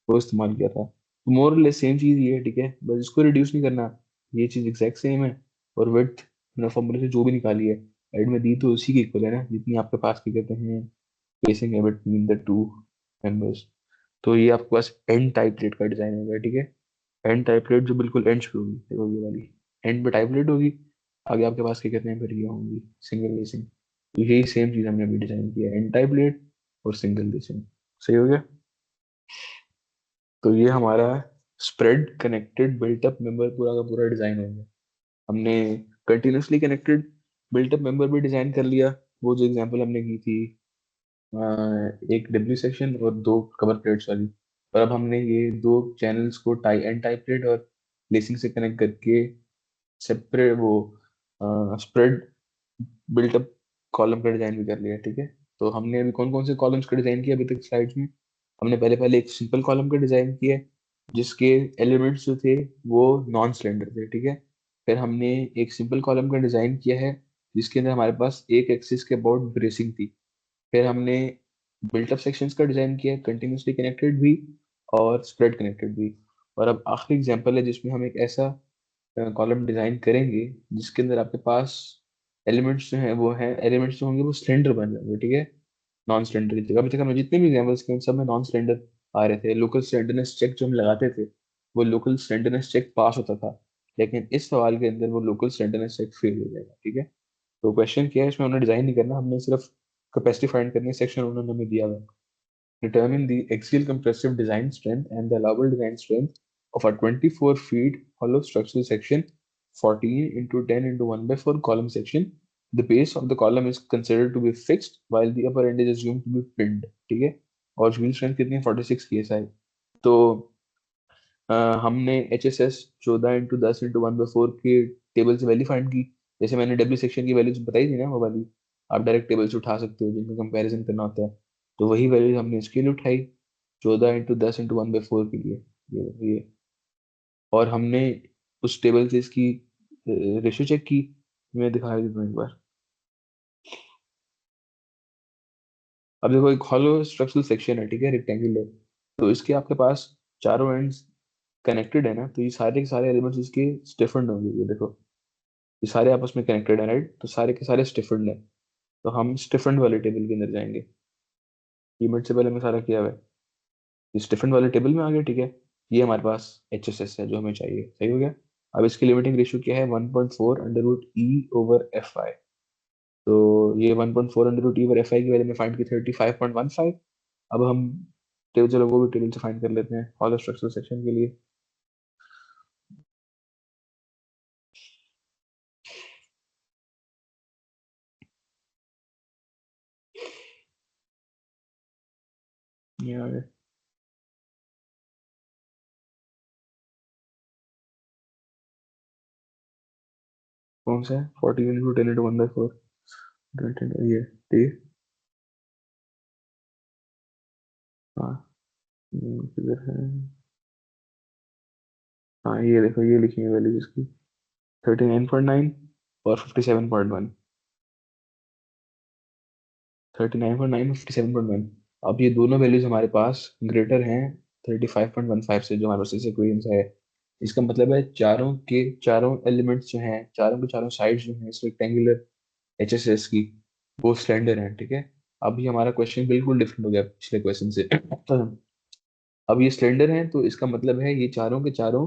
वो इस्तेमाल किया था। तो मोर लेस सेम चीज़ ये है, ठीक है, बस इसको रिड्यूस नहीं करना, ये चीज़ एग्जैक्ट सेम है। और विड्थ हमने फॉर्मूले से जो भी निकाली है साइड में दी, तो उसी की इक्वल है ना, जितनी आपके पास क्या कहते हैं स्पेसिंग है बिटवीन द टू मेंबर्स। तो ये आपके पास एन टाइप प्लेट का डिजाइन होगा, ठीक है। एन टाइप प्लेट जो बिल्कुल एंड पे होगी, देखो ये वाली एंड पे टाइप प्लेट होगी, आगे आपके पास क्या कहते हैं फिर ये होंगी सिंगल लेसिंग। तो यही सेम चीज हमने अभी डिजाइन किया है, एन टाइप प्लेट और सिंगल लेसिंग। सही हो गया। तो ये हमारा स्प्रेड कनेक्टेड बिल्टअप मेंबर पूरा का पूरा डिजाइन हो गया। हमने कंटिन्यूसली कनेक्टेड बिल्टअप मेंबर भी डिजाइन कर लिया, वो जो एग्जांपल हमने की थी, एक डब्ल्यू सेक्शन और दो कवर प्लेट्स वाली। और अब हमने ये दो चैनल्स को टाई एंड टाइप प्लेट और लेसिंग से कनेक्ट करके सेपरेट वो स्प्रेड बिल्टअप कॉलम का डिजाइन भी कर लिया, ठीक है। तो हमने अभी कौन कौन से कॉलम्स का डिजाइन किया अभी तक स्लाइड्स में, हमने पहले पहले एक सिंपल कॉलम का डिजाइन किया है, जिसके एलिमेंट्स जो थे वो नॉन सिलेंडर थे, ठीक है। फिर हमने एक सिंपल कॉलम का डिजाइन किया है जिसके अंदर हमारे पास एक एक्सिस के अबाउट ब्रेसिंग थी। फिर हमने बिल्टअप सेक्शंस का डिजाइन किया, कंटिन्यूसली कनेक्टेड भी और स्प्रेड कनेक्टेड भी। और अब आखिरी एग्जांपल है जिसमें हम एक ऐसा कॉलम डिजाइन करेंगे जिसके अंदर आपके पास एलिमेंट्स जो हैं वो हैं, एलिमेंट्स जो होंगे वो सिलेंडर बन जाएंगे, ठीक है। नॉन स्लेंडर की जगह। अभी तक हमने जितने भी एग्जाम्पल्स किए सब में नॉन स्लेंडर आ रहे थे। लोकल स्लेंडरनेस चेक जो हम लगाते थे वो लोकल स्लेंडरनेस चेक पास होता था, लेकिन इस सवाल के अंदर वो लोकल स्लेंडरनेस चेक फेल हो जाएगा। ठीक है, तो क्वेश्चन क्या है, इसमें हमने डिजाइन नहीं करना, हमने सिर्फ कैपेसिटी फाइंड करनी है। सेक्शन उन्होंने हमें दिया हुआ है, determine the axial compressive design strength and the allowable design strength of a 24 feet hollow structural section 14 into 10 into 1 by 4 column section. The base of the column is considered to be fixed while the upper end is assumed to be pinned. ठीक है, और wheel strength कितनी है, 46 psi। तो हमने H S S 14 into 10 into 1 by 4 की table से value find की। जैसे मैंने डब्ल्यू सेक्शन की वैल्यूज बताई थी ना, वो वाली आप डायरेक्ट टेबल से उठा सकते हो जिनका कंपैरिजन करना होता है। तो वही वैल्यूज हमने इसके लिए उठाई 14 into 10 into 1 by 4 के लिए, ये। और हमने उस टेबल से इसकी रेशियो चेक की। मैं दिखा देता हूँ एक बार। अब देखो एक हॉलो स्ट्रक्चरल सेक्शन है, ठीक है, रेक्टेंगुलर। तो इसके आपके पास चारों एंड्स कनेक्टेड है ना, तो ये सारे के सारे एलिमेंट्स इसके स्टिफेंड होंगे। ये देखो ये सारे आपस में कनेक्टेड है, राइट, तो सारे के सारे स्टिफेंड है। तो हम स्टिफेंड वाले टेबल के अंदर जाएंगे। लिमिट से पहले मैं सारा किया हुआ है, ये स्टिफेंड वाले टेबल में आ गया। ठीक है, ये हमारे पास एच एस एस है जो हमें चाहिए, सही हो गया। अब इसकी लिमिटिंग रेशियो क्या है, 1.4 under root E over F I. तो ये 1.4 under root E over F I की वैल्यू में फाइंड की 35.15। अब हम टेबल, चलो वो भी टेबल से फाइंड कर लेते हैं हॉलो स्ट्रक्चरल सेक्शन के लिए। ये आ गया, कौन सा है, 14 into 10 into 1 by 4। ये ठीक है, हाँ, किधर है, हाँ ये देखो, ये लिखी है वैल्यू इसकी 39.9 और 57.1। 39.9 57.1। अब ये दोनों वैल्यूज हमारे पास ग्रेटर हैं 35.15 से, जो हमारे पास इस इक्वेशन से है। इसका मतलब है चारों के चारों एलिमेंट्स जो हैं, चारों के चारों साइड्स जो हैं इस रेक्टेंगुलर एचएसएस की, वो स्लेंडर हैं। ठीक है, अब ये हमारा क्वेश्चन बिल्कुल डिफरेंट हो गया पिछले क्वेश्चन से। अब ये स्लेंडर हैं तो इसका मतलब है ये चारों के चारों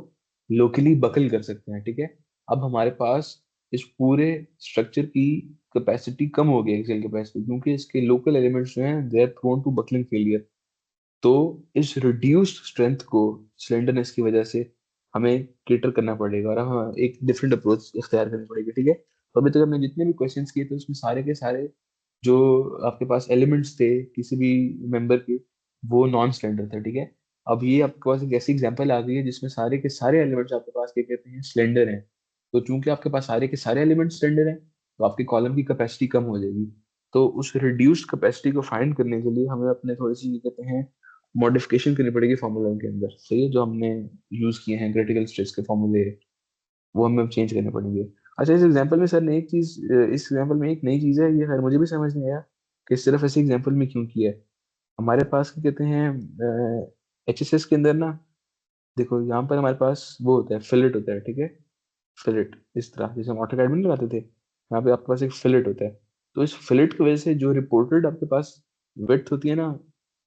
लोकली बकल कर सकते हैं। ठीक है, अब हमारे पास इस पूरे स्ट्रक्चर की कैपेसिटी कम हो गई, एक्सियल कैपेसिटी, क्योंकि इसके लोकल एलिमेंट्स जो हैं they are prone to buckling failure. तो इस रिड्यूस्ड स्ट्रेंथ को स्लेंडरनेस की वजह से हमें केटर करना पड़ेगा और हमें एक डिफरेंट अप्रोच इख्तियार करनी पड़ेगी। ठीक है, तो अभी तक हमने जितने भी क्वेश्चंस किए थे उसमें सारे के सारे जो आपके पास एलिमेंट्स थे किसी भी मेंबर के, वो नॉन स्लेंडर थे। ठीक है, अब ये आपके पास एक ऐसी एग्जांपल आ गई है जिसमें सारे के सारे एलिमेंट्स आपके पास क्या कहते हैं, स्लेंडर हैं। तो चूंकि आपके पास सारे के सारे एलिमेंट्स स्लेंडर हैं तो आपके कॉलम की कैपेसिटी कम हो जाएगी। तो उस रिड्यूस्ड कैपेसिटी को फाइंड करने के लिए हमें अपने थोड़ी सी क्या कहते हैं मॉडिफिकेशन करनी पड़ेगी फॉर्मूला के अंदर। सही है, जो हमने यूज किए हैं क्रिटिकल स्ट्रेस के फॉर्मूले, वो हमें चेंज करने पड़ेंगे। अच्छा, इस एग्जांपल में सर ने एक चीज, इस एग्जांपल में एक नई चीज है, ये खैर मुझे भी समझ नहीं आया कि सिर्फ ऐसे एग्जांपल में क्यों किया है। हमारे पास क्या कहते हैं एचएसएस के अंदर ना, देखो यहाँ पर हमारे पास वो होता है, फिलेट होता है। ठीक है, फिलेट इस तरह जैसे हम ऑटोकैड में नहीं लगाते थे, यहाँ पे आपके पास एक फिलेट होता है। तो इस फिलेट की वजह से जो रिपोर्टेड आपके पास विड्थ होती है ना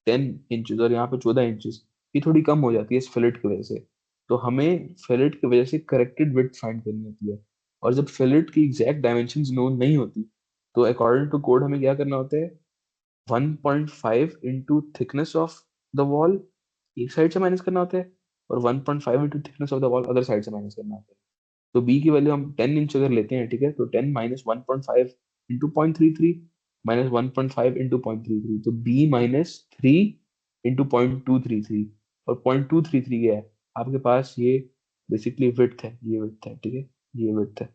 10 इंचेस, और यहाँ पे 14 इंचेस, ये थोड़ी कम हो जाती है इस फिलेट की वजह से। तो हमें फिलेट की वजह से करेक्टेड विड्थ फाइंड करनी होती है। और जब फिलेट की एग्जैक्ट डायमेंशन नोन नहीं होती तो अकॉर्डिंग टू कोड हमें क्या करना होता है, 1.5 into thickness of the wall एक साइड से माइनस करना होता है, और 1.5 into thickness of the wall other side से माइनस करना होता है। तो बी की वैल्यू हम 10 इंच अगर लेते हैं, ठीक है, तो 10 माइनस 1.5 इंटू 0.33 माइनस 1.5 इंटू 0.33, तो बी माइनस 3 इंटू 0.233। और 0.233 क्या है आपके पास, ये बेसिकली विड्थ है, ये विड्थ है। ठीक है, ये विड्थ है।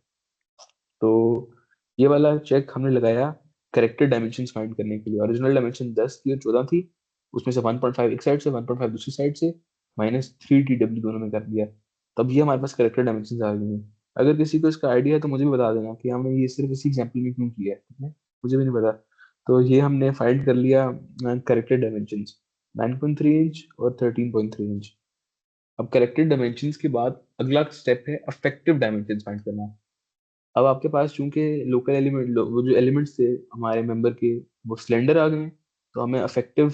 तो ये वाला चेक हमने लगाया करेक्टेड डायमेंशन फाइंड करने के लिए। ओरिजिनल डायमेंशन 10 थी और 14 थी, उसमें से 1.5 एक साइड से 1.5 दूसरी साइड से माइनस 3 TW दोनों में कर दिया, तब ये हमारे पास करेक्टेड डायमेंशन आ गए हैं। अगर किसी को इसका आइडिया है तो मुझे भी बता देना कि हमने ये सिर्फ इसी एग्जाम्पल में क्यों किया है, ठीक है? मुझे भी नहीं पता। तो ये हमने फाइंड कर लिया करेक्टेड डायमेंशन 9.3 इंच और 13.3 इंच। अब करेक्टेड डायमेंशन के बाद अगला स्टेप है अफेक्टिव डायमेंशन फाइंड करना। अब आपके पास चूंकि लोकल एलिमेंट वो जो एलिमेंट्स थे हमारे मेंबर के वो सिलेंडर आ गए हैं, तो हमें अफेक्टिव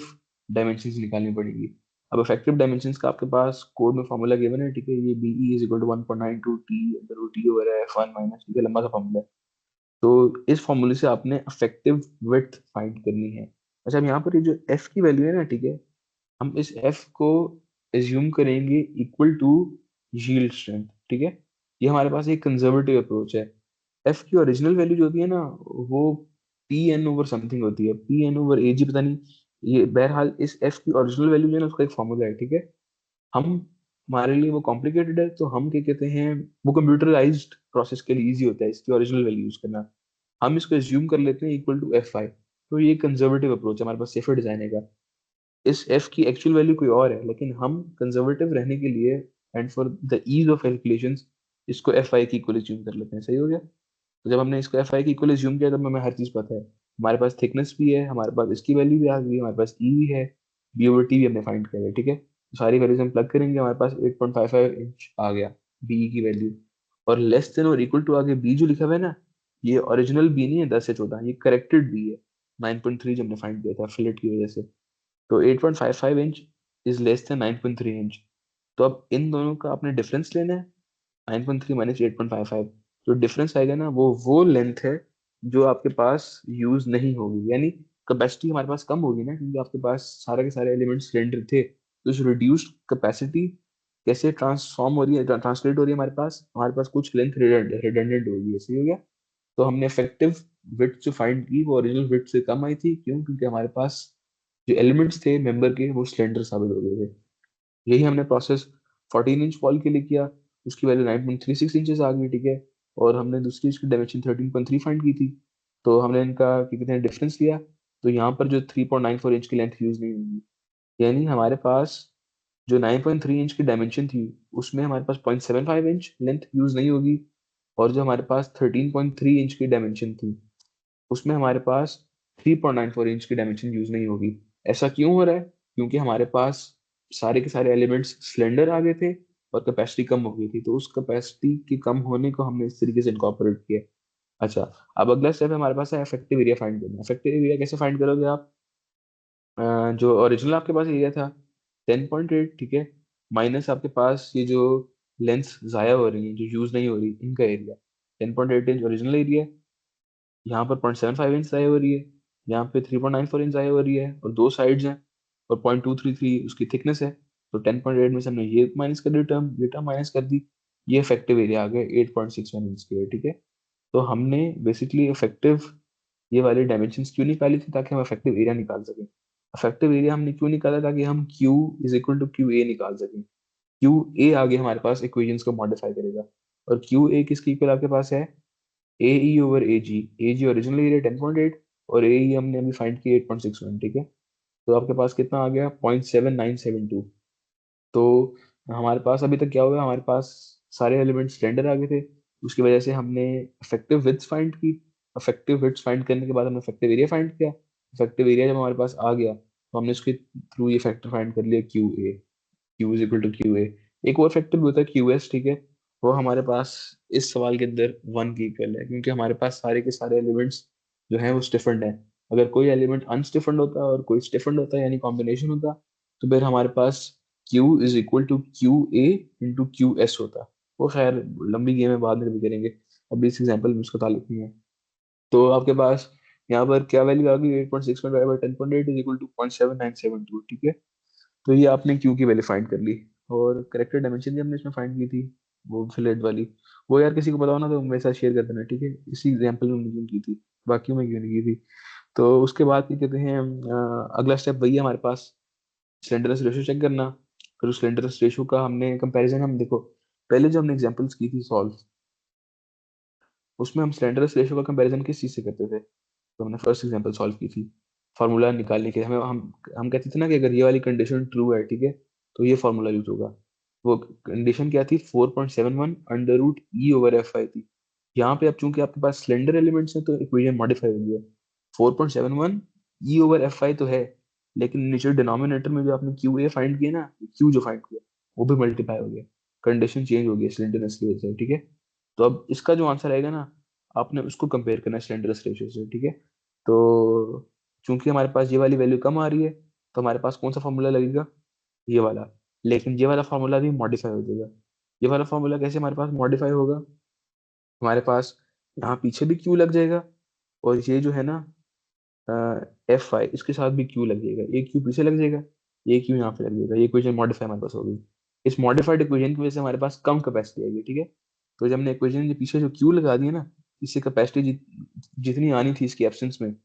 डायमेंशंस निकालनी पड़ेगी। अब अफेक्टिव डायमेंशंस का आपके पास कोड में फॉर्मूला गिवन है, ठीक है, ये BE is equal to 1.92 T under root T over F1 minus, ठीक है, लंबा सा फॉर्मूला है। तो इस फॉर्मूले से आपने अफेक्टिव विड्थ फाइंड करनी है। अच्छा, अब यहाँ पर ये जो F की वैल्यू है ना, ठीक है, हम इस F को एज्यूम करेंगे इक्वल टू यील्ड स्ट्रेंथ, ठीक है। ये हमारे पास एक कंजर्वेटिव अप्रोच है। F की ओरिजिनल वैल्यू जो होती है ना, वो PN ओवर समथिंग होती है, PN ओवर AG, पता नहीं। ये बहरहाल इस F की ओरिजिनल वैल्यू जो है ना, उसका एक फॉर्मूला है, ठीक है। हम हमारे लिए वो कॉम्प्लिकेटेड है, तो हम क्या कहते हैं, वो कंप्यूटराइज्ड प्रोसेस के लिए इजी होता है इसकी ओरिजिनल वैल्यू यूज करना। हम इसको एज्यूम कर लेते हैं इक्वल टू F5। तो ये कंजर्वेटिव अप्रोच है, हमारे पास सेफर डिजाइन है। इस F की एक्चुअल वैल्यू कोई और है, लेकिन हम कंजर्वेटिव रहने के लिए and for the ease of calculations इसको Fi की इक्वल एज्यूम कर लेते हैं। सही हो गया। तो जब हमने इसको Fi की इक्वल एज्यूम किया, तब हमें हर चीज पता है। हमारे पास थिकनेस भी है, हमारे पास इसकी वैल्यू भी आ गई, हमारे पास E भी है, B ओवर T भी हमने फाइंड किया है, ठीक है। तो सारी वैल्यूज हम प्लग करेंगे, हमारे पास 8.55 इंच आ गया BE की वैल्यू। और लेस देन और इक्वल टू आगे B जो लिखा हुआ है ना, ये ओरिजिनल B नहीं है 10 से 14, ये करेक्टेड B है 9.3 जो हमने फाइंड किया था फिलेट की वजह से। तो 8.55 inch is less than 9.3 inch. तो अब इन दोनों का आपने डिफरेंस लेना है, 9.3 माइनस 8.55। जो डिफरेंस आएगा ना, वो लेंथ है जो आपके पास यूज नहीं होगी, यानी कैपेसिटी हमारे पास कम होगी ना, क्योंकि आपके पास सारे के सारे एलिमेंट्स सिलेंडर थे। तो इस रिड्यूस्ड कैपेसिटी कैसे ट्रांसफॉर्म हो रही है, ट्रांसलेट हो रही है, हमारे पास कुछ लेंथ रिडंडेंट होगी। ऐसे ही हो गया। तो हमने इफेक्टिव विड्थ जो फाइंड की, वो ओरिजिनल विड्थ से कम आई थी। क्यों? क्योंकि हमारे पास जो एलिमेंट्स थे मेंबर के, वो सिलेंडर साबित हो गए थे। यही हमने प्रोसेस 14 इंच वॉल के लिए किया। उसकी वैल्यू 9.36 इंचेस आ गई, ठीक है। और हमने दूसरी इसकी डायमेंशन 13.3 फाइंड की थी। तो हमने इनका क्या कहते हैं डिफरेंस लिया। तो यहाँ पर जो 3.94 इंच की लेंथ यूज नहीं होगी, यानी हमारे पास जो 9.3 इंच की डायमेंशन थी, उसमें हमारे पास 0.75 इंच लेंथ यूज नहीं होगी। और जो हमारे पास 13.3 इंच की डायमेंशन थी, उसमें हमारे पास 3.94 इंच की डायमेंशन यूज नहीं होगी। ऐसा क्यों हो रहा है? क्योंकि हमारे पास सारे के सारे एलिमेंट्स सिलेंडर आ गए थे और कैपेसिटी कम हो गई थी। तो उस कैपेसिटी के कम होने को हमने इस तरीके से इनकॉर्पोरेट किया। अच्छा, अब अगला स्टेप हमारे पास है इफेक्टिव एरिया फाइंड करना। इफेक्टिव एरिया कैसे फाइंड करोगे आप? जो ओरिजिनल आपके पास एरिया था 10.8, ठीक है, माइनस आपके पास ये जो लेंस जाया हो रही है, जो यूज नहीं हो रही, इनका एरिया 10.8 इंच ओरिजिनल एरिया। यहाँ पर 0.75 इंच जाया हो रही है, यहाँ पे 3.94 इंच जाया हो रही है, और दो साइड्स हैं, और 0.233 उसकी थिकनेस है। तो 10.8 में से हमने ये माइनस कर दी, टर्म ये टर्म माइनस कर दी, ये इफेक्टिव एरिया आ गया 8.61 इंच के, ठीक है। तो हमने बेसिकली इफेक्टिव ये वाली डायमेंशंस क्यों निकाली थी? ताकि हम इफेक्टिव एरिया निकाल सकें। इफेक्टिव एरिया हमने क्यों निकाला? ताकि हम Q is equal to Q A निकाल सकें। क्यू ए आगे हमारे पास इक्वेशंस को मॉडिफाई करेगा। और क्यू ए किसकी इक्वल आपके पास है? ए ई ओवर ए जी। ए जी ओरिजिनल एरिया 10.8 और ए ई हमने अभी फाइंड किया 8.61, ठीक है। तो आपके पास कितना आ गया? 0.7972। तो हमारे पास अभी तक क्या हुआ? हमारे पास सारे एलिमेंट्स स्टैंडर्ड आ गए थे। उसकी वजह से हमने इफेक्टिव विड्थ फाइंड की। इफेक्टिव विड्थ फाइंड करने के बाद हमने इफेक्टिव एरिया फाइंड किया। इफेक्टिव एरिया जब हमारे पास आ गया, तो हमने उसके थ्रू ये फैक्टर फाइंड कर लिया Q A. Q is equal to Q A. एक और फैक्टर भी होता है क्यू एस, ठीक है। वो हमारे पास इस सवाल के अंदर 1 की इक्वल है, क्योंकि हमारे पास सारे के सारे एलिमेंट्स जो है वो स्टिफन्ड है। अगर कोई एलिमेंट अनस्टिफन्ड होता और कोई स्टिफन्ड होता, यानी कॉम्बिनेशन होता, तो फिर हमारे पास Q is equal to Q A into Q S होता। वो खैर लंबी गेम है, बाद में भी करेंगे, अभी इस एग्जाम्पल में उसका ताल्लुक नहीं है। तो आपके पास यहाँ पर क्या वैल्यू आ गई? 8.6.5 बाई 10.8 इज इक्वल टू 0.7972, ठीक है। तो ये आपने क्यू की वैल्यू फाइंड कर ली। और करेक्टर डायमेंशन भी हमने इसमें फाइंड की थी, वो फिलेट वाली। वो यार किसी को पता हो ना तो मेरे साथ शेयर कर देना, ठीक है। इसी एग्जाम्पल में मैंने की थी, बाकी में क्यों नहीं की थी। तो उसके बाद क्या कहते हैं, अगला स्टेप वही है हमारे पास, स्लेंडरनेस रेशियो चेक करना। फिर उस स्लेंडरनेस रेशियो का हमने कंपैरिजन, हम देखो पहले जो हमने एग्जांपल्स की थी सॉल्व, उसमें हम स्लेंडरनेस रेशियो का कंपैरिजन किस चीज से करते थे? तो हमने फर्स्ट एग्जांपल सॉल्व की थी, फार्मूला निकालने के। हमें हम कहते थे ना कि अगर ये वाली कंडीशन ट्रू है, ठीक है, तो ये फार्मूला यूज होगा। वो कंडीशन क्या थी? 4.71 under root E over F I थी। यहाँ पे अब चूंकि आपके पास स्लेंडर एलिमेंट्स हैं, तो इक्वेशन मॉडिफाई हुई है। 4.71 ई ओवर एफ आई तो है, लेकिन नीचे डिनोमिनेटर में जो आपने क्यू ए फाइंड किया ना, क्यू जो फाइंड किया, वो भी मल्टीप्लाई हो गया। कंडीशन चेंज हो गई स्लेंडरनेस की वजह से, ठीक है। तो अब इसका जो आंसर आएगा ना, आपने उसको कंपेयर करना है स्लेंडरनेस रेशियो से, ठीक है। तो चूंकि हमारे पास ये वाली वैल्यू कम आ रही है तो हमारे पास कौन सा फॉर्मूला लगेगा, ये वाला। लेकिन ये वाला फॉर्मूला भी मॉडिफाई हो जाएगा। ये वाला फॉर्मूला कैसे हमारे पास मॉडिफाई होगा, हमारे पास यहाँ पीछे भी क्यू लग जाएगा और ये जो है ना एफ आई इसके साथ भी क्यू लग जाएगा, एक क्यू पीछे लग जाएगा, ये क्यू यहाँ पे लग जाएगा। ये इक्वेशन मॉडिफाई हमारे पास होगी। इस मॉडिफाइड इक्वेशन की वजह से हमारे पास कम कैपेसिटी आएगी, ठीक है। तो जब हमने इक्वेशन के पीछे जो क्यू लगा दी है ना, इससे कैपेसिटी जितनी आनी थी इसकी एब्सेंस में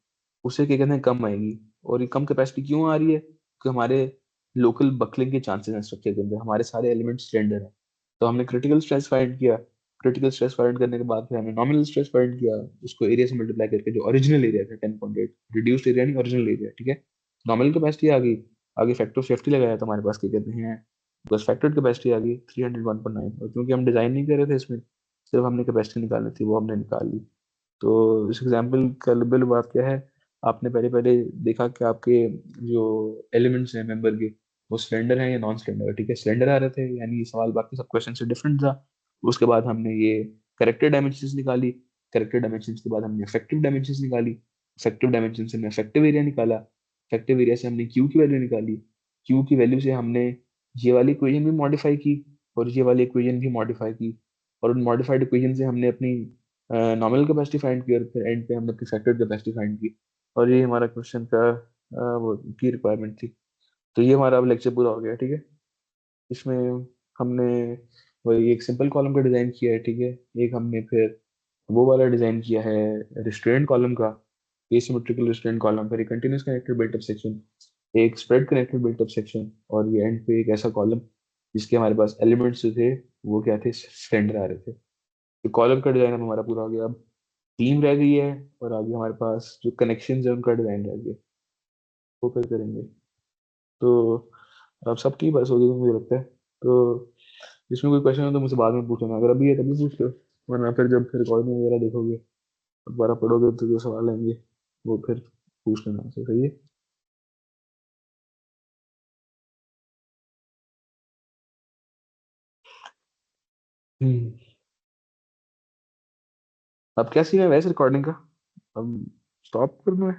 उससे क्या कहते हैं कम आएगी। और ये कम कैपेसिटी क्यों आ रही है, क्योंकि हमारे लोकल बकलिंग के चांसेस हैं स्ट्रक्चर के अंदर, हमारे सारे एलिमेंट स्टैंडर्ड है। तो हमने क्रिटिकल स्ट्रेस फाइंड किया, क्रिटिकल स्ट्रेस फाइंड करने के बाद फिर हमने नॉमिनल स्ट्रेस फाइंड किया, उसको एरिया से मल्टीप्लाई करके, जो ओरिजिनल एरिया था 10.8, रिड्यूस्ड एरिया नहीं ओरिजिनल एरिया, ठीक है। नॉमिनल कैपेसिटी आ गई, आगे फैक्टर ऑफ सेफ्टी लगाया तो हमारे पास क्या कहते हैं बस फैक्टर्ड कैपेसिटी आ गई 301.9। और क्योंकि हम डिजाइन नहीं कर रहे थे इसमें, सिर्फ हमने कैपेसिटी निकालनी थी, वो हमने निकाल ली। तो इस एग्जाम्पल का लेवल बात क्या है, आपने पहले पहले देखा कि आपके जो एलिमेंट्स हैं मेंबर के वो सिलेंडर है या नॉन सिलेंडर है, ठीक है। सिलेंडर आ रहे थे यानी ये सवाल बाकी सब क्वेश्चन से डिफरेंट था। उसके बाद हमने ये करेक्टेड डायमेंशंस निकाली, करेक्टेड डायमेंशंस के बाद हमने इफेक्टिव डायमेंशंस निकाली, इफेक्टिव डायमेंशन से हमने इफेक्टिव एरिया निकाला, इफेक्टिव एरिया से हमने क्यू की वैल्यू निकाली, क्यू की वैल्यू से हमने ये वाली इक्वेशन भी मॉडिफाई की और ये वाली इक्वेशन भी मॉडिफाई की। और उन मॉडिफाइड इक्वेशन से हमने अपनी नॉमिनल कैपेसिटी फाइंड की और फिर एंड पे हमने अपनी फैक्टर्ड कैपेसिटी फाइंड की। और ये हमारा क्वेश्चन का वो की रिक्वायरमेंट थी। तो ये हमारा अब लेक्चर पूरा हो गया, ठीक है। इसमें हमने वही एक सिंपल कॉलम का डिजाइन किया है, ठीक है। एक हमने फिर वो वाला डिजाइन किया है रिस्ट्रेंट कॉलम का, एसिमेट्रिकल रिस्ट्रेंट कॉलम, फिर एक continuous connected built up section, एक spread connected built up section, और ये एंड पे एक ऐसा कॉलम जिसके हमारे पास एलिमेंट्स जो थे वो क्या थे, स्टैंडर्ड आ रहे थे। तो कॉलम का डिजाइन अब हमारा पूरा हो गया। अब थीम रह गई है और आगे हमारे पास जो कनेक्शन है उनका डिजाइन रह गया, वो फिर करेंगे। तो अब सबकी बस होगी मुझे लगता है। तो इसमें कोई क्वेश्चन हो तो मुझसे बाद में पूछना, अगर अभी है तभी पूछ लो, वरना फिर जब फिर रिकॉर्डिंग वगैरह देखोगे दोबारा पढ़ोगे तो जो सवाल आएंगे वो फिर पूछ लेना मुझसे, सही है। हम्म। अब क्या सीन है वैसे रिकॉर्डिंग का, अब स्टॉप कर दूं मैं?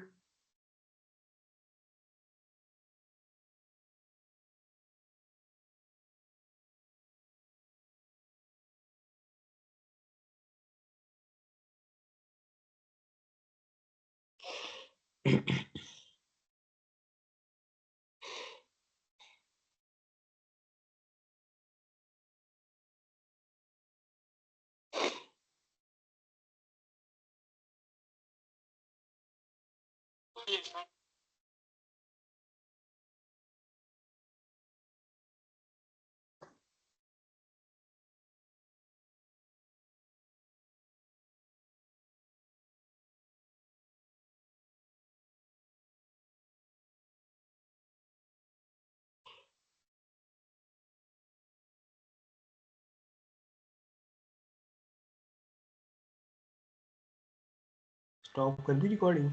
स्टॉप कर दी रिकॉर्डिंग।